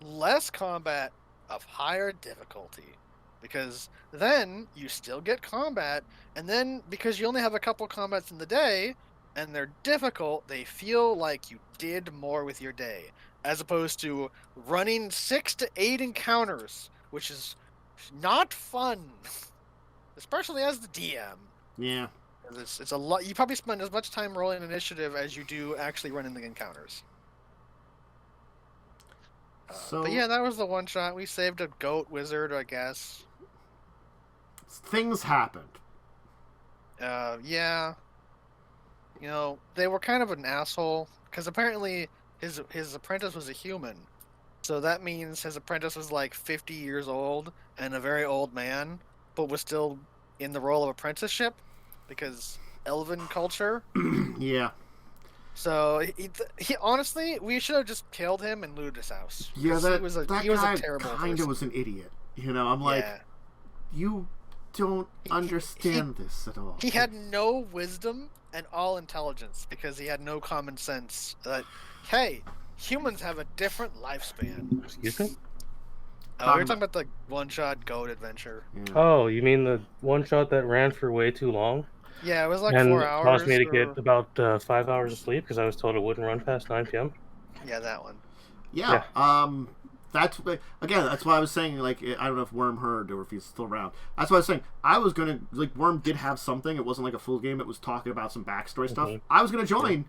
less combat of higher difficulty, because then you still get combat, and then because you only have a couple combats in the day and they're difficult, they feel like you did more with your day, as opposed to running 6 to 8 encounters, which is not fun, especially as the DM. Yeah. It's a lot. You probably spend as much time rolling initiative as you do actually running the encounters. But yeah, that was the one shot. We saved a goat wizard, I guess. Things happened. Yeah. They were kind of an asshole, because apparently his apprentice was a human. So that means his apprentice was like 50 years old and a very old man, but was still in the role of apprenticeship. Because elven culture. Yeah. So he honestly, we should have just killed him and looted his house. Yeah, he was a terrible kind of person. was an idiot. I'm like, you don't understand this at all. He had no wisdom and all intelligence because he had no common sense. That hey, humans have a different lifespan. Excuse me? We were talking about the one-shot goat adventure. Yeah. Oh, you mean the one-shot that ran for way too long? Yeah, it was like 4 hours. And caused me to get about 5 hours of sleep because I was told it wouldn't run past 9 p.m. Yeah, that one. Yeah. That's why I was saying, like, I don't know if Worm heard or if he's still around. That's why I was saying I was gonna, like, Worm did have something. It wasn't like a full game. It was talking about some backstory stuff. I was gonna join,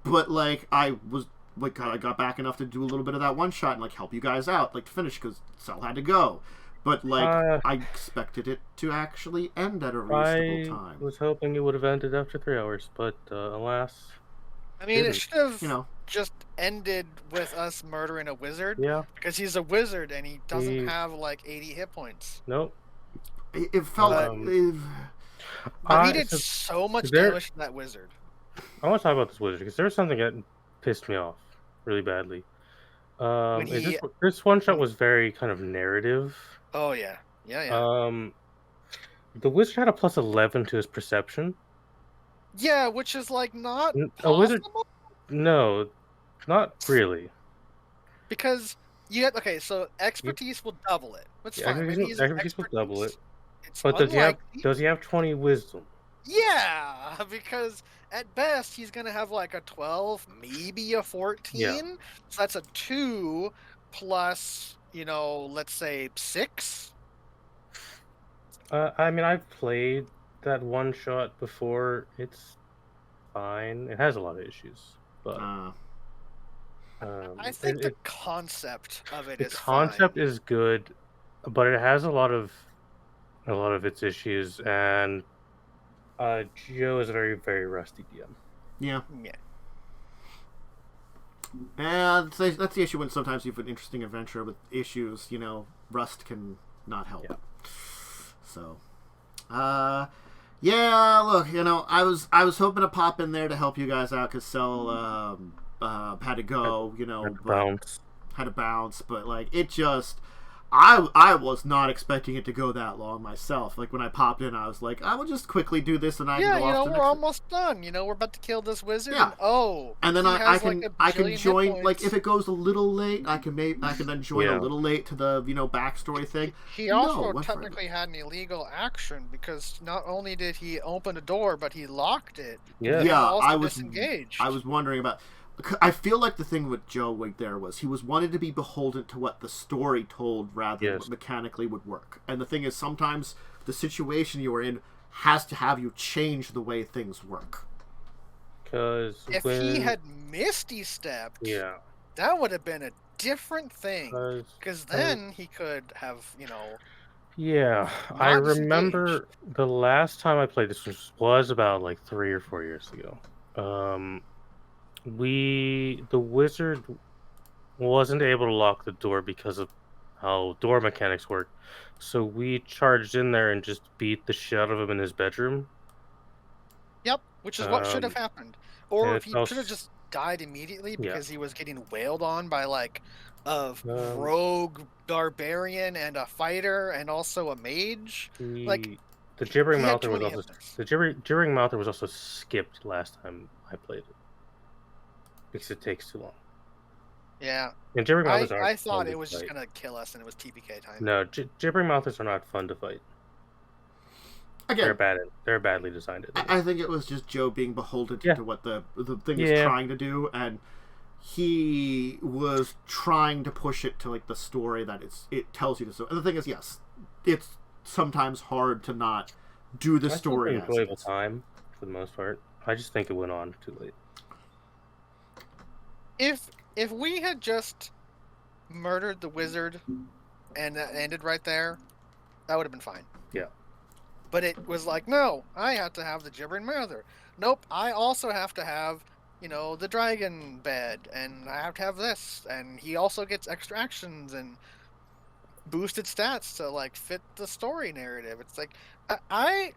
but like I got back enough to do a little bit of that one shot and like help you guys out, like to finish because Cell had to go. But, like, I expected it to actually end at a reasonable time. I was hoping it would have ended after 3 hours, but alas. I mean, it should have just ended with us murdering a wizard. Yeah. Because he's a wizard and he doesn't have, like, 80 hit points. Nope. It felt like... But he did so much damage to that wizard. I want to talk about this wizard, because there was something that pissed me off really badly. This one-shot was very kind of narrative. Oh, yeah. Yeah. The wizard had a plus 11 to his perception. Yeah, which is, like, not a wizard. No, not really. Because Okay, so expertise will double it. That's Yeah, fine. Maybe he's expertise will double it. It's But unlikely. does he have 20 wisdom? Yeah, because at best he's gonna have like a 12, maybe a 14. Yeah. So that's a 2 plus, let's say 6. I mean, I've played that one shot before. It's fine. It has a lot of issues, but I think the concept of it is concept fine. is good, but it has a lot of its issues, and Joe is a very, very rusty DM. Yeah. Yeah. And that's the issue when sometimes you have an interesting adventure with issues, rust can not help. Yeah. So, yeah, look, I was hoping to pop in there to help you guys out because Cell had to go, had to bounce, but like it just. I was not expecting it to go that long myself. Like when I popped in, I was like, I will just quickly do this, and I can go off to we're almost done. We're about to kill this wizard. Yeah. And then I can join. Like if it goes a little late, I can then join a little late to the backstory thing. He also technically had an illegal action because not only did he open the door, but he locked it. Yeah. I was disengaged. I was wondering about. I feel like the thing with Joe there was he wanted to be beholden to what the story told rather than what mechanically would work. And the thing is, sometimes the situation you are in has to have you change the way things work. Because if he had Misty stepped, that would have been a different thing. Because then he could have, Yeah, I remember the last time I played this was about like 3 or 4 years ago. The wizard wasn't able to lock the door because of how door mechanics work, so we charged in there and just beat the shit out of him in his bedroom. Yep, which is what should have happened. Or if he should have just died immediately because he was getting wailed on by like a rogue barbarian and a fighter and also a mage. The gibbering mouther was also skipped last time I played it. Because it takes too long. Yeah. And gibbering mouthers I thought it was just going to kill us and it was TPK time. No, gibbering mouthers are not fun to fight. Again, they're badly designed. I think it was just Joe being beholden to what the thing is trying to do, and he was trying to push it to like the story that it tells you to. And the thing is, yes, it's sometimes hard to not do the story. It's an enjoyable time for the most part. I just think it went on too late. If we had just murdered the wizard and that ended right there, that would have been fine. Yeah. But it was like, no, I have to have the gibbering mother. Nope, I also have to have, the dragon bed, and I have to have this, and he also gets extra actions and boosted stats to like fit the story narrative. It's like I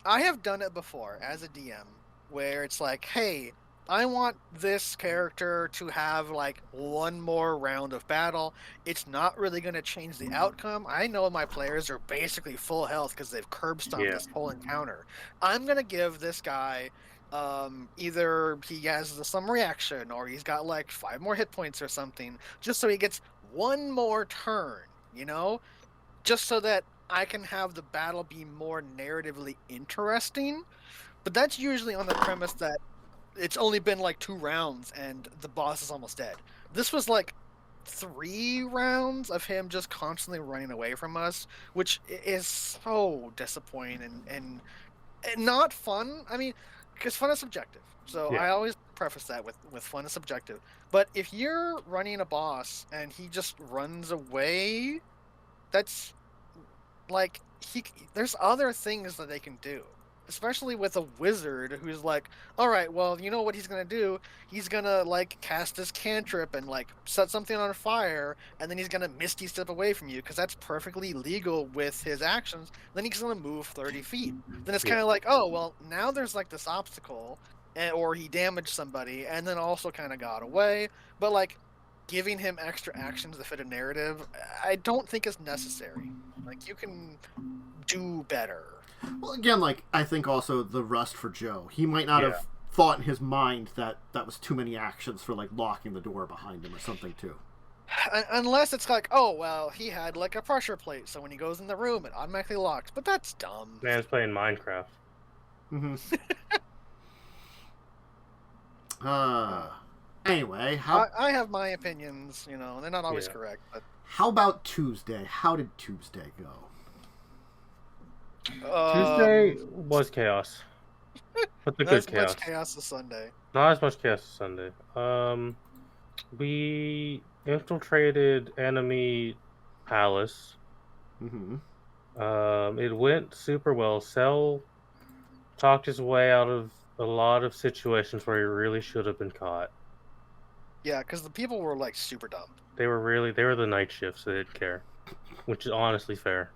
have done it before as a DM where it's like, hey, I want this character to have like one more round of battle. It's not really going to change the outcome. I know my players are basically full health because they've curb stomped this whole encounter. I'm going to give this guy either he has some reaction or he's got like 5 more hit points or something, just so he gets one more turn, just so that I can have the battle be more narratively interesting. But that's usually on the premise that it's only been like 2 rounds and the boss is almost dead. This was like 3 rounds of him just constantly running away from us, which is so disappointing and not fun. I mean, because fun is subjective. So I always preface that with fun is subjective. But if you're running a boss and he just runs away, that's like there's other things that they can do. Especially with a wizard who's like, all right, well, you know what he's going to do? He's going to, like, cast this cantrip and, like, set something on fire, and then he's going to misty step away from you, because that's perfectly legal with his actions. Then he's going to move 30 feet. Then it's kind of like, oh, well, now there's, like, this obstacle, or he damaged somebody, and then also kind of got away. But, like, giving him extra actions to fit a narrative, I don't think is necessary. Like, you can do better. Well, again, like, I think also the rust for Joe. He might not have thought in his mind that was too many actions for, like, locking the door behind him or something, too. Unless it's like, oh, well, he had like a pressure plate, so when he goes in the room, it automatically locks. But that's dumb. Man's playing Minecraft. Mm-hmm. Anyway, I have my opinions, you know, they're not always correct. But how about Tuesday? How did Tuesday go? Tuesday was chaos. But the good chaos. Much chaos as Sunday. Not as much chaos as Sunday. We infiltrated enemy palace. Mm-hmm. It went super well. Cell talked his way out of a lot of situations where he really should have been caught. Yeah, because the people were like super dumb. They were the night shifts, so they didn't care, which is honestly fair.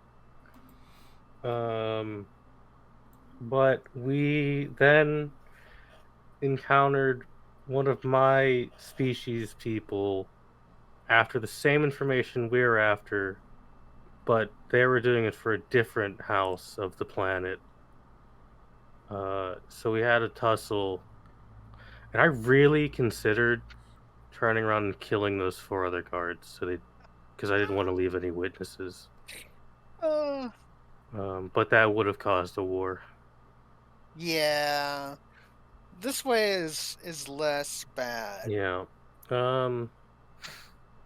But we then encountered one of my species people after the same information we were after, but they were doing it for a different house of the planet. So we had a tussle, and I really considered turning around and killing those 4 other guards, because I didn't want to leave any witnesses. But that would have caused a war. Yeah, this way is less bad. Yeah.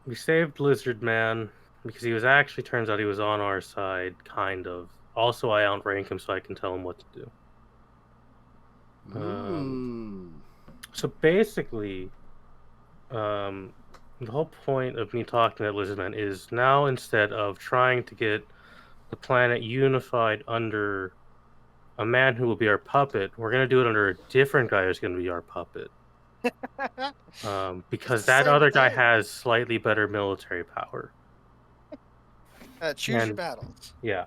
We saved Lizard Man because turns out he was on our side, kind of. Also, I outrank him so I can tell him what to do. So basically, the whole point of me talking to that Lizard Man is now, instead of trying to get the planet unified under a man who will be our puppet, we're going to do it under a different guy who's going to be our puppet. Because that other guy has slightly better military power. Choose your battles. Yeah.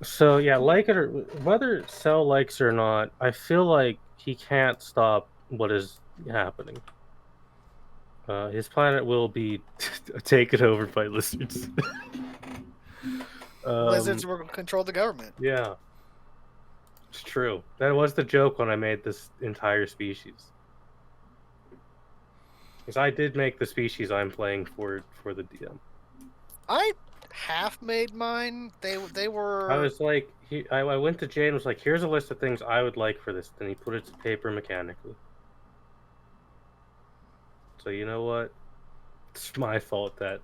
So yeah, like it or whether Cell likes it or not, I feel like he can't stop what is happening. His planet will be taken over by lizards. Lizards will control the government. Yeah. It's true. That was the joke when I made this entire species. Because I did make the species I'm playing for the DM. I half made mine. They were. I was like, I went to Jay and was like, here's a list of things I would like for this. Then he put it to paper mechanically. So you know what? It's my fault that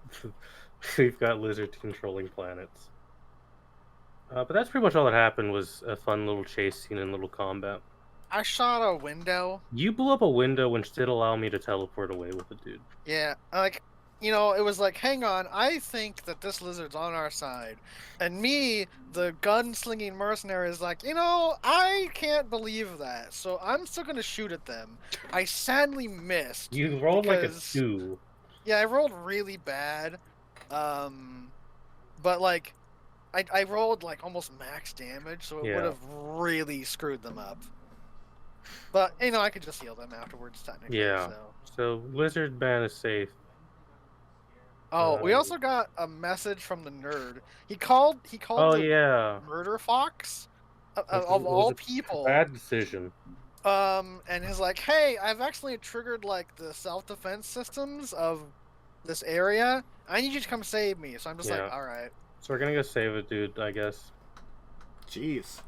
we've got lizards controlling planets. But that's pretty much all that happened, was a fun little chase scene and little combat. I shot a window. You blew up a window, which did allow me to teleport away with a dude. Yeah, like, you know, it was like, hang on, I think that this lizard's on our side. And me, the gun-slinging mercenary, is like, you know, I can't believe that. So I'm still going to shoot at them. I sadly missed. You rolled like a 2. Yeah, I rolled really bad. But, like, I rolled, like, almost max damage, so it would have really screwed them up. But, you know, I could just heal them afterwards, technically. Yeah. So Lizard Man is safe. Oh, we also got a message from the nerd. He called the murder fox of all people. Bad decision. And he's like, hey, I've actually triggered like the self-defense systems of this area. I need you to come save me. So I'm just like, all right. So we're gonna go save a dude, I guess. Jeez.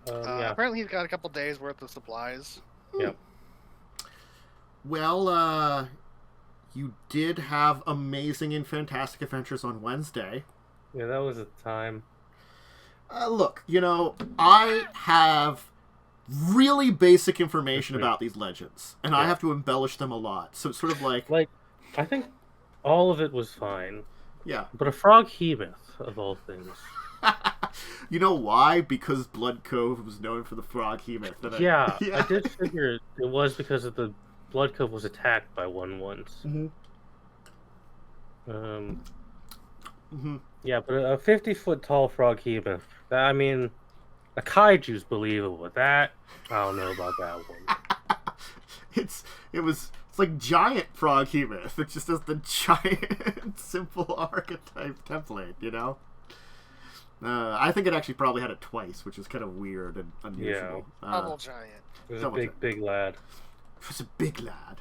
Apparently he's got a couple days worth of supplies. Yep. Well, you did have amazing and fantastic adventures on Wednesday. Yeah, that was a time. Look, you know, I have really basic information about these legends, and I have to embellish them a lot. So it's sort of like... I think all of it was fine. Yeah. But a frog hemoth, of all things. You know why? Because Blood Cove was known for the frog hemoth. I did figure it was because of the Blood Cove was attacked by one once. Yeah, but a 50-foot tall frog hemoth. I mean, a kaiju's believable. That I don't know about that one. It's like giant frog hemoth. It just has the giant simple archetype template, you know. I think it actually probably had it twice, which is kind of weird and unusual. Double giant. It was a big lad. He was a big lad.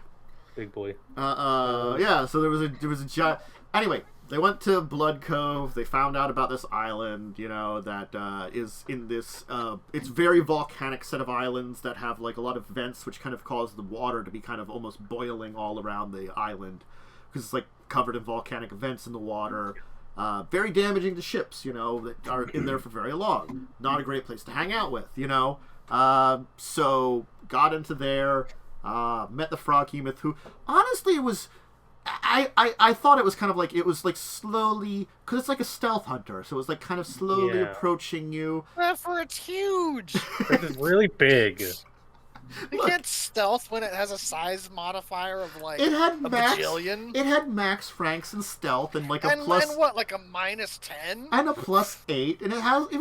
Big boy. Yeah, so there was a giant... Anyway, they went to Blood Cove. They found out about this island, that is in this... it's very volcanic set of islands that have, like, a lot of vents, which kind of cause the water to be kind of almost boiling all around the island. Because it's, like, covered in volcanic vents in the water. Very damaging to ships, that are in there for very long. Not a great place to hang out with, So, got into there... met the Froghemoth, who honestly it was I thought it was kind of like it was like slowly, because it's like a stealth hunter, so it was like kind of slowly approaching you. For it's huge. It's really big. You can't stealth when it has a size modifier of like it had a max, bajillion. It had max ranks in stealth and like a and what, like a -10 and a +8, and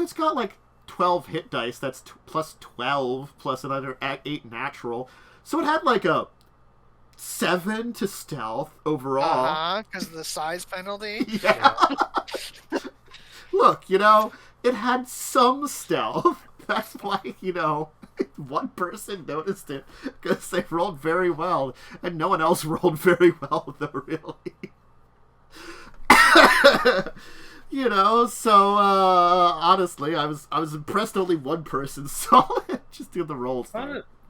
it's got like 12 hit dice. That's +12 plus another 8 natural. So it had like a 7 to stealth overall. Because of the size penalty. Yeah. Look, it had some stealth. That's why, one person noticed it, because they rolled very well, and no one else rolled very well, though, really. So honestly, I was impressed only one person saw it. Just do the rolls.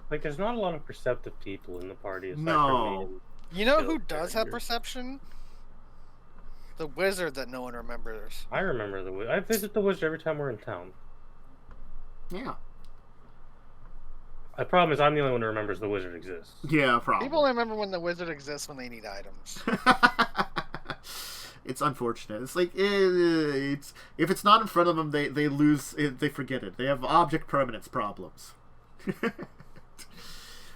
Like, there's not a lot of perceptive people in the party. Aside No. from me. You know who does have perception? The wizard that no one remembers. I remember the wizard. I visit the wizard every time we're in town. Yeah. The problem is I'm the only one who remembers the wizard exists. Yeah, probably. People only remember when the wizard exists when they need items. It's unfortunate. It's like if it's not in front of them, they lose it, they forget it. They have object permanence problems.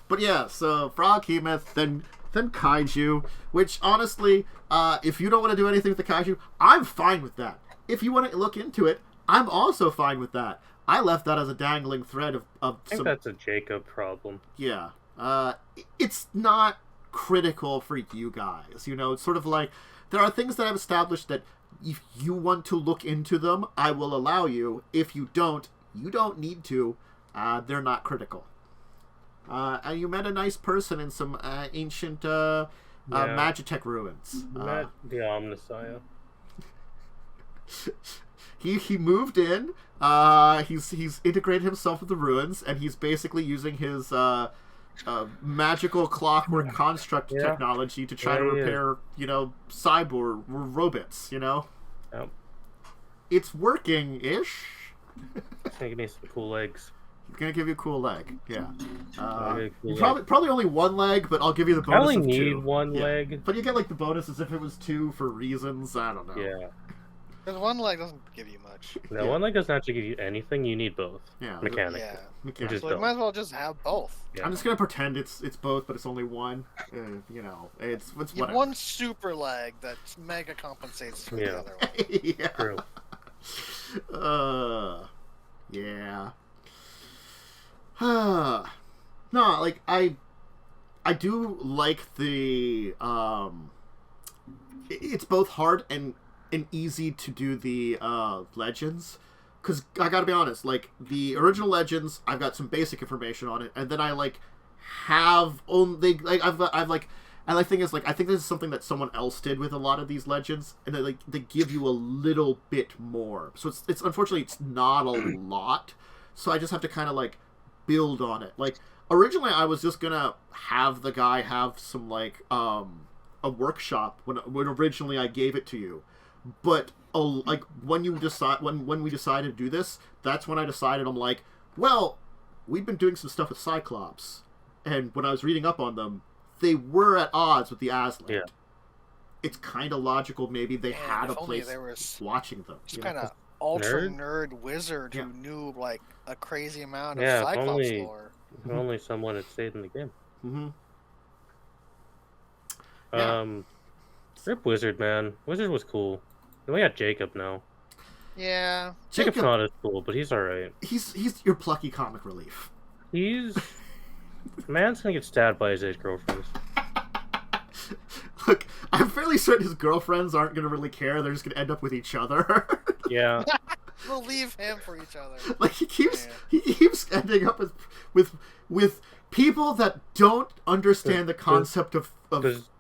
But yeah, so Froghemoth, then Kaiju, which honestly, if you don't want to do anything with the Kaiju, I'm fine with that. If you want to look into it, I'm also fine with that. I left that as a dangling thread of I think that's a Jacob problem. Yeah. It's not critical for you guys. It's sort of like, there are things that I've established that if you want to look into them, I will allow you. If you don't need to. They're not critical. And you met a nice person in some ancient Magitech ruins. Met the Omnissiah. He moved in. He's integrated himself with the ruins, and he's basically using his magical clockwork construct technology to try to repair, cyborg robots. Yep. It's working-ish. It's gonna give me some cool legs. He's gonna give you a cool leg. Yeah. Cool probably only one leg, but I'll give you the bonus. I only of need 2. one leg. But you get like the bonus as if it was 2 for reasons. I don't know. Yeah. Because one leg doesn't give you much. No, one leg doesn't actually give you anything. You need both. Yeah. Mechanically. Yeah. Mechanically. So you might as well just have both. Yeah. I'm just gonna pretend it's both, but it's only one. It's You have whatever. one super leg that mega compensates for the other one. Yeah. True. Yeah. No, like I do like the it's both hard and easy to do the legends, because I gotta be honest, like the original legends, I've got some basic information on it, and then I like have only like I've like. And the thing is, like, I think this is something that someone else did with a lot of these legends, and they give you a little bit more. So it's unfortunately it's not a lot. So I just have to kind of like build on it. Like originally, I was just gonna have the guy have some like a workshop when originally I gave it to you, but like when we decided to do this, that's when I decided I'm like, well, we've been doing some stuff with Cyclops, and when I was reading up on them, they were at odds with the Aslan. Yeah. It's kind of logical. Maybe they had a place watching them. Some kind of ultra nerd wizard who knew like a crazy amount of Cyclops lore. If only someone had stayed in the game. Mm-hmm. Rip Wizard, man. Wizard was cool. And we got Jacob now. Yeah. Jacob's not as cool, but he's alright. He's your plucky comic relief. He's... Man's gonna get stabbed by his ex-girlfriends. Look, I'm fairly certain his girlfriends aren't gonna really care. They're just gonna end up with each other. Yeah. We'll leave him for each other. Like he keeps ending up with People that don't understand the concept of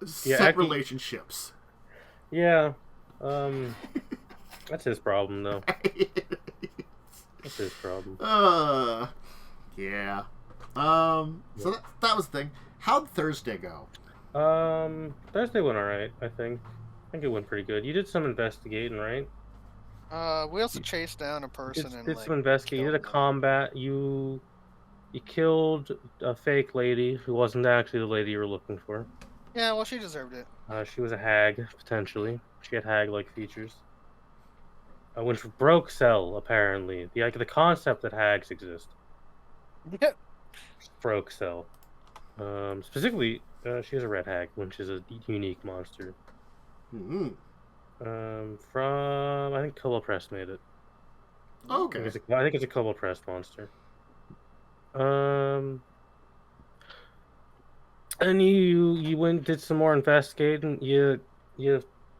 set relationships. Yeah. That's his problem, though. That's his problem. Yeah. So that was the thing. How'd Thursday go? Thursday went alright, I think. I think it went pretty good. You did some investigating, right? We also chased down a person and did some investigating. You did a combat. You killed a fake lady who wasn't actually the lady you were looking for. Yeah, well, she deserved it. She was a hag, potentially. She had hag-like features. Which broke Cell, apparently. The concept that hags exist. Yep. Broke Cell. Specifically, she is a red hag, which is a unique monster. Mm-hmm. From I think Colo Press made it. Okay. I think it's a Colo Press monster. And you went did some more investigating. You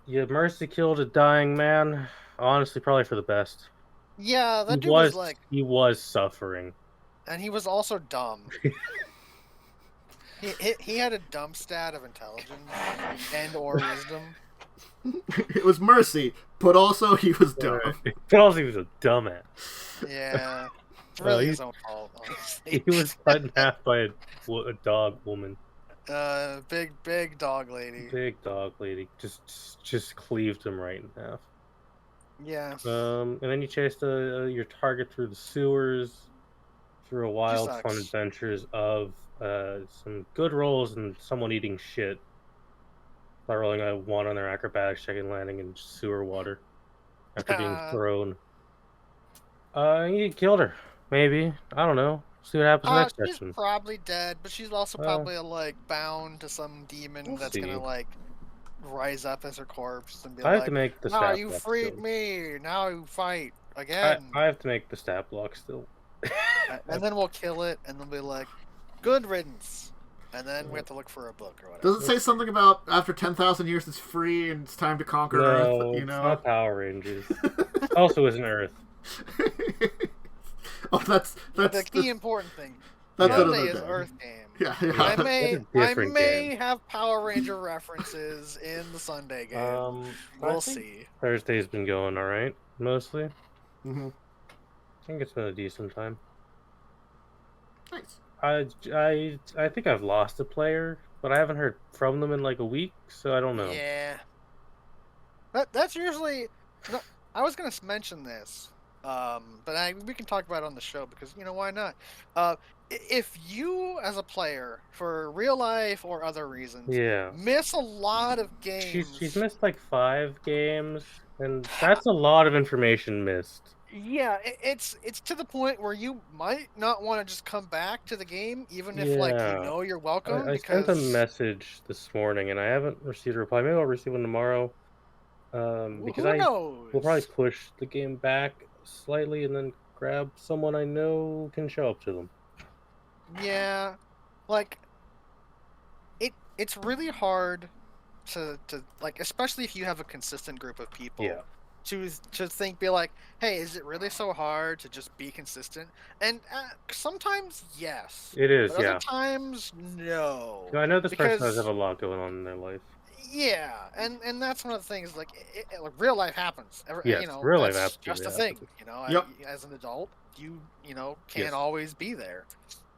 mercy killed a dying man. Honestly, probably for the best. Yeah, that dude was like... He was suffering. And he was also dumb. he had a dumb stat of intelligence and or wisdom. It was mercy, but also he was dumb. But also he was a dumbass. Yeah. It's really his own fault, honestly. He was cut in half by a dog woman. Big dog lady. Big dog lady. Just cleaved him right in half. Yeah. And then you chased your target through the sewers, through a wild, fun adventures of some good rolls and someone eating shit by rolling a 1 on their acrobatics check and landing in sewer water after being thrown. You killed her, maybe. I don't know. See what happens next session. She's probably dead, but she's also probably like bound to some demon that's gonna like rise up as her corpse and be I have to make the stat block. You freed me. Now you fight again. I have to make the stat block still. And then we'll kill it, and they'll be like, "Good riddance." And then we have to look for a book or whatever. Does it say something about after 10,000 years it's free and it's time to conquer Earth? You know, it's not Power Rangers. Also, isn't Earth. Oh, that's the key important thing. That's Sunday is Earth game. Yeah. I may have Power Ranger references in the Sunday game. We'll see. Thursday's been going all right, mostly. Mm-hmm. I think it's been a decent time. Nice. I think I've lost a player, but I haven't heard from them in like a week, so I don't know. Yeah. That's usually... I was going to mention this, but we can talk about it on the show because, why not? If you, as a player, for real life or other reasons, miss a lot of games... She's missed like 5 games, and that's a lot of information missed. Yeah, it's to the point where you might not want to just come back to the game, even if you're welcome. I sent a message this morning, and I haven't received a reply. Maybe I'll receive one tomorrow. Because we'll probably push the game back slightly, and then grab someone I know can show up to them. Yeah, it's really hard to especially if you have a consistent group of people. Yeah. To be like, hey, is it really so hard to just be consistent? And sometimes, yes. It is, but other times, no. I know this person does have a lot going on in their life. Yeah, and that's one of the things, real life happens. Real life happens. Just a thing, as an adult, you can't always be there.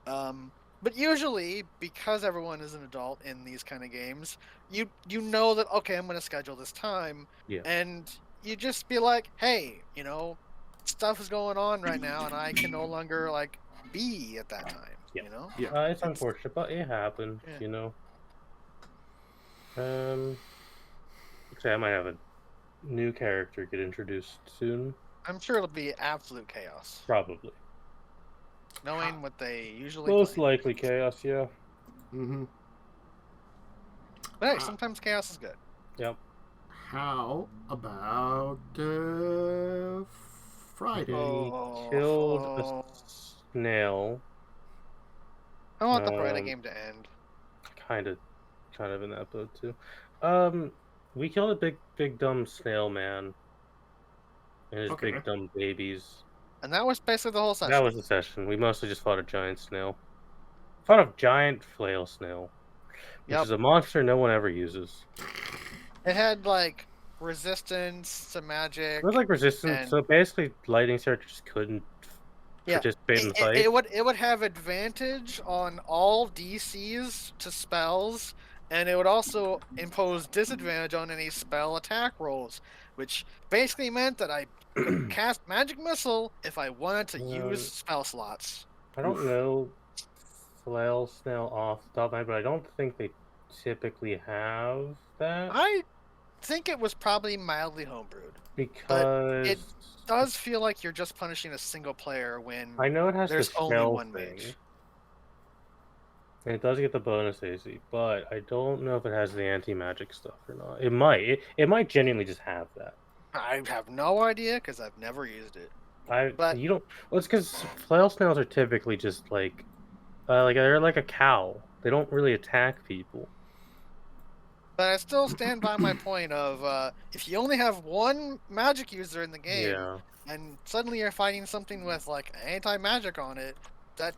But usually, because everyone is an adult in these kind of games, you know that, okay, I'm going to schedule this time, and... you just be like, hey, stuff is going on right now, and I can no longer be at that time. Yeah. It's unfortunate, but it happened. I might have a new character get introduced soon. I'm sure it'll be absolute chaos. Probably. Knowing what they usually most play. likely chaos. Yeah. Mm-hmm. But hey, sometimes chaos is good. Yep. How about Friday? Killed a snail. I want the Friday game to end. Kind of in that boat too. We killed a big dumb snail man and his big dumb babies. And that was basically the whole session. That was the session. We mostly just fought a giant snail. Thought of giant flail snail, which Yep. is a monster no one ever uses. It had like resistance to magic. It was like resistant, and so basically lightning characters couldn't yeah, participate in the fight. it would have advantage on all DCs to spells, and it would also impose disadvantage on any spell attack rolls, which basically meant that I could cast magic missile if I wanted to use spell slots. I don't know flail snail off the top of my head, but I don't think they typically have that. I think it was probably mildly homebrewed. Because it does feel like you're just punishing a single player when I know it has there's the only spell one thing. mage. And it does get the bonus AC, but I don't know if it has the anti-magic stuff or not. It might. It might genuinely just have that. I have no idea because I've never used it. You don't. Well, it's because flail snails are typically just like they're like a cow. They don't really attack people. But I still stand by my point of if you only have one magic user in the game, and suddenly you're fighting something with like anti-magic on it, that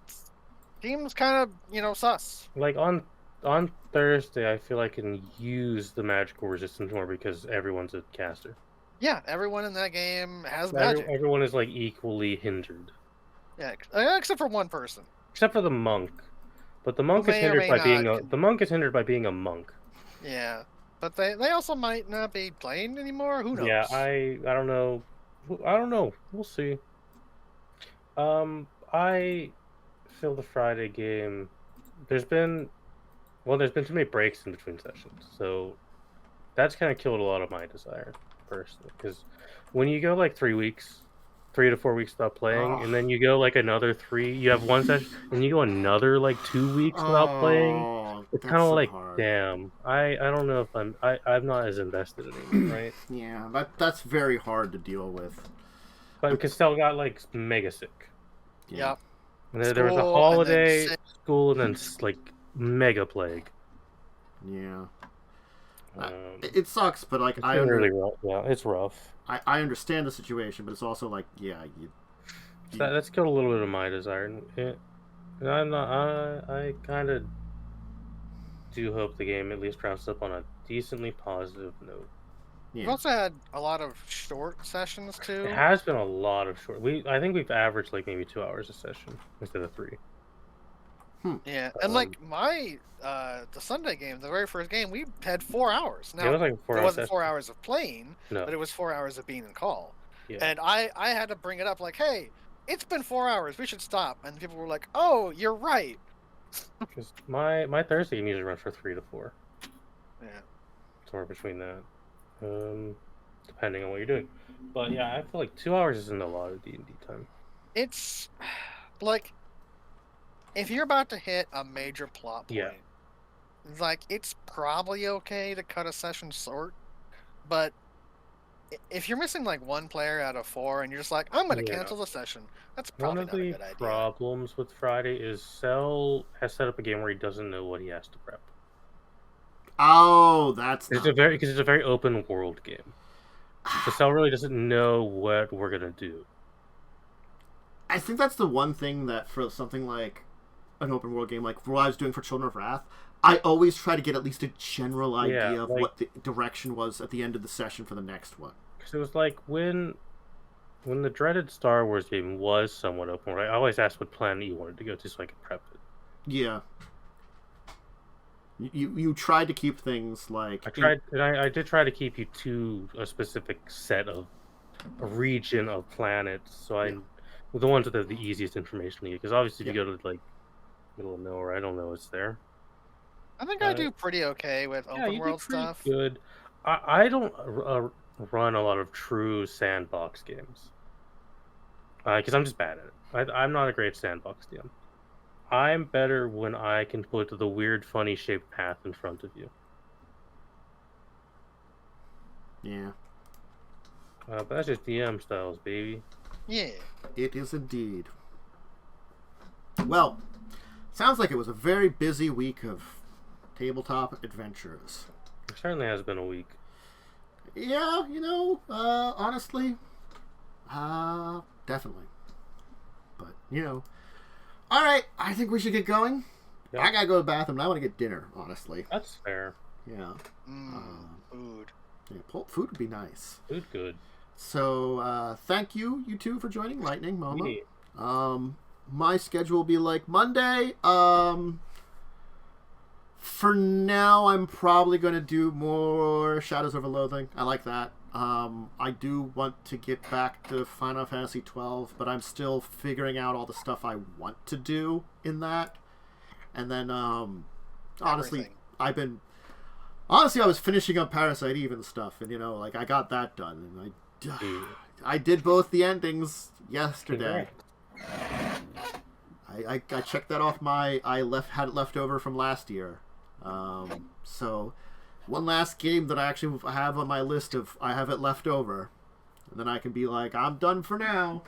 seems kind of sus. Like on Thursday, I feel I can use the magical resistance more because everyone's a caster. Yeah, everyone in that game has magic. Everyone is like equally hindered. Yeah, except for one person. Except for the monk, but the monk is hindered by being a monk. Yeah, but they also might not be playing anymore. Who knows? Yeah, I don't know. We'll see. I feel the Friday game. There's been too many breaks in between sessions, so that's kind of killed a lot of my desire personally. Because when you go like 3 weeks, 3 to 4 weeks without playing, and then you go like another 3, you have one session, and you go another like 2 weeks without playing. It's kind of so like, hard. Damn, I don't know if I'm not as invested anymore, right? Yeah, that's very hard to deal with. But Castell got like mega sick. Yeah. And there was a holiday, school, and then like mega plague. Yeah. It sucks, but like it's rough. I understand the situation, but it's also like, that's killed a little bit of my desire. I kind of do hope the game at least wraps up on a decently positive note. Yeah. We've also had a lot of short sessions too. It has been a lot of short. I think we've averaged like maybe 2 hours a session instead of 3. Yeah, and like the Sunday game, the very first game, we had 4 hours. Now it was like 4 it hours wasn't 4 hours of playing, but it was 4 hours of being in call. Yeah. And I had to bring it up like, hey, it's been 4 hours, we should stop. And people were like, oh, you're right. Because my Thursday game usually runs for 3 to 4. Yeah. Somewhere between that. Depending on what you're doing. But yeah, I feel like 2 hours isn't a lot of D&D time. It's like, if you're about to hit a major plot point, like, it's probably okay to cut a session short, but if you're missing like one player out of 4 and you're just like, I'm going to cancel the session, that's probably not a good idea. One of the problems with Friday is Cell has set up a game where he doesn't know what he has to prep. Oh, that's because it's a very open world game. So Cell really doesn't know what we're gonna do. I think that's the one thing that for something like an open world game, like what I was doing for Children of Wrath, I always try to get at least a general idea of what the direction was at the end of the session for the next one. Because it was like when the dreaded Star Wars game was somewhat open world, I always asked what planet you wanted to go to so I could prep it. Yeah. You tried to keep things like I did try to keep you to a specific set of a region of planets, so the ones that have the easiest information to get. Because obviously, if you go to like middle of nowhere, I don't know what's there. I think I do pretty okay with open world stuff. Good. I don't run a lot of true sandbox games because I'm just bad at it. I'm not a great sandbox DM. I'm better when I can put the weird, funny shaped path in front of you. Yeah. But that's just DM styles, baby. Yeah. It is indeed. Well, sounds like it was a very busy week of tabletop adventures. It certainly has been a week. Yeah, honestly, definitely. But, all right, I think we should get going. Yep. I gotta go to the bathroom and I want to get dinner, honestly. That's fair. Yeah. Food. Yeah, food would be nice. Food good. So, thank you two, for joining Lightning, Momo. Yeah. My schedule will be like Monday. For now, I'm probably going to do more Shadows over Loathing. I like that. I do want to get back to Final Fantasy 12, but I'm still figuring out all the stuff I want to do in that. And then, honestly, Everything. I was finishing up Parasite Eve and stuff, and like I got that done, and I did both the endings yesterday. I checked that off had it left over from last year. So one last game that I actually have on my list of I have it left over, and then I can be like, I'm done for now.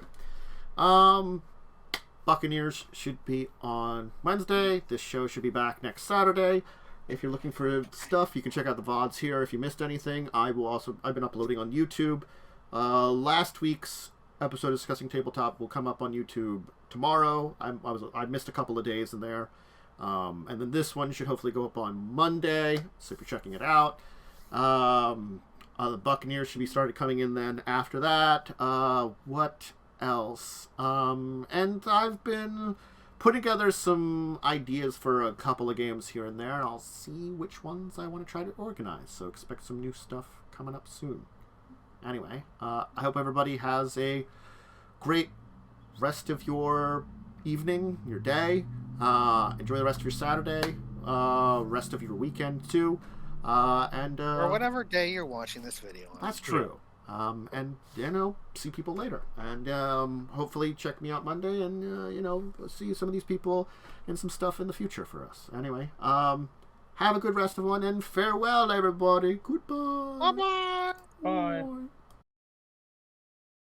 Buccaneers should be on Wednesday. This show should be back next Saturday. If you're looking for stuff, you can check out the VODs here. If you missed anything, I've been uploading on YouTube. Last week's episode of Discussing Tabletop will come up on YouTube tomorrow. I missed a couple of days in there. And then this one should hopefully go up on Monday, so if you're checking it out. The Buccaneers should be started coming in then after that. What else? And I've been putting together some ideas for a couple of games here and there, and I'll see which ones I want to try to organize, so expect some new stuff coming up soon. Anyway, I hope everybody has a great rest of your evening, your day. Enjoy the rest of your Saturday, rest of your weekend too, or whatever day you're watching this video on. That's true. And see people later, and hopefully check me out Monday, and see some of these people and some stuff in the future for us. Anyway, have a good rest of one, and farewell, everybody. Goodbye. Bye-bye. Bye.